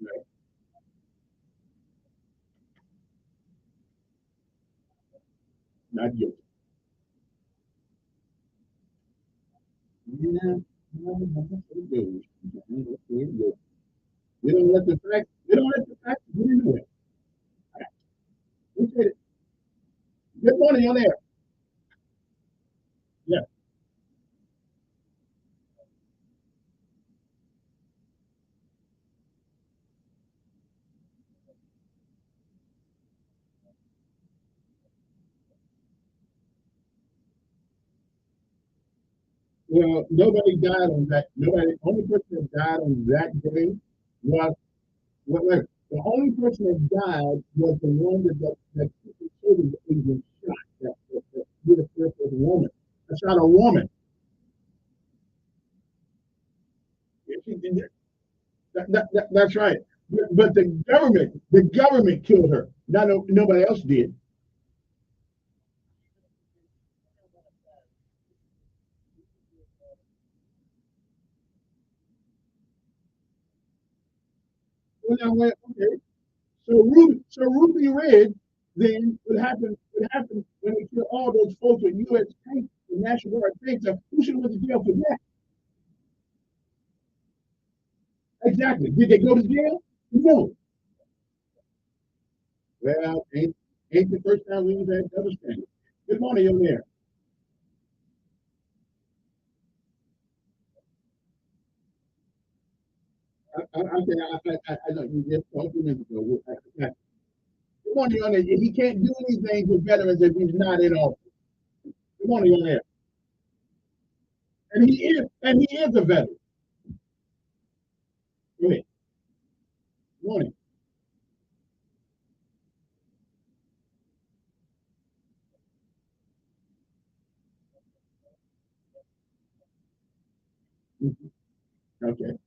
Right. Not you. Yeah. No, that's what it goes. That's what it goes. We don't let the facts. We don't let the facts get into it. All right. Appreciate it. Good morning on there. Yeah. Well, nobody died on that. Nobody. Only person that died on that day was wait. The only person that died was the one that took the children's agent shot. That did it first was a woman. I shot a woman. That's right. But the government killed her. Not nobody else did. Well, now, okay. So Ruby Ridge, then what happened when they killed all those folks with U.S. tanks, the National Guard tanks? Who should have went to jail for that? Exactly. Did they go to jail? No. Well, ain't the first time we've had double standards. Good morning, young there. I know you just talked a minute ago. Good morning, young there. He can't do anything for veterans if he's not in office. Good morning, young there. And he is a veteran. Go ahead. Good morning. Mhm. Okay.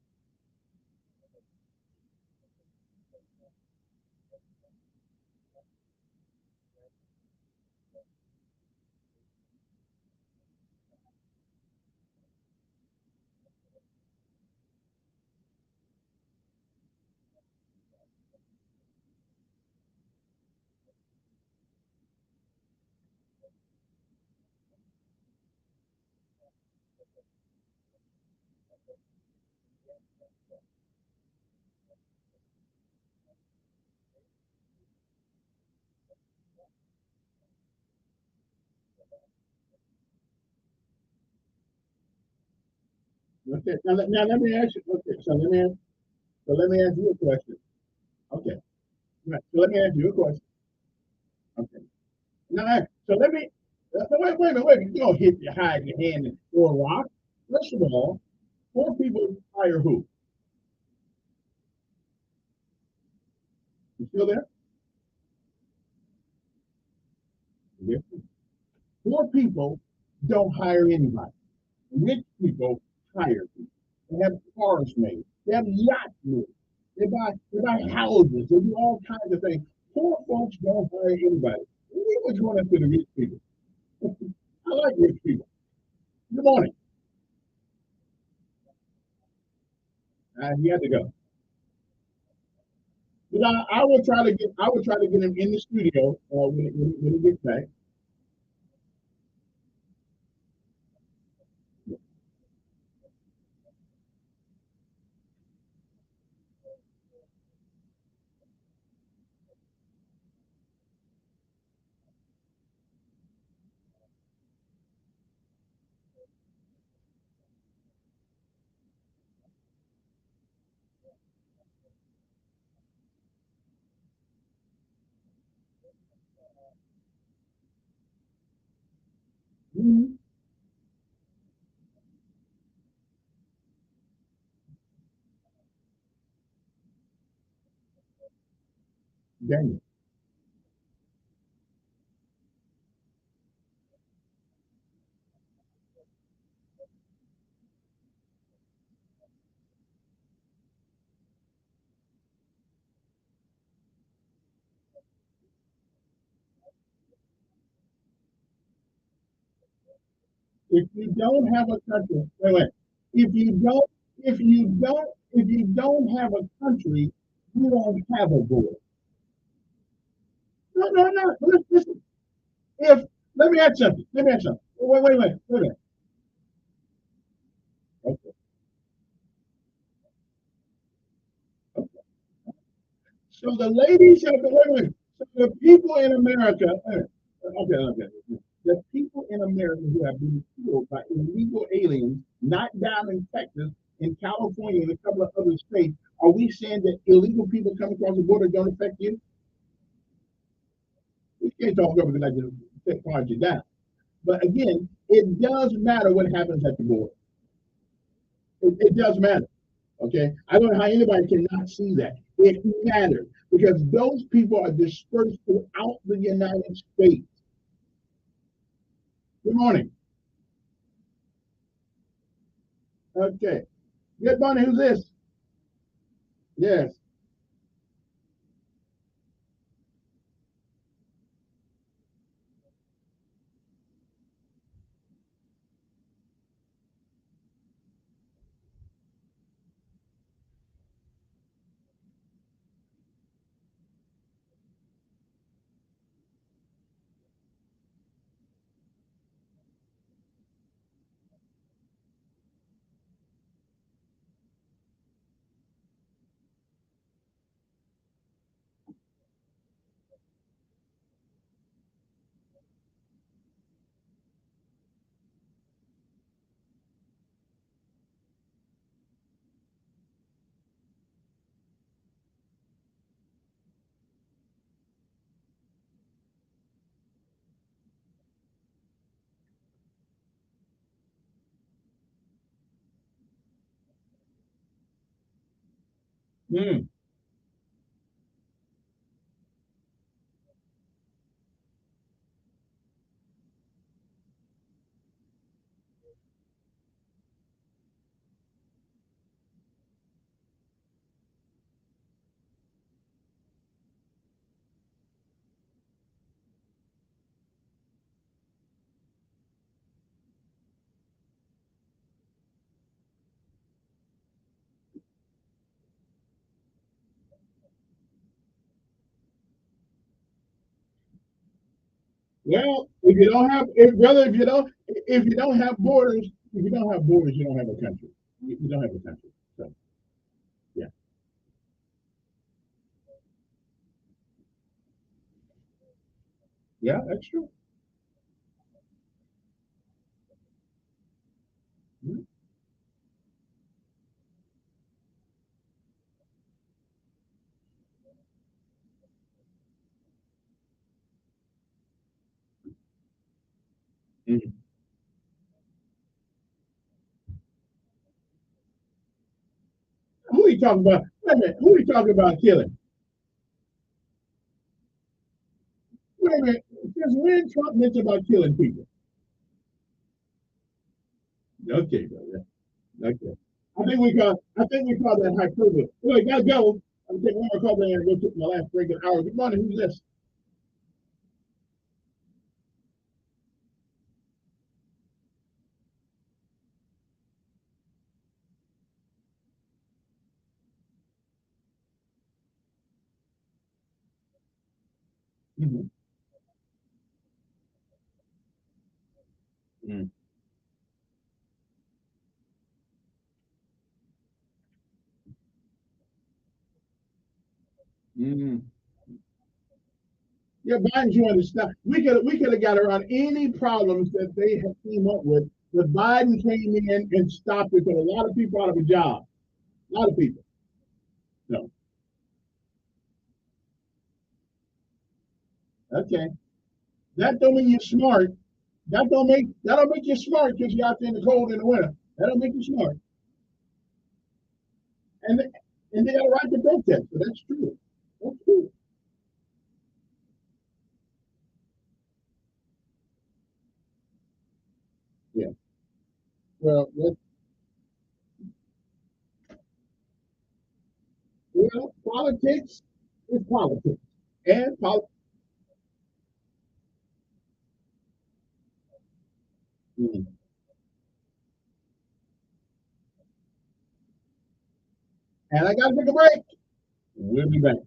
Okay. Now let me ask you. Okay. So let me ask you a question. Okay. Right. So let me ask you a question. Okay. Now, so let me. Wait a minute. You don't hide your hand and throw a rock. First of all, four people hire who? You still there? Yeah. Poor people don't hire anybody. Rich people hire people. They have cars made. They have yachts made. They buy houses. They do all kinds of things. Poor folks don't hire anybody. We were going after the rich people. I like rich people. Good morning. He had to go. But I will try to get him in the studio when he gets back. Mm-hmm. Daniel. If you don't have a country, wait. If you don't, if you don't have a country, you don't have a board. No, no, no. Listen. If let me add something. Let me add something. Wait a minute. Okay. Okay. So the ladies have the wait a minute. So the people in America. Okay. The people in America who have been killed by illegal aliens, not down in Texas, in California, and a couple of other states, are we saying that illegal people coming across the border don't affect you? We can't talk over because I just take part you down. But again, it does matter what happens at the border. It does matter. Okay. I don't know how anybody cannot see that. It matters because those people are dispersed throughout the United States. Good morning. Okay. Good morning. Who's this? Yes. Mm. Well, if you don't have, if brother, if you don't have borders, if you don't have borders, you don't have a country. You don't have a country. So yeah, yeah, that's true. Mhm. Who are you talking about? Wait a minute. Who are you talking about killing? Wait a minute. Since when Trump mentioned about killing people? Okay, brother. Okay. I think we call that hyperbole. Well, I gotta go. I'm taking one more call there and go take my last break an hour. Good morning. Who's this? Mm-hmm. Mm-hmm. Mm-hmm. Yeah, Biden joined the stuff. We could have got around any problems that they have came up with, but Biden came in and stopped it. Put a lot of people out of a job. A lot of people. No. Okay. That don't mean you're smart. That don't make you smart because you're out there in the cold in the winter. That don't make you smart. And they, and they got a right to protest. So that's true. That's true. Yeah. Well, politics is politics, and mm. And I got to take a break. We'll be back.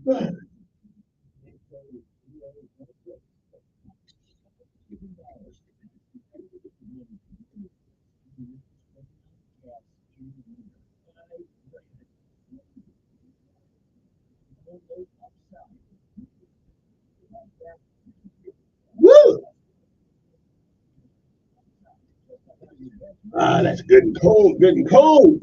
Woo! Ah, that's good and cold, good and cold.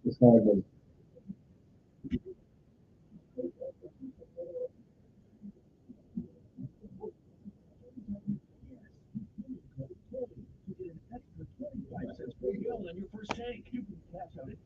It's hard to On your first tank, you can cash out it.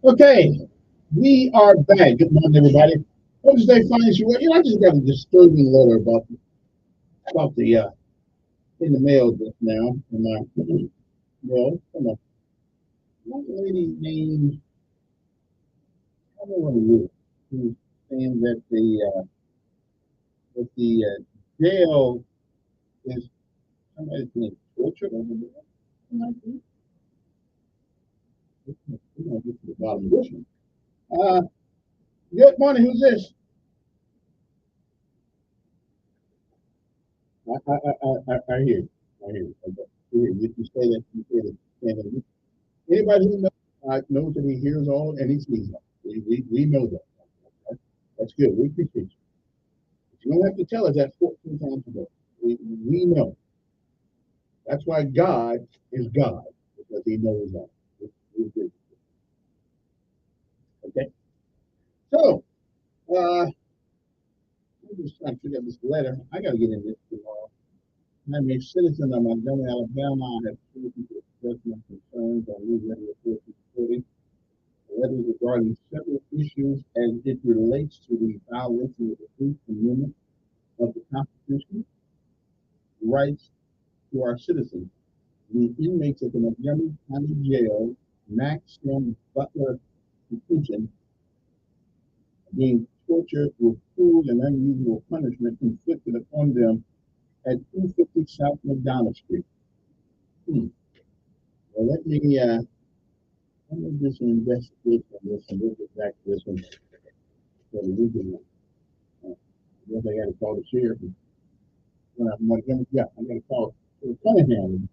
Okay, we are back. Good morning, everybody. Hope today finds you well. I just got a disturbing letter about the in the mail just now. And well, from a young lady named I don't know what it is. Who's saying that the jail is somebody's being tortured over there. We're gonna get to the bottom of this one. Good morning. Who's this? I hear you. I hear you. Okay. You say that. You say that. And anybody who knows that he hears all and he sees all. We know that. That's good. We appreciate you. But you don't have to tell us that 14 times a day. We know. That's why God is God, because he knows all. Okay? So, I'm just trying to figure out this letter. I got to get in this tomorrow. I'm a citizen of Montgomery, Alabama. I have chosen to express my concerns on News Radio 1440, letters regarding several issues as it relates to the violation of the Eighth Amendment of the Constitution, rights to our citizens. The inmates of the Montgomery County Jail, Max M. Butler Institution, being tortured with cruel and unusual punishment inflicted upon them at 250 South McDonald Street. Well, let me do some investigation on this and we'll get back to this one. So we can, I got to call the sheriff. Montgomery, yeah, I'm going to call Cunningham.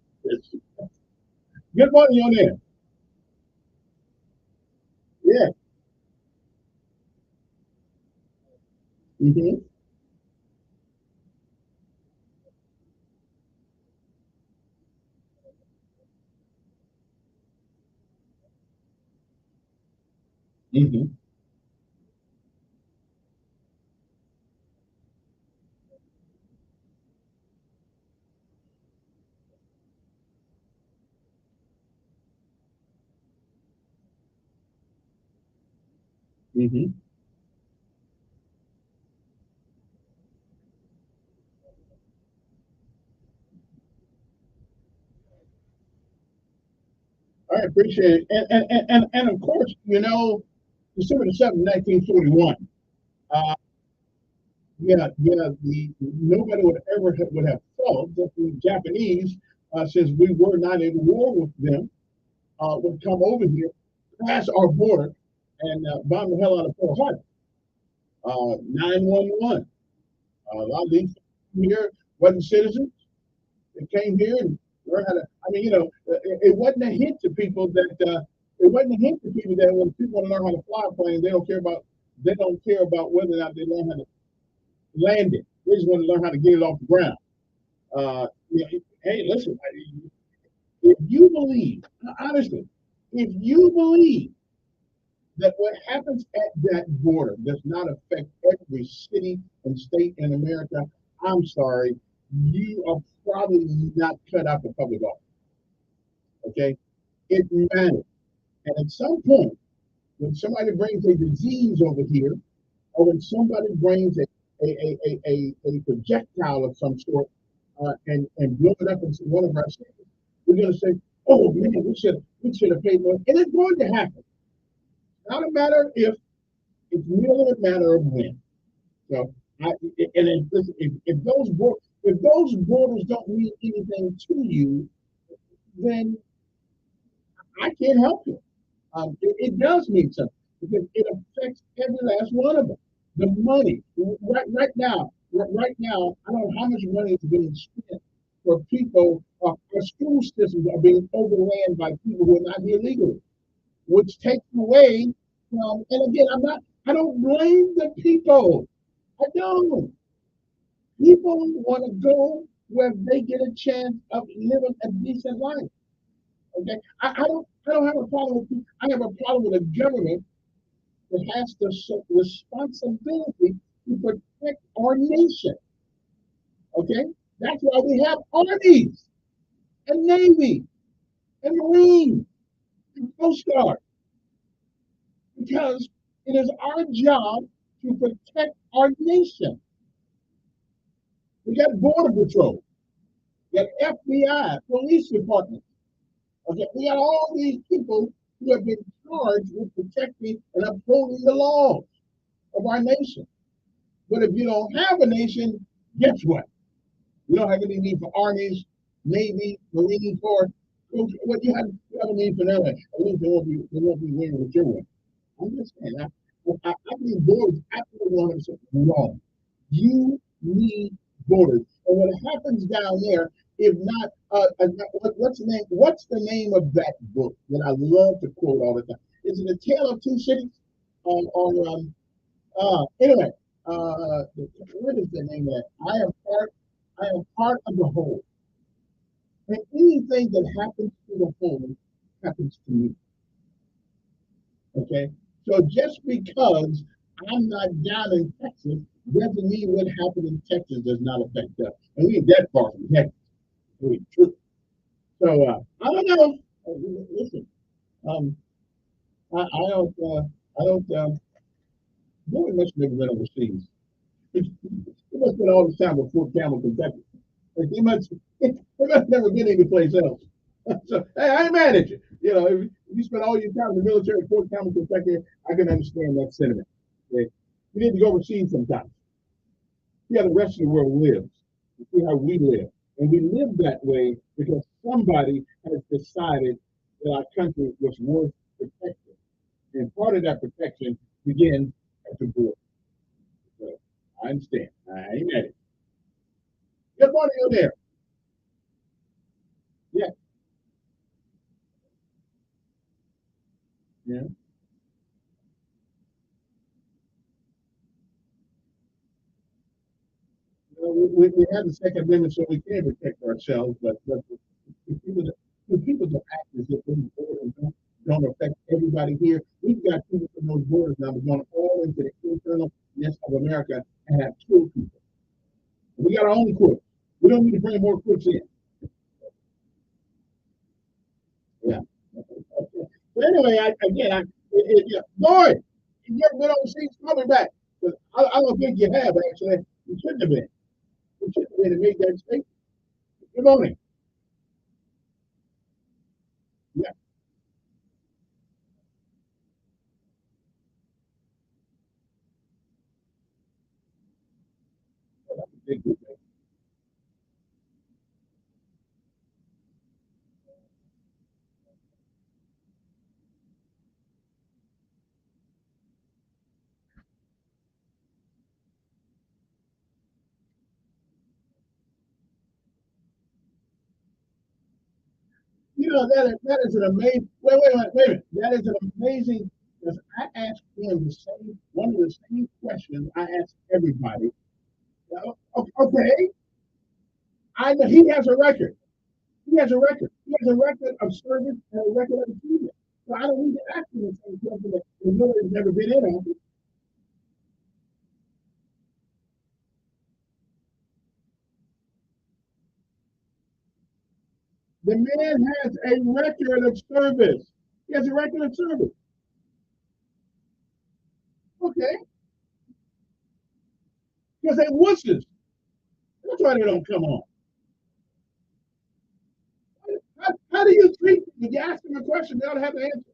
Good morning on there. Yeah. Mm-hmm. Mm-hmm. Mm-hmm. I appreciate it. And of course, December the 7th, 1941. Nobody would have thought that the Japanese, since we were not in war with them, would come over here, pass our border, and bomb the hell out of Pearl Harbor. 911. A lot of these here wasn't citizens. They came here and learned how to. I mean, it wasn't a hint to people that when people want to learn how to fly a plane, they don't care about whether or not they learn how to land it. They just want to learn how to get it off the ground. Hey, listen, if you believe, honestly, if you believe that what happens at that border does not affect every city and state in America, I'm sorry, you are probably not cut out for public office. Okay? It matters. And at some point, when somebody brings a disease over here, or when somebody brings a projectile of some sort and blow it up into one of our cities, we're going to say, oh man, we should have paid more. And it's going to happen. Not a matter if, it's merely a matter of when. So, if those borders don't mean anything to you, then I can't help you. It does mean something because it affects every last one of them. The money right now, I don't know how much money is being spent for people. Our school systems are being overran by people who are not here legally, which takes away from. And again, I don't blame the people. I don't. People want to go where they get a chance of living a decent life. Okay, I don't have a problem with people. I have a problem with a government that has the responsibility to protect our nation. Okay, that's why we have armies and navy and marines and coast guard, because it is our job to protect our nation. We got border patrol, we got FBI, police department. Okay, we got all these people who have been charged with protecting and upholding the laws of our nation. But if you don't have a nation, guess what? You don't have any need for armies, navy, marine corps. What you have a need for none of that. At least they won't be winning what you're winning. I'm just saying. I believe borders absolutely 100% wrong. You need borders. And what happens down there, if not, what's the name of that book that I love to quote all the time? Is it A Tale of Two Cities? Anyway, what is the name of that? I am part of the whole. And anything that happens to the whole happens to me. Okay? So just because I'm not down in Texas doesn't mean what happened in Texas does not affect us. And we ain't that far from Texas. True. So I don't know. Listen, um, I don't. I don't. Boy must have never been overseas. He must spend all the time with Fort Campbell, Kentucky. Like he must never been anyplace else. So hey, I ain't mad at you. You know, if you spend all your time in the military at Fort Campbell, Kentucky, I can understand that sentiment. Okay? You need to go overseas sometimes. See how the rest of the world lives. You see how we live. And we live that way because somebody has decided that our country was worth protecting. And part of that protection begins at the border. So I understand. I ain't mad at you. Good morning, you there. Yeah. Yeah. You know, we have the Second Amendment so we can protect ourselves, but the people that act as if those borders don't affect everybody here, we've got people from those borders now that are going all into the internalness of America and have killed people. And we got our own courts. We don't need to bring more courts in. Yeah. But anyway, yeah. Boy, you ever been overseas? Call me back. 'Cause I don't think you have, actually. You shouldn't have been. You shouldn't have been and made that statement. Good morning. Yeah. Big, big, big. You know, that is an amazing, wait a minute. That is an amazing, because I asked him one of the same questions I ask everybody. Okay, I know he has a record. He has a record. He has a record of service and a record of achievement. So I don't need to ask him the same question that the military's never been in on. The man has a record of service. He has a record of service. Okay, because they wusses. That's why they don't come on. How do you treat them? If you ask them a question, they ought to have an answer.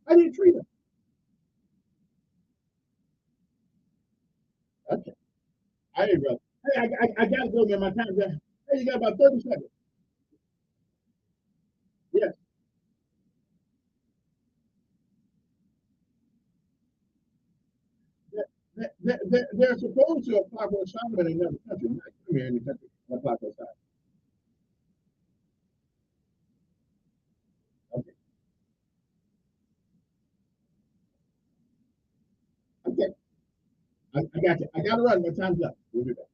How do you treat them? Okay. I ain't brother. Hey, I gotta go, man. My time's up. Hey, you got about 30 seconds. Yes. They're supposed to apply for asylum in another country, not come here in the country and apply for asylum. Okay. Okay. I got you. I gotta run. My time's up. We'll be back.